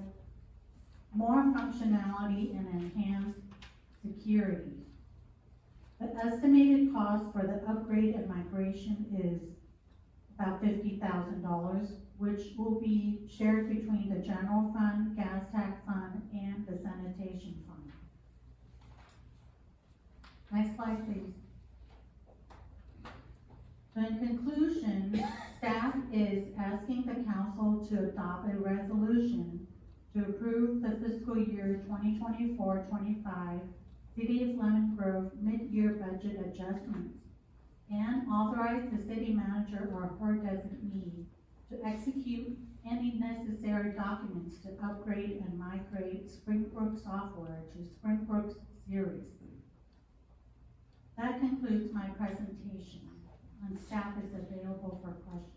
more functionality and enhanced security. The estimated cost for the upgrade and migration is about $50,000, which will be shared between the general fund, gas tax fund, and the sanitation fund. Next slide, please. So in conclusion, staff is asking the council to adopt a resolution to approve the fiscal year 2024-25 City of Lemon Grove mid-year budget adjustments and authorize the city manager or her designee to execute any necessary documents to upgrade and migrate Springbrook software to Springbrook's Cirrus. That concludes my presentation, and staff is available for questions.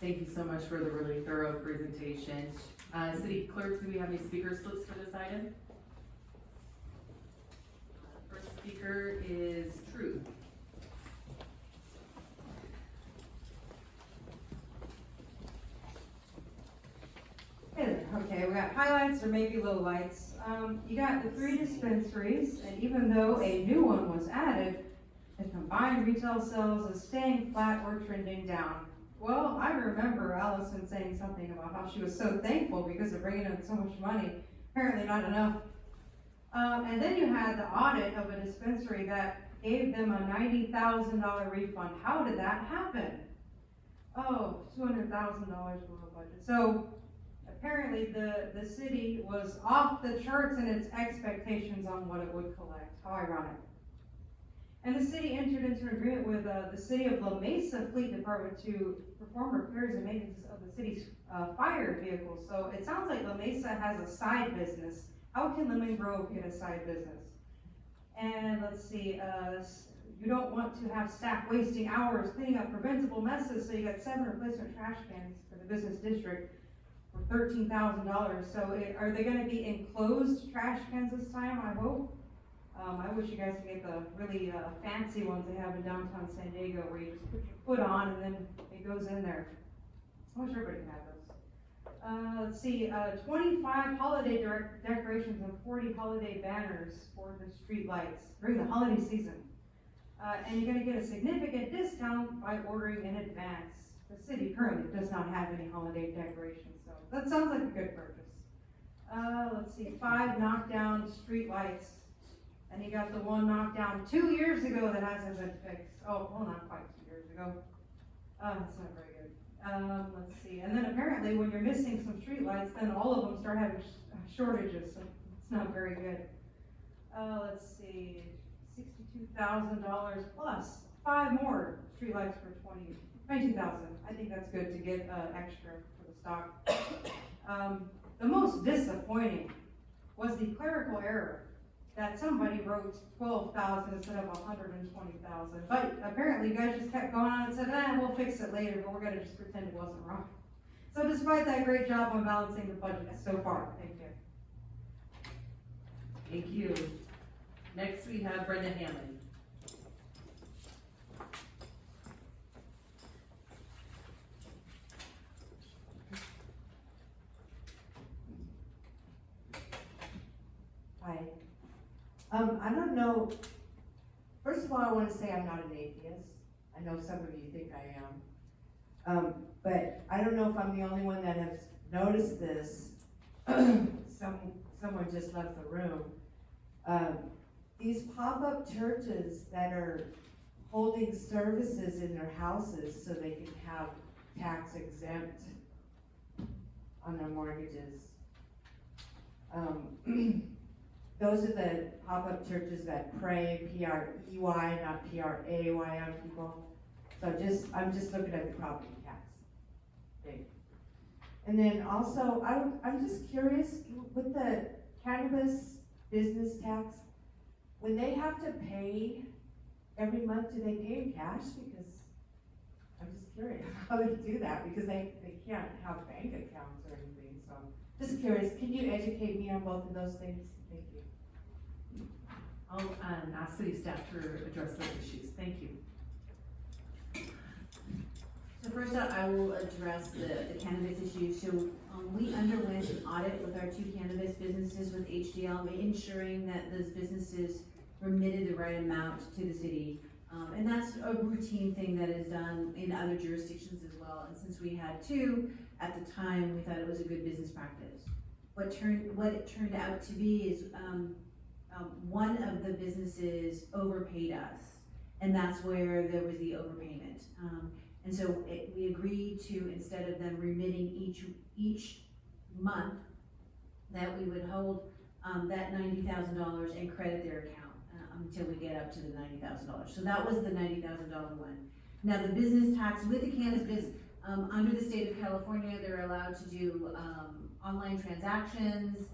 Thank you so much for the really thorough presentation. City Clerk, do we have any speaker slips for this item? speaker is Truth. Hey there. Okay, we got highlights or maybe lowlights. You got the 3 dispensaries, and even though a new one was added, the combined retail sales is staying flat or trending down. Well, I remember Allison saying something about how she was so thankful because of bringing in so much money. Apparently not enough. And then you had the audit of a dispensary that gave them a $90,000 refund. How did that happen? Oh, $200,000 below budget. So apparently the city was off the charts in its expectations on what it would collect. How ironic. And the city entered into an agreement with the city of La Mesa Fleet Department to perform repairs and maintenance of the city's fire vehicles. So it sounds like La Mesa has a side business. How can Lemon Grove get a side business? And let's see, you don't want to have staff wasting hours cleaning up preventable messes, so you got 7 replacement trash cans for the business district for $13,000. So are they gonna be enclosed trash cans this time, I hope? I wish you guys could get the really fancy ones they have in downtown San Diego where you just put your foot on and then it goes in there. I wish everybody could have those. Let's see, 25 holiday decorations and 40 holiday banners for the street lights during the holiday season. And you're gonna get a significant discount by ordering in advance. The city currently does not have any holiday decorations, so that sounds like a good purchase. Let's see, 5 knockdown street lights. And you got the one knocked down 2 years ago that hasn't been fixed. Oh, well, not quite 2 years ago. That's not very good. Let's see. And then apparently when you're missing some street lights, then all of them start having shortages, so it's not very good. Let's see, $62,000 plus 5 more street lights for $22,000. I think that's good to get extra for the stock. The most disappointing was the clerical error that somebody wrote 12,000 instead of 120,000. But apparently you guys just kept going on and said, we'll fix it later, but we're gonna just pretend it wasn't wrong. So despite that great job on balancing the budget so far, thank you. Thank you. Next, we have Brenda Hammond. Hi. I don't know, first of all, I want to say I'm not an atheist. I know some of you think I am. But I don't know if I'm the only one that has noticed this. Someone just left the room. These pop-up churches that are holding services in their houses so they can have tax exempt on their mortgages. Those are the pop-up churches that pray P-R-E-Y, not P-R-A-Y on people. So I'm just looking at the property tax thing. And then also, I'm just curious, with the cannabis business tax, when they have to pay every month, do they pay in cash? Because I'm just curious how they do that, because they can't have bank accounts or anything. So just curious, can you educate me on both of those things? Thank you. I'll ask city staff to address those issues. Thank you. So first up, I will address the cannabis issue. So we underwent an audit with our 2 cannabis businesses with HDL, ensuring that those businesses remitted the right amount to the city. And that's a routine thing that is done in other jurisdictions as well. And since we had 2 at the time, we thought it was a good business practice. What it turned out to be is one of the businesses overpaid us, and that's where there was the overpayment. And so we agreed to, instead of them remitting each month, that we would hold that $90,000 and credit their account until we get up to the $90,000. So that was the $90,000 one. Now the business tax with the cannabis, under the state of California, they're allowed to do online transactions.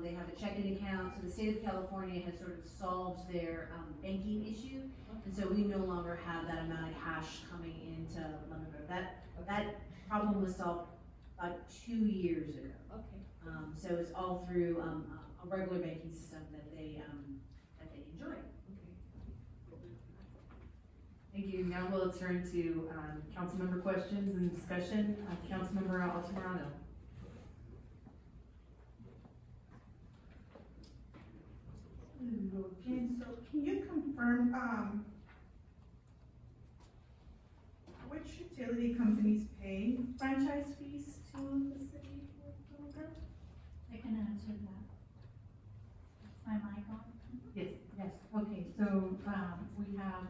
They have a checking account. So the state of California has sort of solved their banking issue. And so we no longer have that amount of cash coming into Lemon Grove. That problem was solved about 2 years ago. Okay. So it's all through a regular banking system that they enjoy. Okay. Thank you. Now we'll turn to, council member questions and discussion. Councilmember Altamirano. Okay, so can you confirm, which utility companies pay franchise fees to the city of Lima Grove? I can answer that. Is my mic on? Yes. Yes, okay, so, we have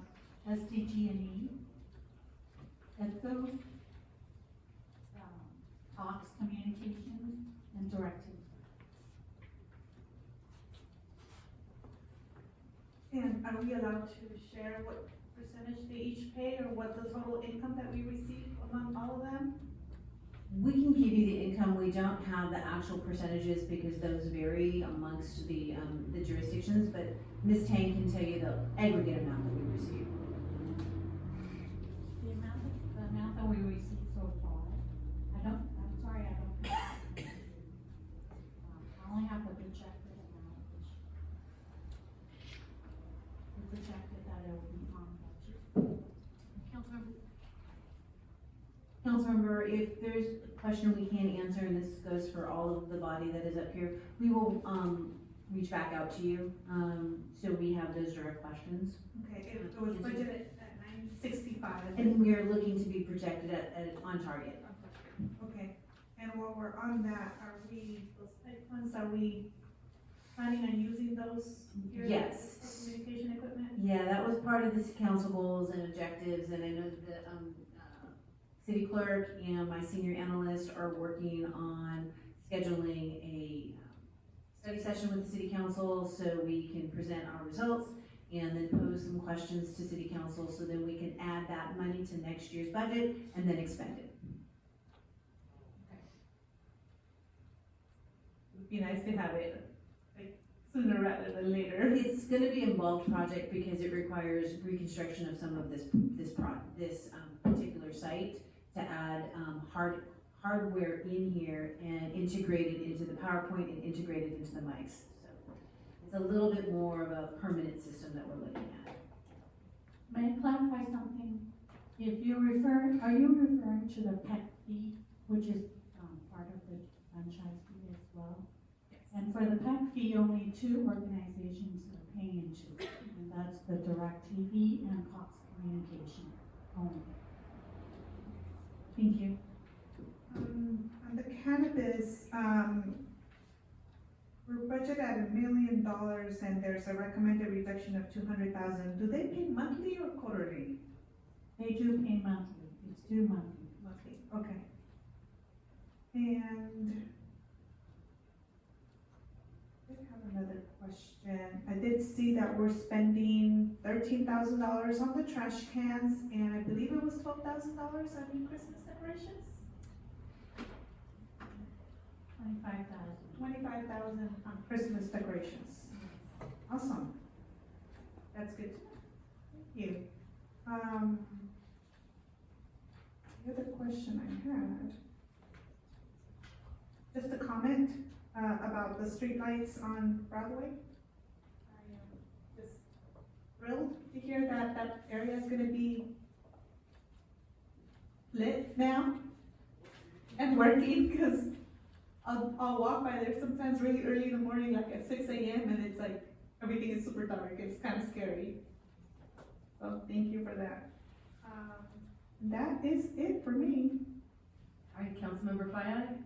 SDG&E, EDCO, Cox Communications, and DirecTV. And are we allowed to share what percentage they each pay, or what the total income that we receive among all of them? We can give you the income, we don't have the actual percentages because those vary amongst the jurisdictions, but Ms. Tang can tell you the aggregate amount that we receive. The amount that we received so far, I'm sorry, I don't. I only have the projected amount, which we projected that it will be on budget. Councilmember, if there's a question we can't answer, and this goes for all of the body that is up here, we will, reach back out to you, so we have those direct questions. Okay, it was budgeted at 965. And we are looking to be projected at on target. Okay, and while we're on that, those PEG funds, are we planning on using those here? Yes. For communication equipment? Yeah, that was part of the council goals and objectives, and I know that the, city clerk and my senior analyst are working on scheduling a study session with the city council so we can present our results and then pose some questions to city council so then we can add that money to next year's budget and then expend it. It'd be nice to have it like sooner rather than later. It's gonna be a involved project because it requires reconstruction of some of this particular site to add, hardware in here and integrate it into the PowerPoint and integrate it into the mics. So it's a little bit more of a permanent system that we're looking at. May I clarify something? If you are you referring to the PEC fee, which is, part of the franchise fee as well? Yes. And for the PEC fee, only two organizations are paying into it, and that's the DirecTV and Cox Communication only. Thank you. On the cannabis, we're budgeted at $1 million and there's a recommended reduction of 200,000. Do they pay monthly or quarterly? They do pay monthly, it's due monthly. Monthly, okay. And I did have another question. I did see that we're spending $13,000 on the trash cans, and I believe it was $12,000 on Christmas decorations? 25,000 on Christmas decorations. Awesome. That's good to know. Thank you. The other question I had, just a comment about the streetlights on Broadway. I am just thrilled to hear that that area is gonna be lit now and working, because I'll walk by there sometimes really early in the morning, like at 6 a.m. and it's like, everything is super dark, it's kind of scary. So thank you for that. That is it for me. All right, Councilmember Fayad?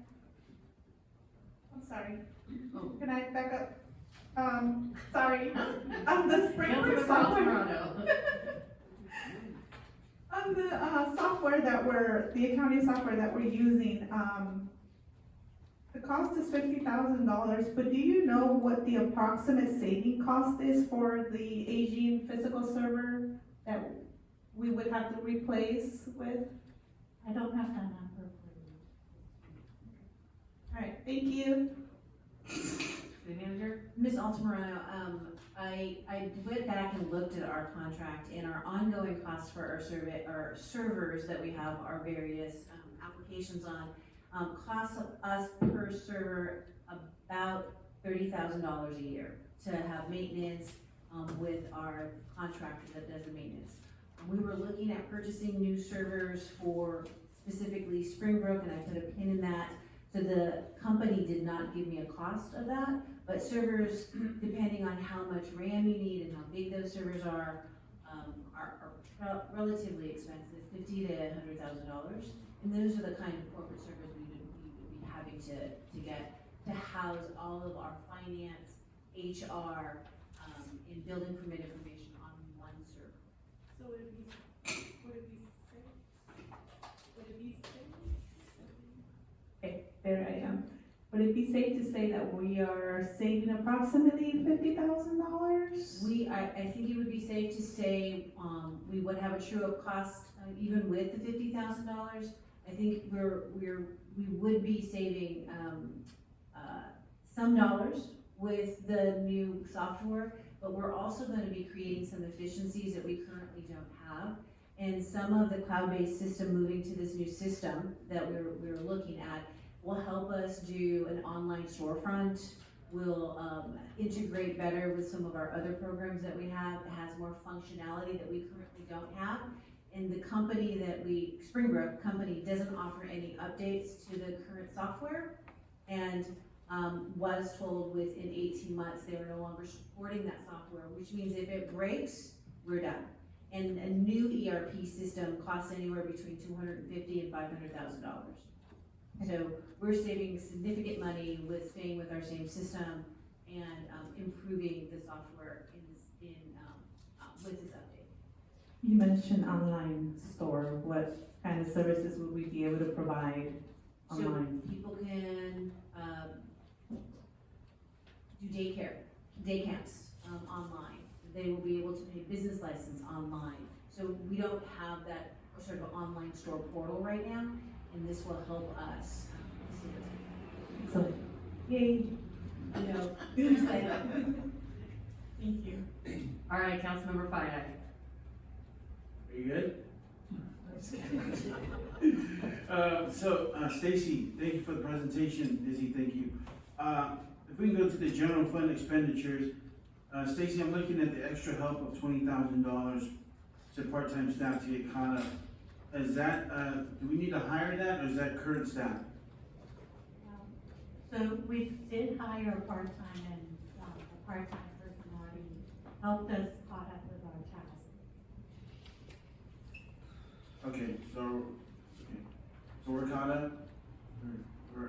I'm sorry. Oh. Can I back up? Sorry. On the sprinkler Councilmember software. Altamirano. On the software the accounting software that we're using, the cost is $50,000, but do you know what the approximate saving cost is for the aging physical server that we would have to replace with? I don't have that number for you. All right, thank you. City Manager? Ms. Altamirano, I went back and looked at our contract and our ongoing costs for our servers that we have our various applications on, costs us per server about $30,000 a year to have maintenance with our contractor that does the maintenance. We were looking at purchasing new servers for specifically Springbrook, and I put a pin in that. So the company did not give me a cost of that, but servers, depending on how much RAM you need and how big those servers are relatively expensive, $50,000 to $100,000. And those are the kind of corporate servers we would be having to get to house all of our finance, HR, and building permit information on one server. So would it be safe? Okay, there I am. Would it be safe to say that we are saving approximately $50,000? I think it would be safe to say, we would have a true up cost, even with the $50,000. I think we would be saving, some dollars with the new software, but we're also gonna be creating some efficiencies that we currently don't have. And some of the cloud-based system moving to this new system that we're looking at will help us do an online storefront, will integrate better with some of our other programs that we have. It has more functionality that we currently don't have. And the company Springbrook company doesn't offer any updates to the current software, and was told within 18 months they were no longer supporting that software, which means if it breaks, we're done. And a new ERP system costs anywhere between $250,000 and $500,000. So we're saving significant money with staying with our same system and improving the software with this update. You mentioned online store. What kind of services would we be able to provide online? So people can do day camps online. They will be able to pay business license online. So we don't have that sort of online store portal right now, and this will help us So, yay. you know, Thank you. All right, Councilmember Fayad. Are you good? Stacy, thank you for the presentation. Izzy, thank you. If we can go to the general fund expenditures, Stacy, I'm looking at the extra help of $20,000 to part-time staff to get caught up. Is that, do we need to hire that, or is that current staff? So we did hire a part-time, and the part-time person already helped us caught up with our task. Okay, so we're caught up?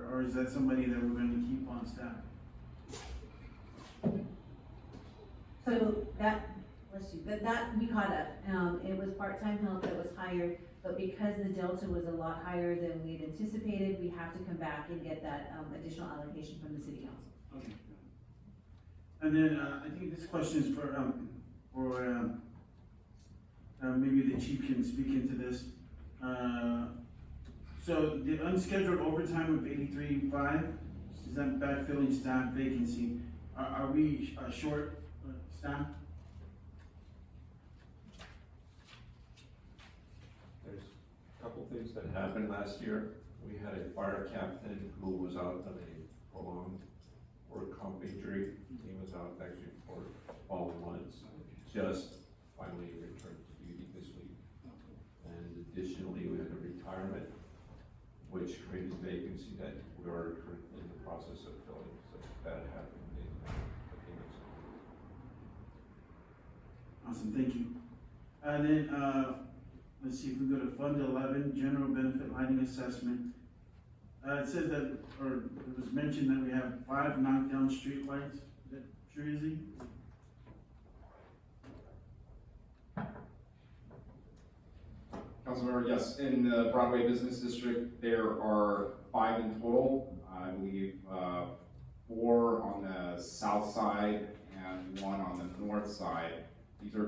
Or is that somebody that we're gonna keep on staff? So that we caught up. It was part-time help that was hired, but because the delta was a lot higher than we had anticipated, we have to come back and get that additional allocation from the city council. Okay. And then, I think this question is for maybe the chief can speak into this. So the unscheduled overtime of 83.5, is that backfilling staff vacancy? Are we short staff? There's a couple things that happened last year. We had a fire captain who was out on a prolonged work comp injury. He was out actually for 12 months, just finally returned to duty this week. And additionally, we had a retirement, which created a vacancy that we are currently in the process of filling. So that happened in a few months ago. Awesome, thank you. And then, let's see if we go to Fund 11, General Benefit Lighting Assessment. It says that, or it was mentioned that we have 5 knockdown street lights. Is that true, Izzy? Councilmember, yes, in the Broadway Business District, there are 5 in total. I believe 4 on the south side and 1 on the north side. These are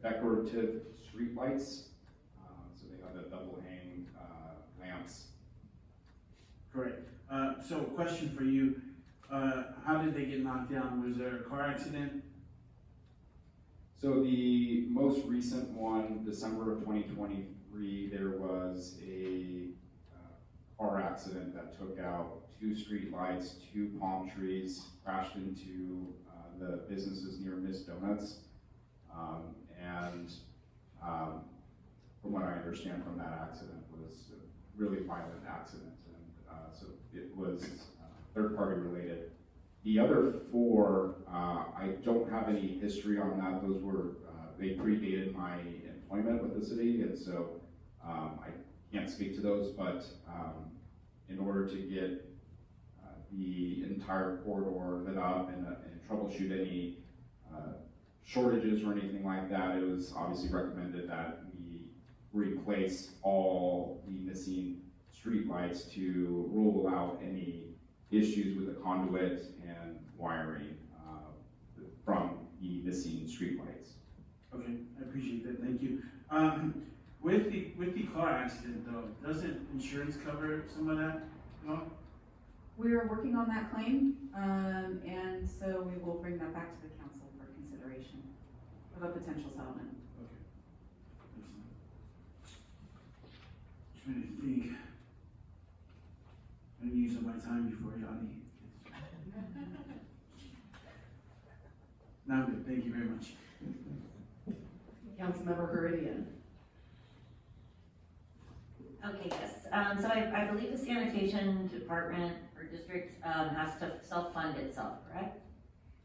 decorative street lights. So they have the double hang lamps. Correct. So question for you, how did they get knocked down? Was there a car accident? So the most recent one, December of 2023, there was a car accident that took out 2 street lights, 2 palm trees, crashed into the businesses near Miss Donuts. from what I understand from that accident, was a really violent accident, and so it was third-party related. The other 4, I don't have any history on that. Those were, they predated my employment with the city, and so I can't speak to those, but in order to get the entire corridor lit up and troubleshoot any shortages or anything like that, it was obviously recommended that we replace all the missing street lights to rule out any issues with the conduit and wiring from the missing street lights. Okay, I appreciate that, thank you. With the car accident though, doesn't insurance cover some of that at all? We are working on that claim, and so we will bring that back to the council for consideration of a potential settlement. Okay. Excellent. Trying to think. I'm gonna use up my time before Yanni. No, I'm good, thank you very much. Councilmember Heredian. Okay, yes, so I believe the sanitation department or district, has to self-fund itself, correct?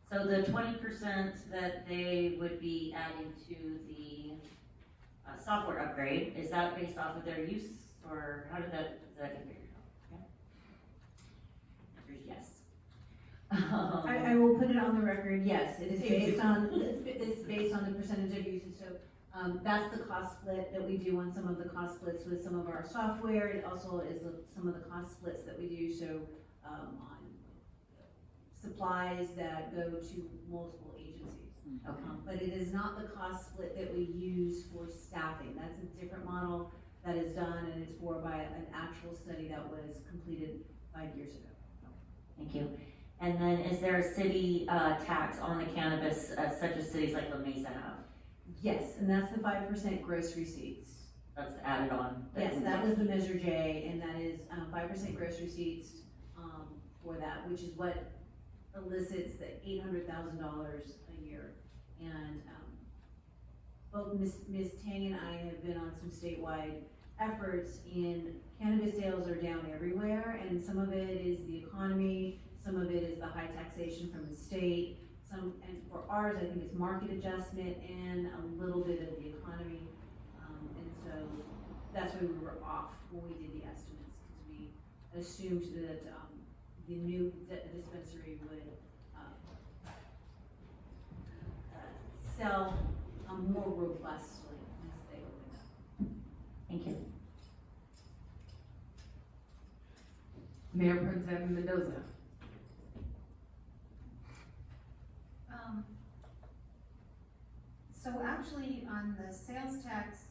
So the 20% that they would be adding to the, software upgrade, is that based off of their use, or how does that get figured out? Okay. Answer is yes. I will put it on the record, yes, it is based on, it's based on the percentage of usage, so, that's the cost split that we do on some of the cost splits with some of our software, it also is some of the cost splits that we do, so, on supplies that go to multiple agencies. Okay. But it is not the cost split that we use for staffing, that's a different model that is done, and it's for by an actual study that was completed 5 years ago. Thank you. And then is there a city, tax on the cannabis, such as cities like La Mesa have? Yes, and that's the 5% gross receipts. That's added on? Yes, that was the Measure J, and that is 5% gross receipts for that, which is what elicits the $800,000 a year. And both Ms. Tang and I have been on some statewide efforts in cannabis sales are down everywhere, and some of it is the economy, some of it is the high taxation from the state, and for ours, I think it's market adjustment and a little bit of the economy. And so that's why we were off when we did the estimates, because we assumed that the new dispensary would sell more robustly as they opened up. Thank you. Mayor Pro Tem Mendoza. So actually, on the sales tax,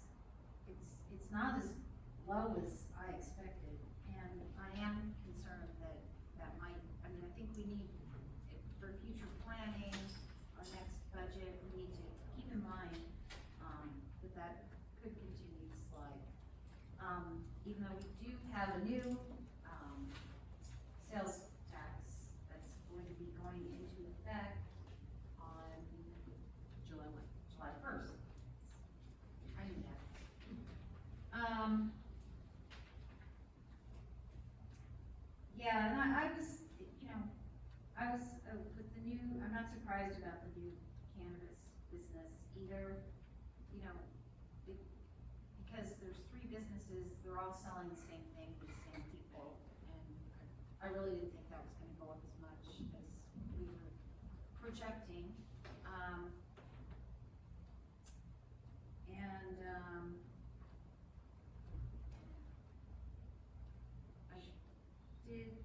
it's not as low as I expected, and I am concerned that that might, I mean, I think we need, for future planning, our next budget, we need to keep in mind, that could continue to slide. Even though we do have a new, sales tax that's going to be going into effect on July 1st. I knew that. Yeah, and I was, with the new, I'm not surprised about the new cannabis business either, because there's 3 businesses, they're all selling the same thing to the same people, and I really didn't think that was gonna go up as much as we were projecting. I did,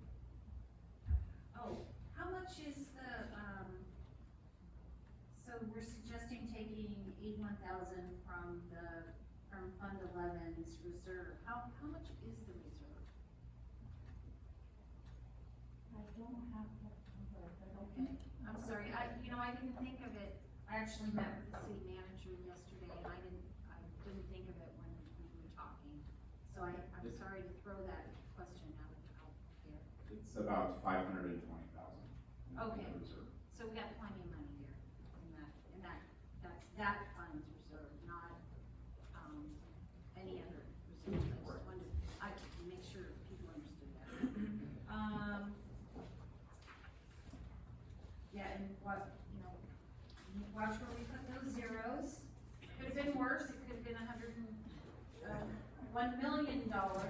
how much is the, so we're suggesting taking 81,000 from Fund 11's reserve. How much is the reserve? I don't have that number. Okay, I'm sorry, I didn't think of it, I actually met with the city manager yesterday, and I didn't think of it when we were talking. So I'm sorry to throw that question out there. It's about 520,000. Okay, so we got plenty of money there that's that fund's reserve, not, and what, watch where we put those zeros. Could have been worse, it could have been $1 million instead of $100,000.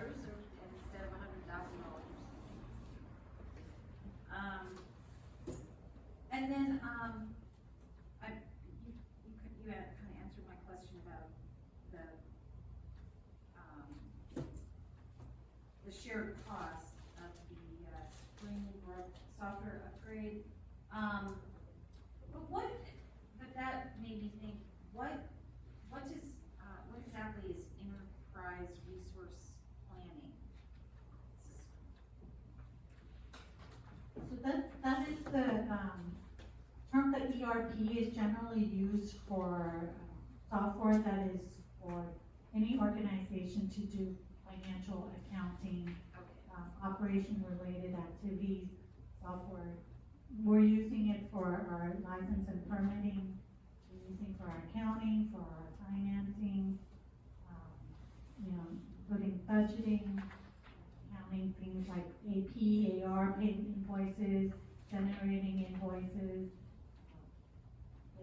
And then, you had kind of answered my question about the shared cost of the Spring Brook software upgrade. But that made me think, what exactly is enterprise resource planning system? So that is the, term that ERP is generally used for software that is for any organization to do financial accounting, operation-related activities, software. We're using it for our license and permitting, we're using for our accounting, for our financing, including budgeting, accounting things like AP, AR, paying invoices, generating invoices.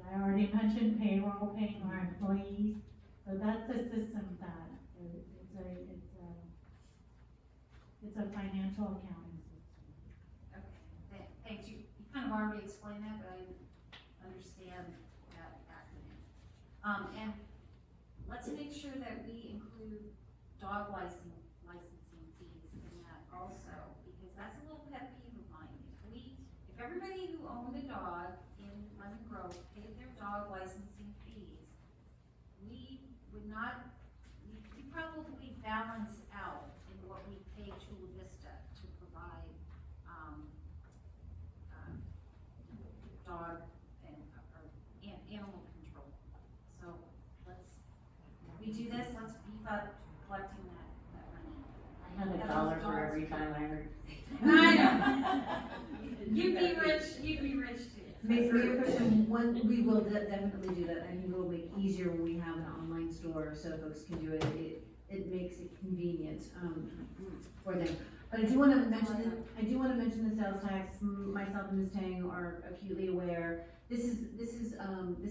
I already mentioned payroll, paying our employees. So that's a system that it's a financial accounting system. Okay, thank you. You kind of already explained that, but I didn't understand that acronym. And let's make sure that we include dog licensing fees in that also, because that's a little pet peeve of mine. If everybody who owned a dog in Lemon Grove paid their dog licensing fees, we would probably balance out in what we pay Chula Vista to provide, dog and, animal control. So we do this, let's beef up collecting that money. I have $1 for every time I heard. I know. You'd be rich too. Maybe for your question, we will definitely do that. I think it will make it easier when we have an online store so folks can do it. It makes it convenient, for them. But I do wanna mention the sales tax. Myself and Ms. Tang are acutely aware. This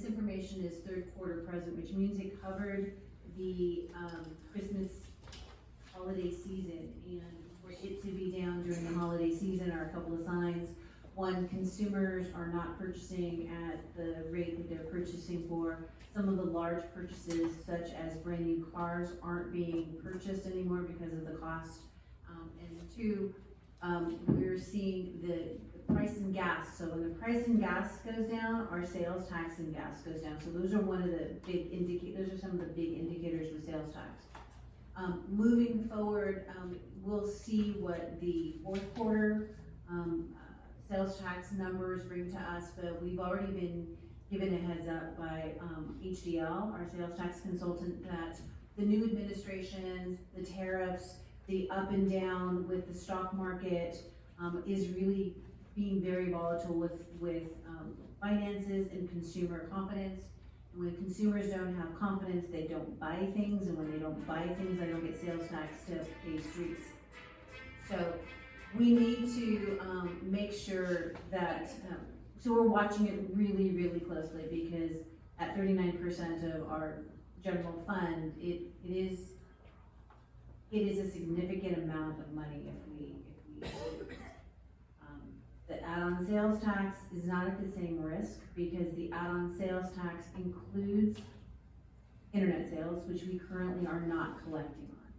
information is third quarter present, which means it covered the, Christmas holiday season, and for it to be down during the holiday season are a couple of signs. One, consumers are not purchasing at the rate that they're purchasing for. Some of the large purchases, such as brand new cars, aren't being purchased anymore because of the cost. And two, we're seeing the price in gas. So when the price in gas goes down, our sales tax in gas goes down. So those are some of the big indicators with sales tax. Moving forward, we'll see what the fourth quarter sales tax numbers bring to us, but we've already been given a heads up by HDL, our sales tax consultant, that the new administration, the tariffs, the up and down with the stock market is really being very volatile with finances and consumer confidence. And when consumers don't have confidence, they don't buy things, and when they don't buy things, they don't get sales tax to pay streets. So we need to make sure that, so we're watching it really, really closely, because at 39% of our general fund, it is a significant amount of money if we the add-on sales tax is not at the same risk, because the add-on sales tax includes internet sales, which we currently are not collecting on.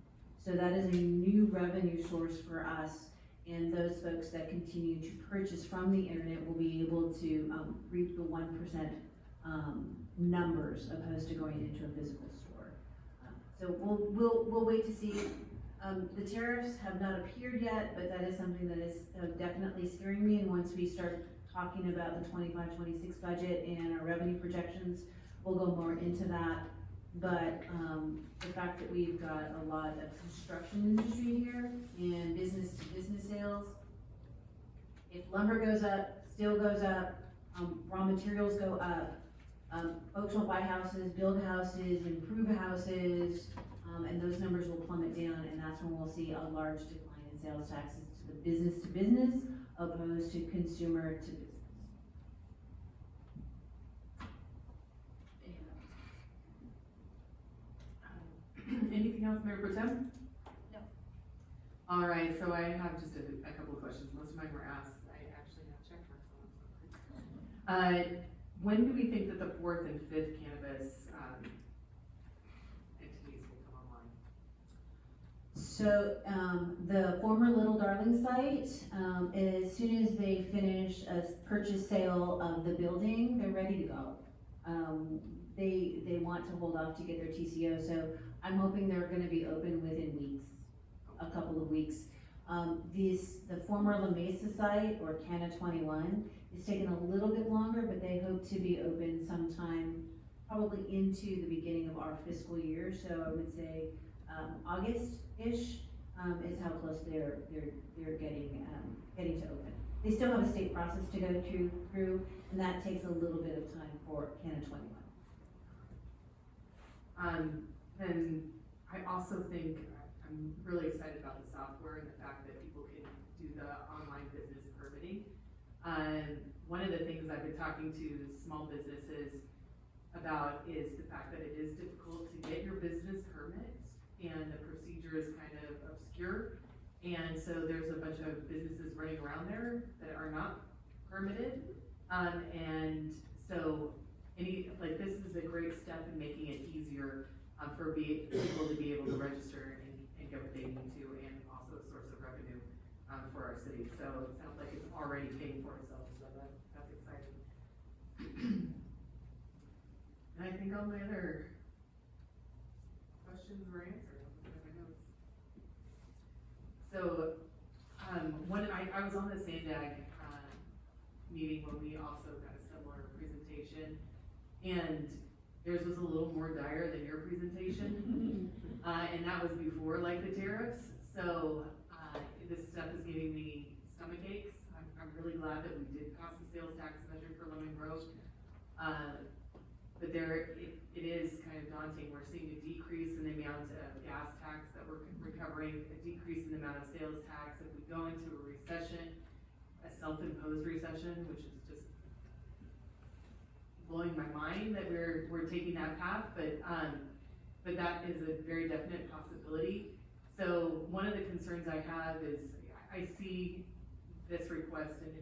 So that is a new revenue source for us, and those folks that continue to purchase from the internet will be able to reap the 1% numbers opposed to going into a physical store. So we'll wait to see. The tariffs have not appeared yet, but that is something that is definitely scaring me, and once we start talking about the 25-26 budget and our revenue projections, we'll go more into that. But the fact that we've got a lot of construction industry here and business-to-business sales, if lumber goes up, steel goes up, raw materials go up, folks will buy houses, build houses, improve houses, and those numbers will plummet down, and that's when we'll see a large decline in sales taxes to the business-to-business opposed to consumer-to-business. Councilmember Pro Tem? No. All right, so I have just a couple of questions. Most of mine were asked. I actually have check marks on them. When do we think that the fourth and fifth cannabis, entities will come online? So, the former Little Darling site, as soon as they finish a purchase sale of the building, they're ready to go. They want to hold off to get their TCO, so I'm hoping they're gonna be open within weeks, a couple of weeks. The former La Mesa site, or Canna 21, is taking a little bit longer, but they hope to be open sometime probably into the beginning of our fiscal year, so I would say, August-ish, is how close they're getting to open. They still have a state process to go through, and that takes a little bit of time for Canna 21. Then I also think, I'm really excited about the software and the fact that people can do the online business permitting. One of the things I've been talking to small businesses about is the fact that it is difficult to get your business permit, and the procedure is kind of obscure. And so there's a bunch of businesses running around there that are not permitted. And so this is a great step in making it easier for people to be able to register and get what they need to, and also a source of revenue for our city. So it sounds like it's already paying for itself, so that's exciting. And I think all my other questions were answered. I'm looking at my notes. So, I was on the Sandag meeting when we also got a similar presentation, and theirs was a little more dire than your presentation, and that was before the tariffs. So this stuff is giving me stomach aches. I'm really glad that we did pass the sales tax measure for Lemon Grove. But it is kind of daunting. We're seeing a decrease in the amount of gas tax that we're recovering, a decrease in the amount of sales tax. If we go into a recession, a self-imposed recession, which is just blowing my mind that we're taking that path, but that is a very definite possibility. So one of the concerns I have is, I see this request and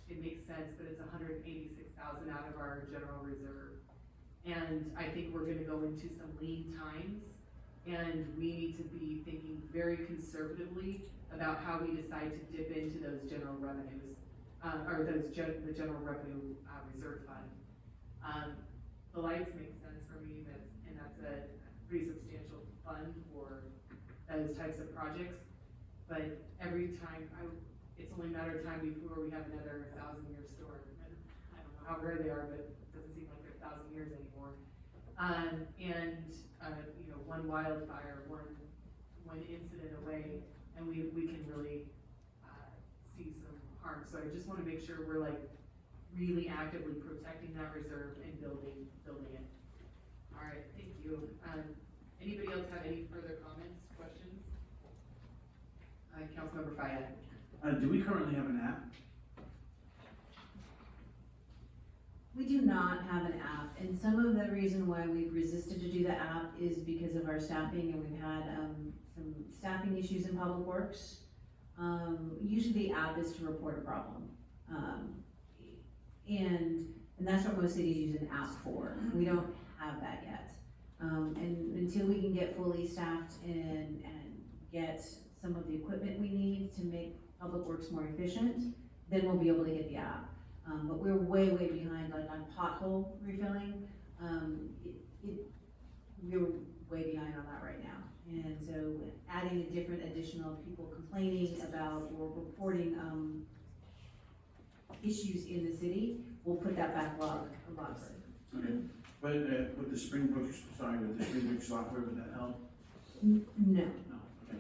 it makes sense, but it's $186,000 out of our general reserve. And I think we're gonna go into some lean times, and we need to be thinking very conservatively about how we decide to dip into those general revenues, or the general revenue reserve fund. The lights make sense for me, and that's a pretty substantial fund for those types of projects. But every time, it's only a matter of time before we have another 1,000-year storm. And I don't know how rare they are, but it doesn't seem like they're 1,000 years anymore. One wildfire, one incident away, and we can really see some harm. So I just want to make sure we're really actively protecting that reserve and building it. All right, thank you. Anybody else have any further comments, questions? Councilmember Fayette. Do we currently have an app? We do not have an app, and some of the reason why we've resisted to do the app is because of our staffing, and we've had some staffing issues in Public Works. Usually the app is to report a problem, and that's what most cities use an app for. We don't have that yet, and until we can get fully staffed and get some of the equipment we need to make Public Works more efficient, then we'll be able to get the app. But we're way behind on pothole refilling. We're way behind on that right now. And so adding additional people complaining about or reporting issues in the city will put that backlog a lot further. Okay, but with the Springbrook software, would that help? No. No, okay.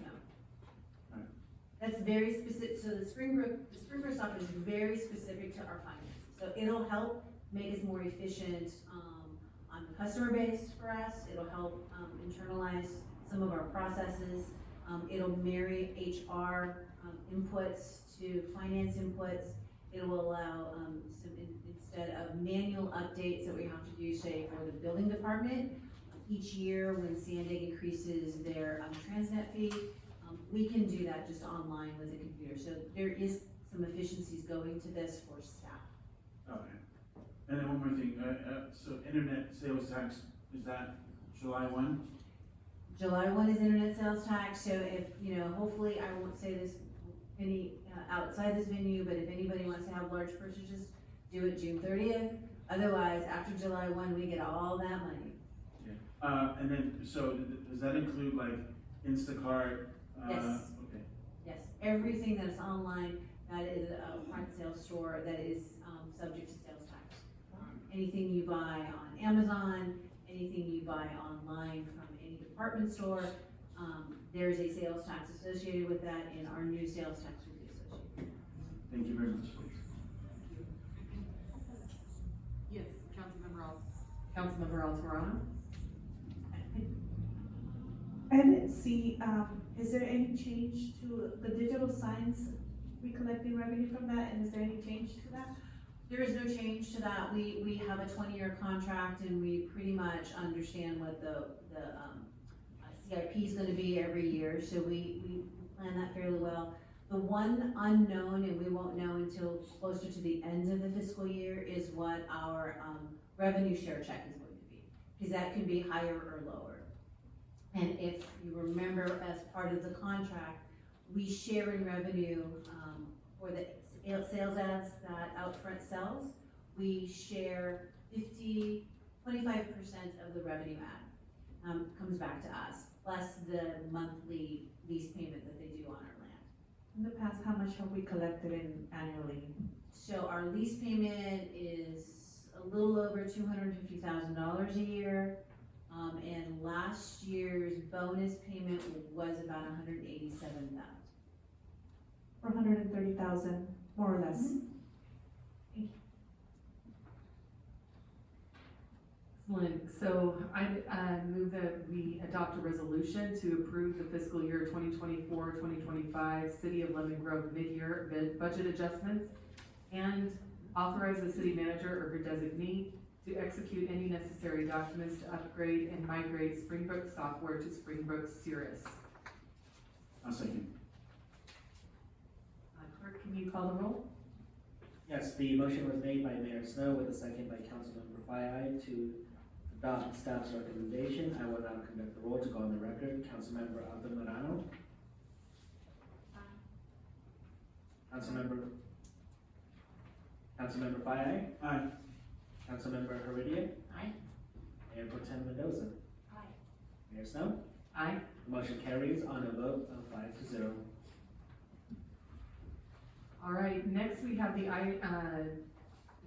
That's very specific, so the Springbrook software is very specific to our finances. So it'll help make us more efficient on the customer base for us. It'll help internalize some of our processes. It'll marry HR inputs to finance inputs. It will allow instead of manual updates that we have to do, say, for the building department, each year when Sandig increases their, Transnet fee, we can do that just online with a computer. So there is some efficiencies going to this for staff. Okay. And then one more thing, so internet sales tax, is that July 1? July 1 is internet sales tax, so if, hopefully, I won't say this any, outside this venue, but if anybody wants to have large purchases, do it June 30th. Otherwise, after July 1, we get all that money. Yeah. And then, so does that include like Instacart? Yes. Okay. Yes, everything that is online, that is a front sales store, that is, subject to sales tax. Anything you buy on Amazon, anything you buy online from any department store, there's a sales tax associated with that, and our new sales tax will be associated. Thank you very much. Yes, Councilmember Alvarado? I didn't see, is there any change to the digital signs, we collecting revenue from that, and is there any change to that? There is no change to that. We have a 20-year contract, and we pretty much understand what the CIP is gonna be every year, so we plan that fairly well. The one unknown, and we won't know until closer to the end of the fiscal year, is what our revenue share check is going to be, because that can be higher or lower. And if you remember, as part of the contract, we share in revenue for the sales ads that Outfront sells. We share 25% of the revenue ad comes back to us, plus the monthly lease payment that they do on our land. In the past, how much have we collected in annually? So our lease payment is a little over $250,000 a year. And last year's bonus payment was about $187,000. For 130,000, more or less. Excellent. So I move that we adopt a resolution to approve the fiscal year 2024-2025 City of Lemon Grove mid-year budget adjustments and authorize the city manager or her designee to execute any necessary documents to upgrade and migrate Springbrook software to Springbrook Cirrus. I'll second. Clerk, can you call the roll? Yes, the motion was made by Mayor Snow with a second by Councilmember Fahey to adopt staff's recommendation. I will now conduct the roll to go on the record. Councilmember Altamirano. Councilmember Fahey. Aye. Councilmember Heredia. Aye. Mayor Pro Tem Mendoza. Aye. Mayor Snow. Aye. The motion carries on a vote of 5-0. All right, next we have the,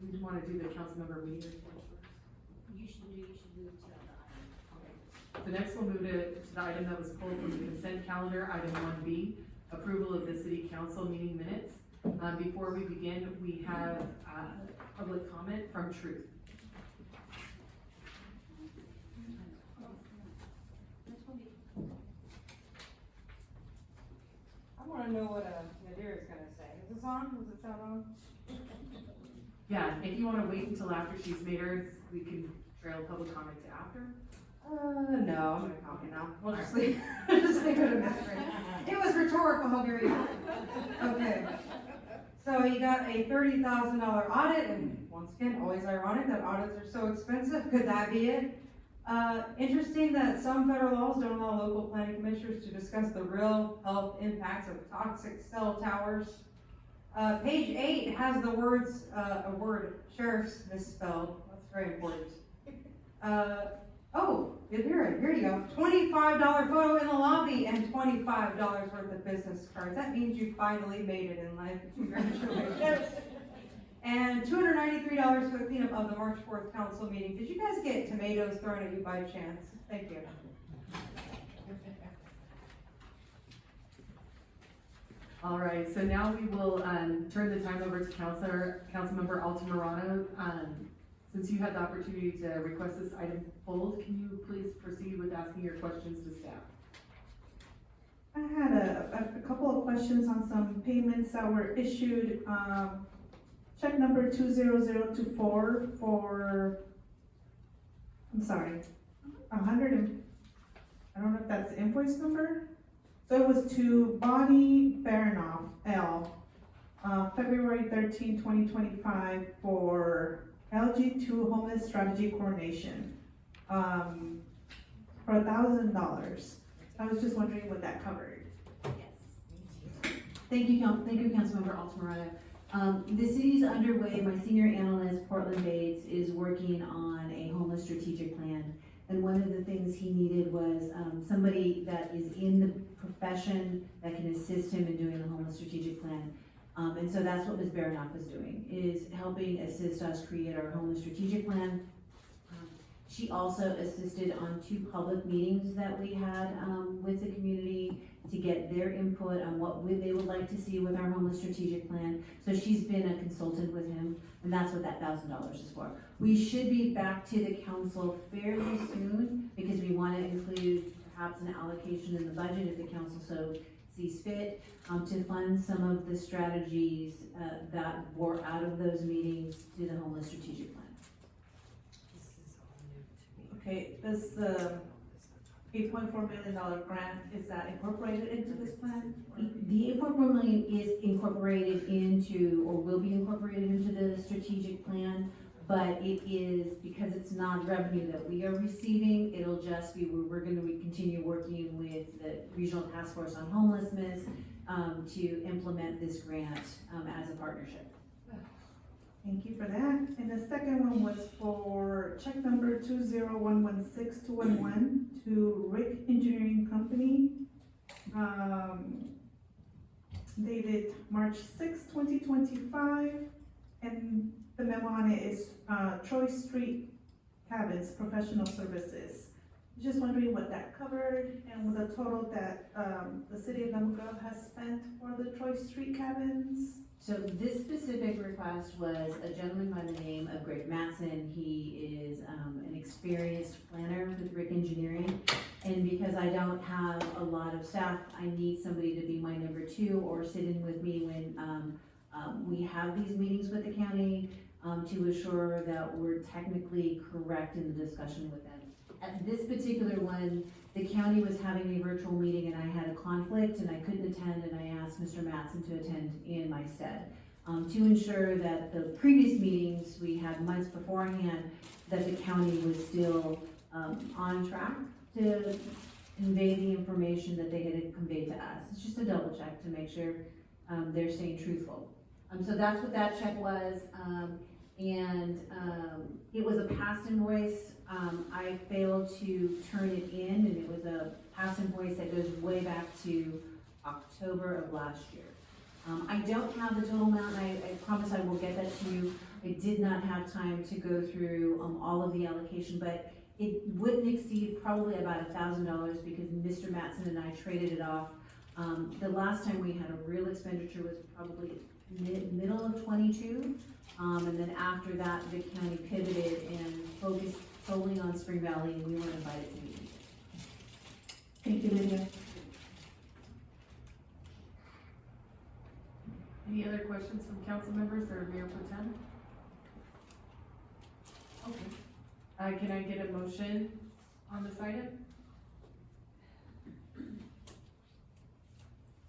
we want to do the council member meeting report first. You should move to the item. So next we'll move to the item that was pulled from the consent calendar, item 1B, approval of the city council meeting minutes. Before we begin, we have public comment from Truth. I wanna know what, Nadira's gonna say. Is this on? Does it sound on? Yeah, if you want to wait until after she's made hers, we can trail public comment to after. No, I'm gonna comment now. We'll just leave, just leave it a mystery. It was rhetorical, how dare you? Okay. So you got a $30,000 audit, and once again, always ironic that audits are so expensive. Could that be it? Interesting that some federal laws don't allow local planning commissioners to discuss the real health impacts of toxic cell towers. Page 8 has the words, a word, sheriff's misspelled. That's very important. Oh, here you go. $25 photo in the lobby and $25 worth of business cards. That means you finally made it in life. Congratulations. And $293 for the cleanup of the March 4th council meeting. Did you guys get tomatoes thrown at you by chance? Thank you. All right, so now we will turn the time over to Councilmember Altamirano. Since you had the opportunity to request this item pulled, can you please proceed with asking your questions to staff? I had a couple of questions on some payments that were issued. Check number 20024 for, I'm sorry, I don't know if that's the invoice number. So it was to Bonnie Baranoff, L, February 13, 2025 for LG2 Homeless Strategy Coordination, for $1,000. I was just wondering what that covered. Thank you, Councilmember Altamirano. The city's underway, my senior analyst, Portland Bates, is working on a homeless strategic plan. And one of the things he needed was, somebody that is in the profession that can assist him in doing the homeless strategic plan. And so that's what Ms. Baranoff is doing, is helping assist us create our homeless strategic plan. She also assisted on 2 public meetings that we had, with the community to get their input on what they would like to see with our homeless strategic plan. So she's been a consultant with him, and that's what that $1,000 is for. We should be back to the council fairly soon, because we want to include perhaps an allocation in the budget if the council so sees fit, to fund some of the strategies that were out of those meetings to the homeless strategic plan. Okay, does the $8.4 million grant, is that incorporated into this plan? The $8.4 million is incorporated into, or will be incorporated into the strategic plan, but it is, because it's not revenue that we are receiving, it'll just be, we're gonna continue working with the Regional Task Force on Homelessness, to implement this grant, as a partnership. Thank you for that. And the second one was for check number 20116-211 to Rick Engineering Company, dated March 6, 2025, and the memo on it is Troy Street Cabins Professional Services. Just wondering what that covered and the total that the city of Lemon Grove has spent for the Troy Street Cabins. So this specific request was a gentleman by the name of Greg Mattson. He is an experienced planner with Rick Engineering. And because I don't have a lot of staff, I need somebody to be my number 2 or sit in with me when we have these meetings with the county to assure that we're technically correct in the discussion with them. At this particular one, the county was having a virtual meeting and I had a conflict and I couldn't attend, and I asked Mr. Mattson to attend in my stead. To ensure that the previous meetings we had months beforehand, that the county was still on track to convey the information that they had conveyed to us. It's just a double check to make sure they're staying truthful. So that's what that check was, and it was a past invoice. I failed to turn it in, and it was a past invoice that goes way back to October of last year. I don't have the total amount, and I promise I will get that to you. I did not have time to go through all of the allocation, but it wouldn't exceed probably about $1,000 because Mr. Mattson and I traded it off. The last time we had a real expenditure was probably middle of 22, and then after that, the county pivoted and focused solely on Spring Valley, and we weren't invited to meetings. Thank you, Lydia. Any other questions from council members or Mayor Pro Tem? Okay. Can I get a motion on this item?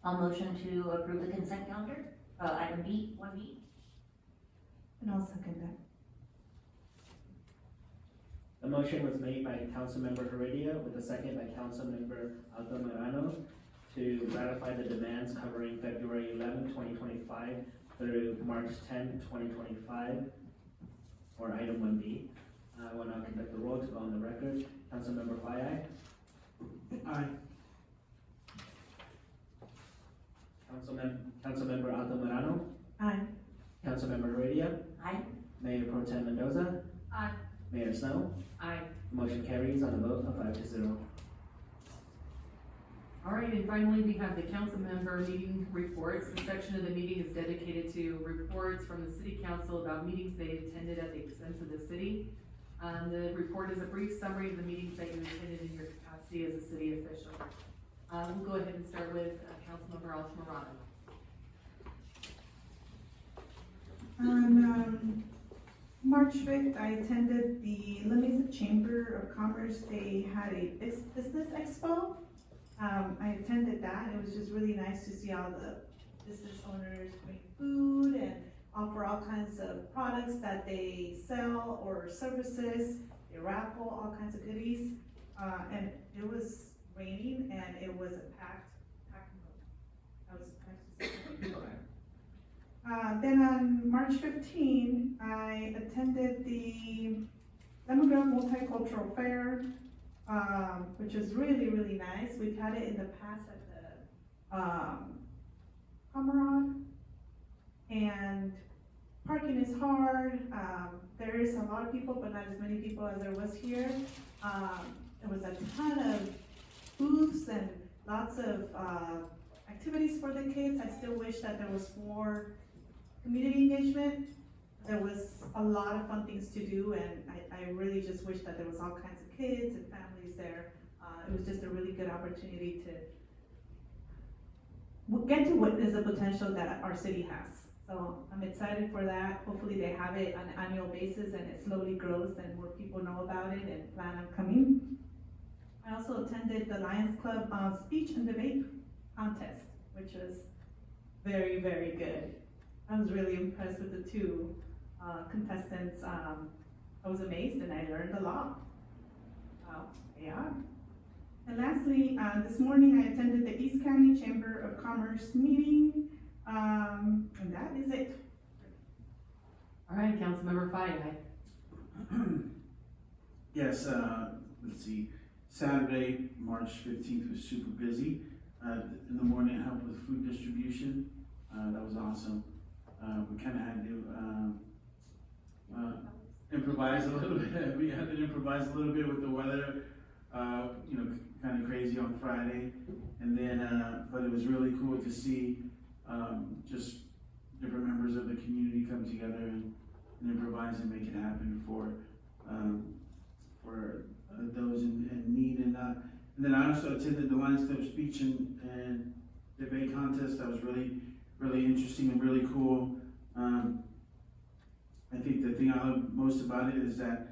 I'll motion to approve the consent calendar, item B, 1B. And I'll second that. The motion was made by Councilmember Heredia with a second by Councilmember Altamirano to ratify the demands covering February 11, 2025 through March 10, 2025 for item 1B. I will now conduct the roll to go on the record. Councilmember Fayai. Aye. Councilmember Altamirano. Aye. Councilmember Heredia. Aye. Mayor Pro Tem Mendoza. Aye. Mayor Snow. Aye. Motion carries on a vote of 5-0. All right, and finally, we have the council member meeting reports. This section of the meeting is dedicated to reports from the city council about meetings they attended at the expense of the city. The report is a brief summary of the meetings that you attended in your capacity as a city official. We'll go ahead and start with Councilmember Altamirano. On March 5th, I attended the Lamesa Chamber of Commerce. They had a business expo. I attended that. It was just really nice to see all the business owners bring food and offer all kinds of products that they sell or services. They raffle all kinds of goodies. And it was raining and it was a packed room. I was surprised to see so many people there. Then on March 15, I attended the Lemon Grove Multicultural Fair, which was really, really nice. We've had it in the past at the Pomerod, and parking is hard. There is a lot of people, but not as many people as there was here. There was a ton of booths and lots of activities for the kids. I still wish that there was more community engagement. There was a lot of fun things to do, and I really just wish that there was all kinds of kids and families there. It was just a really good opportunity to get to witness the potential that our city has. So I'm excited for that. Hopefully they have it on an annual basis and it slowly grows and more people know about it and plan on coming. I also attended the Lions Club speech and debate contest, which was very, very good. I was really impressed with the two contestants. I was amazed and I learned a lot. They are. And lastly, this morning I attended the East County Chamber of Commerce meeting, and that is it. All right, Councilmember Fahey. Yes, let's see, Saturday, March 15th was super busy. In the morning I helped with food distribution. That was awesome. We kind of had to improvise a little bit. We had to improvise a little bit with the weather, kind of crazy on Friday. And then, but it was really cool to see just different members of the community come together and improvise and make it happen for those in need. And then I also attended the Lions Club speech and debate contest. That was really, really interesting and really cool. I think the thing I love most about it is that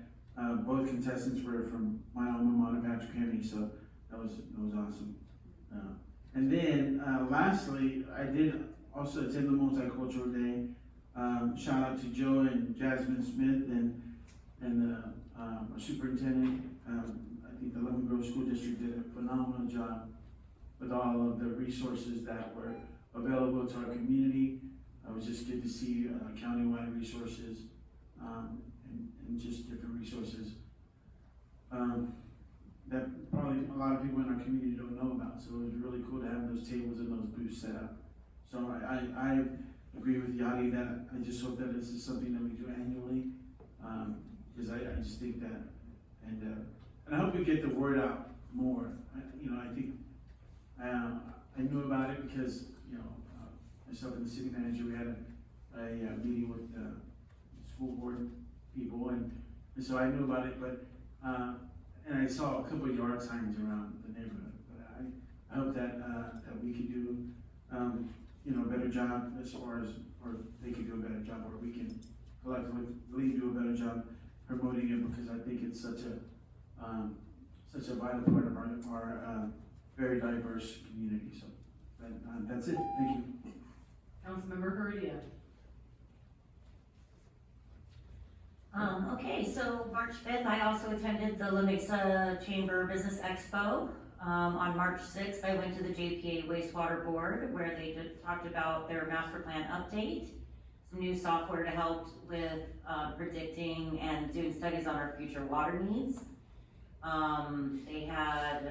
both contestants were from my alma mater, Patrick Henry, so that was awesome. And then lastly, I did also attend the Multicultural Day. Shout out to Joe and Jasmine Smith and our superintendent. I think the Lemon Grove School District did a phenomenal job with all of the resources that were available to our community. It was just good to see countywide resources and just different resources that probably a lot of people in our community don't know about. So it was really cool to have those tables and those booths set up. So I agree with Yadi that I just hope that this is something that we do annually, because I just think that, and I hope we get the word out more. I think I knew about it because myself and the city manager, we had a meeting with the school board people, and so I knew about it, but and I saw a couple of yard signs around the neighborhood. But I hope that that we could do a better job as far as, or they could do a better job, or we can collectively do a better job promoting it, because I think it's such a vital part of our very diverse community. So that's it. Thank you. Councilmember Heredia. Okay, so March 5th, I also attended the Lamesa Chamber Business Expo. On March 6th, I went to the JPA Wastewater Board, where they talked about their master plan update, some new software to help with predicting and doing studies on our future water needs. They had,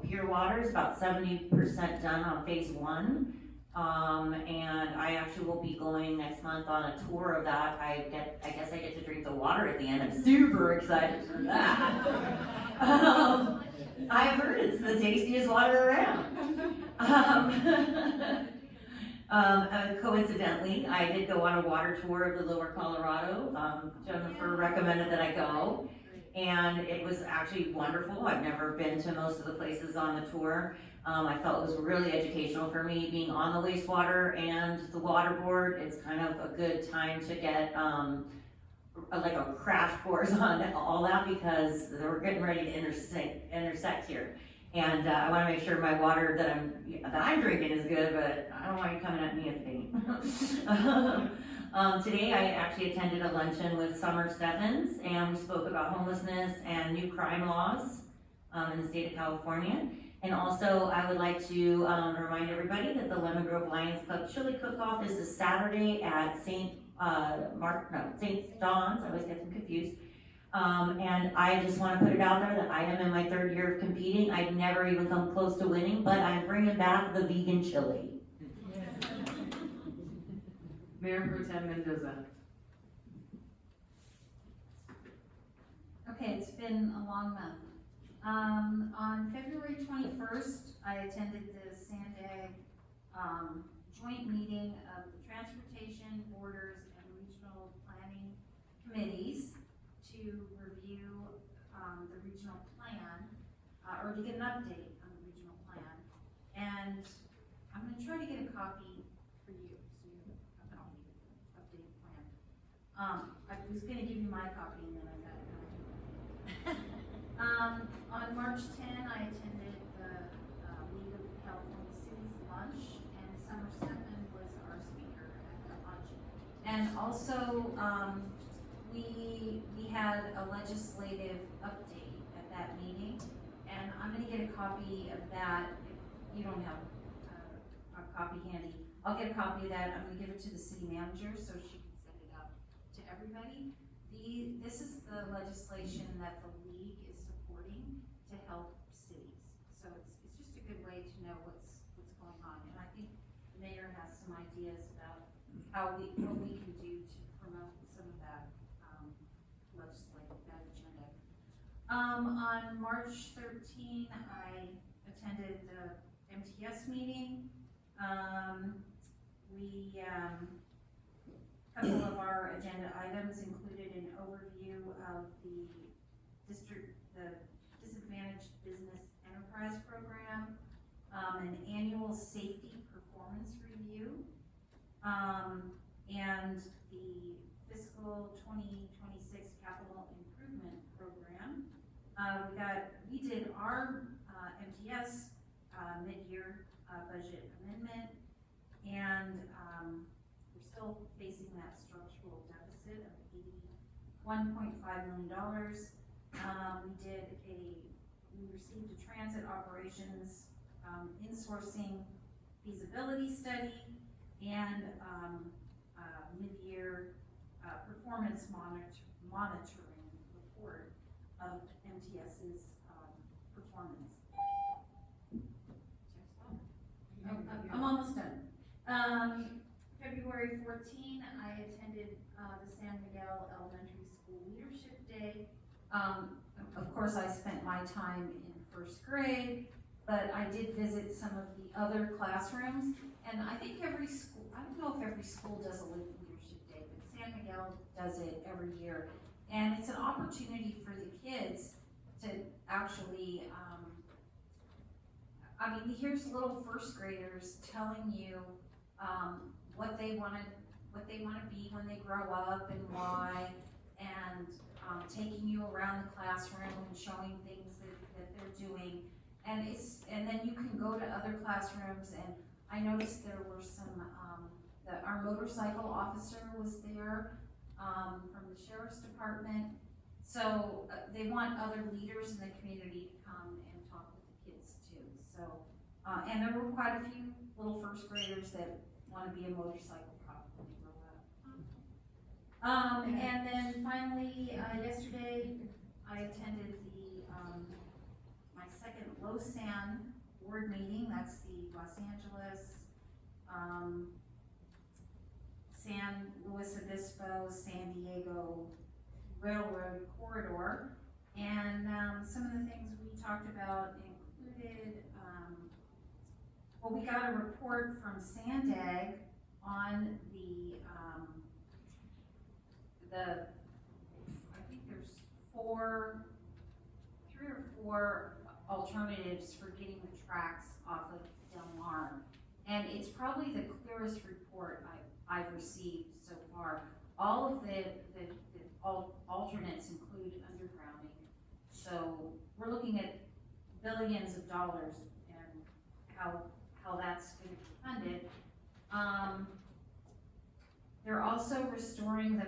Pure Water is about 70% done on phase 1. And I actually will be going next month on a tour of that. I guess I get to drink the water at the end. I'm super excited for that. I've heard it's the tastiest water around. Coincidentally, I did go on a water tour of the Lower Colorado. Jennifer recommended that I go. and it was actually wonderful. I've never been to most of the places on the tour. I felt it was really educational for me, being on the wastewater and the water board. It's kind of a good time to get, like a crash course on all that, because we're getting ready to intersect here. And, I wanna make sure my water that I'm drinking is good, but I don't want you coming at me if it ain't. Today I actually attended a luncheon with Summer Steffens, and we spoke about homelessness and new crime laws, in the state of California. And also, I would like to remind everybody that the Lemon Grove Lions Club Chili Cook-Off is this Saturday at St. John's, I always get them confused. And I just want to put it out there that I am in my 3rd year of competing. I've never even come close to winning, but I'm bringing back the vegan chili. Mayor Pro Tem Mendoza. Okay, it's been a long month. On February 21st, I attended the Sandag joint meeting of the Transportation, Borders, and Regional Planning Committees to review the regional plan, or to get an update on the regional plan. And I'm going to try to get a copy for you, so you have an updated plan. I was going to give you my copy, and then I got it. On March 10, I attended the League of California Cities lunch, and Summer Stephan was our speaker at the lunch. And also, we had a legislative update at that meeting, and I'm gonna get a copy of that. If you don't have a copy handy, I'll get a copy of that. I'm gonna give it to the city manager so she can send it out to everybody. This is the legislation that the league is supporting to help cities. So it's just a good way to know what's going on. And I think the mayor has some ideas about what we can do to promote some of that that agenda. On March 13, I attended the MTS meeting. A couple of our agenda items included an overview of the Disadvantaged Business Enterprise Program, an annual safety performance review, and the fiscal 2026 capital improvement program. We did our MTS mid-year budget amendment, and we're still facing that structural deficit of $81.5 million. We received a transit operations insourcing feasibility study and mid-year performance monitoring report of MTS's performance. I'm almost done. February 14, I attended the San Miguel Elementary School Leadership Day. Of course, I spent my time in 1st grade, but I did visit some of the other classrooms, and I think every school, I don't know if every school does a Leadership Day, but San Miguel does it every year. And it's an opportunity for the kids to actually, here's little 1st graders telling you what they want to be when they grow up and why, and taking you around the classroom and showing things that they're doing. And then you can go to other classrooms, and I noticed there were some, our motorcycle officer was there from the Sheriff's Department. So they want other leaders in the community to come and talk with the kids too. So, and there were quite a few little 1st graders that want to be a motorcycle cop when they grow up. And then finally, yesterday, I attended my 2nd LoSAN board meeting. That's the Los Angeles, San Luis Obispo, San Diego Railroad Corridor. And some of the things we talked about included, we got a report from Sandag on I think there's three or four alternatives for getting the tracks off of Del Mar. And it's probably the clearest report I've received so far. All of the alternates include undergrounding. So we're looking at billions of dollars and how that's going to be funded. They're also restoring the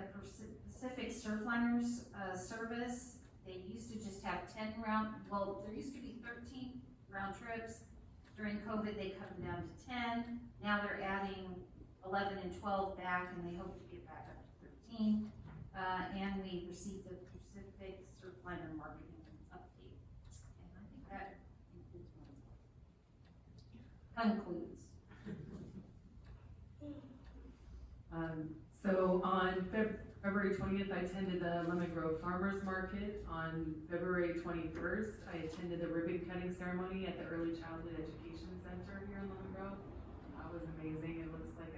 Pacific Surfliners service. They used to just have 10 there used to be 13 round trips. During COVID, they cut them down to 10. Now they're adding 11 and 12 back, and they hope to get back up to 13. And we received the Pacific Surfliner marketing update. And I think that concludes. So on February 20th, I attended the Lemon Grove Farmers Market. On February 21st, I attended the ribbon cutting ceremony at the Early Childhood Education Center here in Lemon Grove. That was amazing. It looks like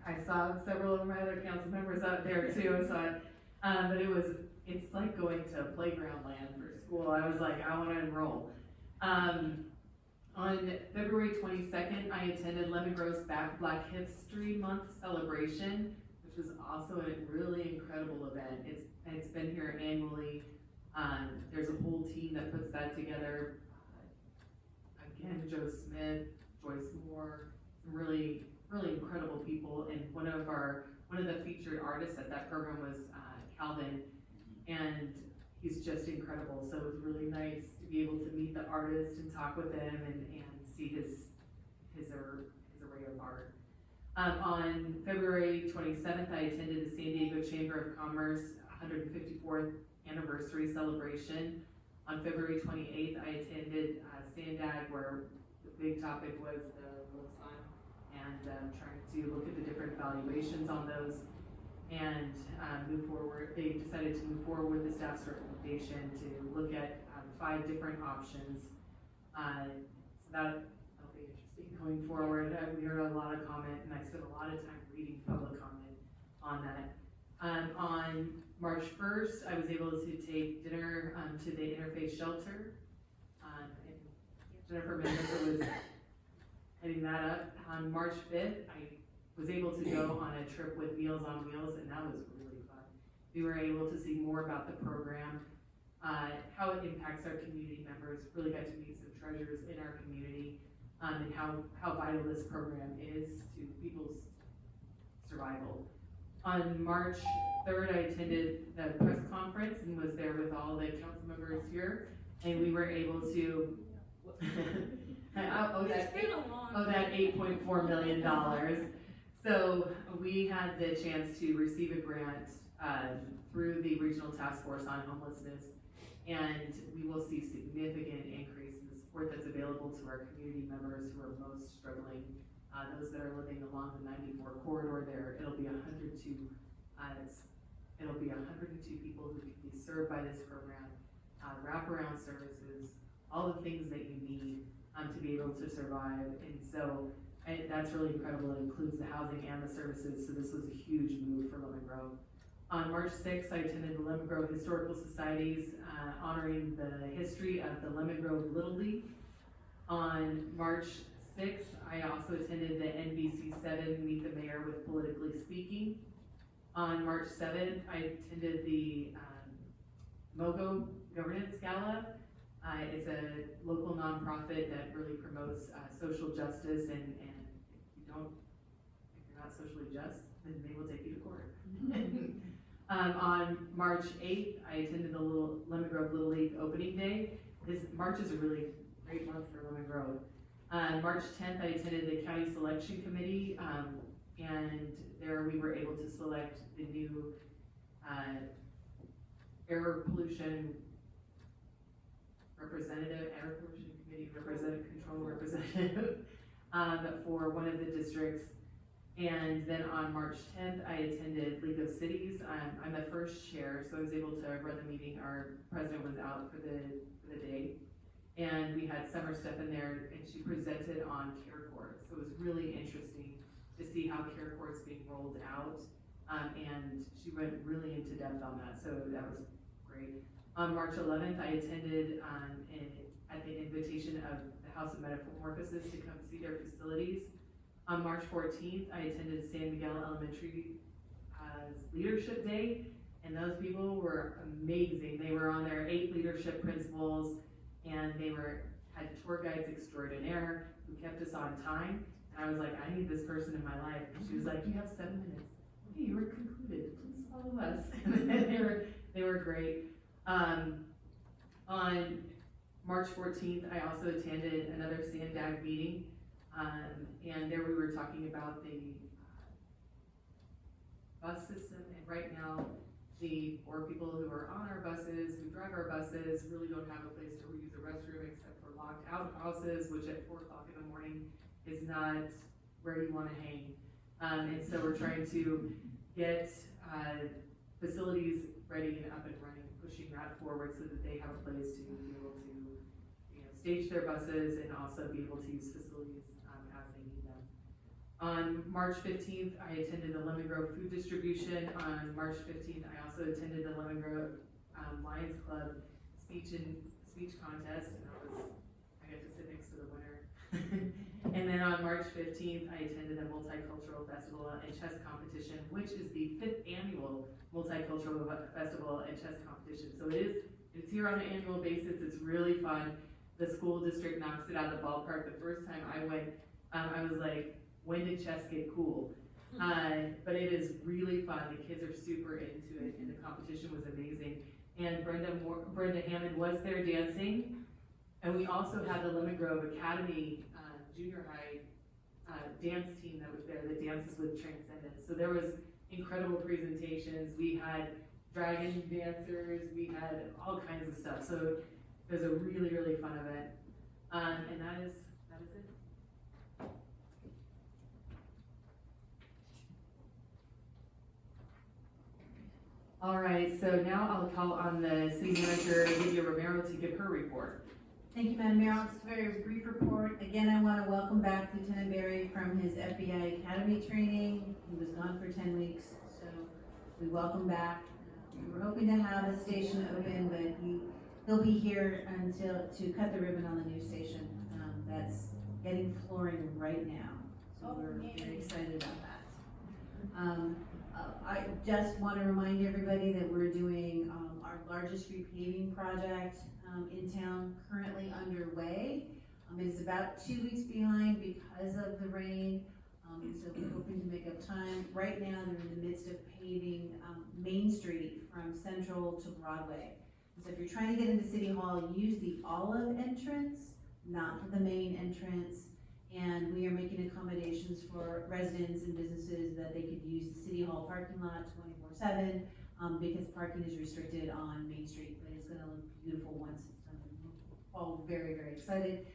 I saw several of my other council members out there too. So, but it's like going to playground land for school. I was like, I want to enroll. On February 22nd, I attended Lemon Grove's Black History Month celebration, which was also a really incredible event. It's been here annually. There's a whole team that puts that together. Again, Joe Smith, Joyce Moore, some really, really incredible people. And one of the featured artists at that program was Calvin, and he's just incredible. So it was really nice to be able to meet the artist and talk with him and see his array of art. On February 27th, I attended the San Diego Chamber of Commerce 154th anniversary celebration. On February 28th, I attended Sandag, where the big topic was the Little Sun, and trying to look at the different valuations on those and move forward. They decided to move forward with the staff's recommendation to look at 5 different options. So that'll be interesting going forward. We heard a lot of comment, and I spent a lot of time reading public comment on that. On March 1st, I was able to take dinner to the Interfaith Shelter. And Jennifer Mendoza was heading that up. On March 5th, I was able to go on a trip with Meals on Wheels, and that was really fun. We were able to see more about the program, how it impacts our community members, really got to meet some treasures in our community, and how vital this program is to people's survival. On March 3rd, I attended the press conference and was there with all the council members here, and we were able to that $8.4 million. So we had the chance to receive a grant through the Regional Task Force on Homelessness, and we will see significant increase in the support that's available to our community members who are most struggling. Those that are living along the 94 corridor there, it'll be 102 people who can be served by this program, wraparound services, all the things that you need to be able to survive. And so that's really incredible. It includes the housing and the services, so this was a huge move for Lemon Grove. On March 6th, I attended the Lemon Grove Historical Society's honoring the history of the Lemon Grove Little League. On March 6th, I also attended the NBC7 Meet the Mayor with Politically Speaking. On March 7th, I attended the MOGO Governance Gala. It's a local nonprofit that really promotes social justice, and if you're not socially just, then they will take you to court. On March 8th, I attended the Lemon Grove Little League opening day. March is a really great month for Lemon Grove. March 10th, I attended the County Selection Committee, and there we were able to select the new air pollution committee control representative for one of the districts. And then on March 10th, I attended League of Cities. I'm the first chair, so I was able to run the meeting. Our president was out for the day. And we had Summer Steffen there, and she presented on Care Court. So it was really interesting to see how Care Court's being rolled out and she went really into depth on that, so that was great. On March 11th, I attended, at the invitation of the House of Metamorphosis to come see their facilities. On March 14th, I attended San Miguel Elementary Leadership Day, and those people were amazing. They were on their 8 leadership principles, and they had tour guides extraordinaire who kept us on time. And I was like, I need this person in my life. And she was like, you have 7 minutes. Okay, you were concluded. Please follow us. And they were great. On March 14th, I also attended another SANDAG meeting, and there we were talking about the bus system, and right now, the 4 people who are on our buses, who drive our buses, really don't have a place to use a restroom except for locked out houses, which at 4 o'clock in the morning is not where you want to hang. And so we're trying to get facilities ready and up and running, pushing that forward so that they have a place to be able to, stage their buses and also be able to use facilities as they need them. On March 15th, I attended the Lemon Grove Food Distribution. On March 15th, I also attended the Lemon Grove Lions Club speech contest, and I got to sit next to the winner. And then on March 15th, I attended a multicultural festival and chess competition, which is the 5th annual multicultural festival and chess competition. So it's here on an annual basis. It's really fun. The school district knocks it out of the ballpark. The first time I went, I was like, when did chess get cool? But it is really fun. The kids are super into it, and the competition was amazing. And Brenda Hammond was there dancing. And we also had the Lemon Grove Academy junior high dance team that was there that dances with Transcendence. So there was incredible presentations. We had dragon dancers. We had all kinds of stuff. So it was a really, really fun event. And that is it. All right, so now I'll call on the city manager, Lydia Romero, to give her report. Thank you, Madam Mayor. It's a very brief report. Again, I want to welcome back Lieutenant Berry from his FBI Academy training. He was gone for 10 weeks, so we welcome back. We were hoping to have a station open, but he'll be here to cut the ribbon on the new station. That's getting flooring right now, so we're very excited about that. I just want to remind everybody that we're doing our largest repaving project in town, currently underway. It is about 2 weeks behind because of the rain, and so we're hoping to make up time. Right now, they're in the midst of paving Main Street from Central to Broadway. And so if you're trying to get into City Hall, use the Olive entrance, not the main entrance. And we are making accommodations for residents and businesses that they could use the City Hall parking lot 24/7 because parking is restricted on Main Street, but it's going to look beautiful once it's done. We're all very, very excited.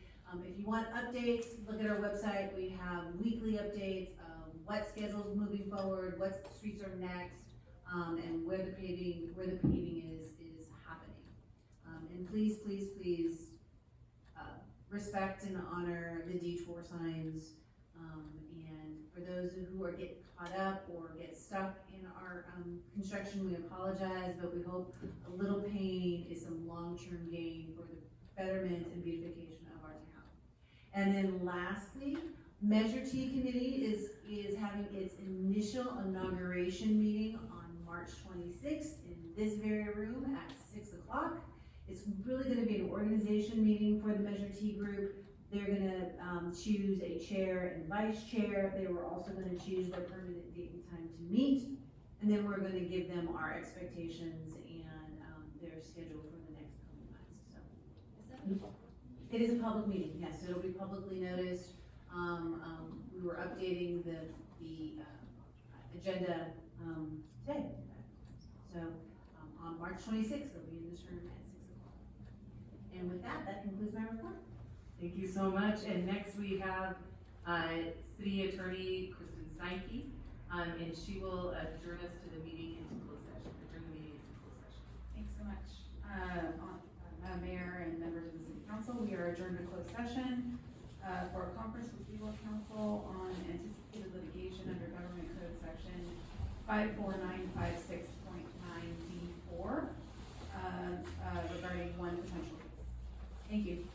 If you want updates, look at our website. We have weekly updates of what schedule's moving forward, what streets are next, and where the paving is happening. And please, please, please respect and honor the detour signs. And for those who are getting caught up or get stuck in our construction, we apologize, but we hope a little pain is some long-term gain for the betterment and beautification of our town. And then lastly, Measure T Committee is having its initial inauguration meeting on March 26th in this very room at 6 o'clock. It's really going to be an organization meeting for the Measure T group. They're going to choose a chair and vice chair. They were also going to choose their permanent date and time to meet. And then we're going to give them our expectations and their schedule for the next couple months. So, it is a public meeting, yes. It'll be publicly noticed. We were updating the agenda today. So on March 26th, they'll be in this room at 6 o'clock. And with that, that concludes my report. Thank you so much. And next we have City Attorney Kristen Steinke, and she will adjourn us to the meeting into closed session. Thanks so much. Madam Mayor and members of the City Council, we are adjourned to closed session for a conference with legal counsel on anticipated litigation under Government Code Section 54956.9B4, regarding one potential case. Thank you.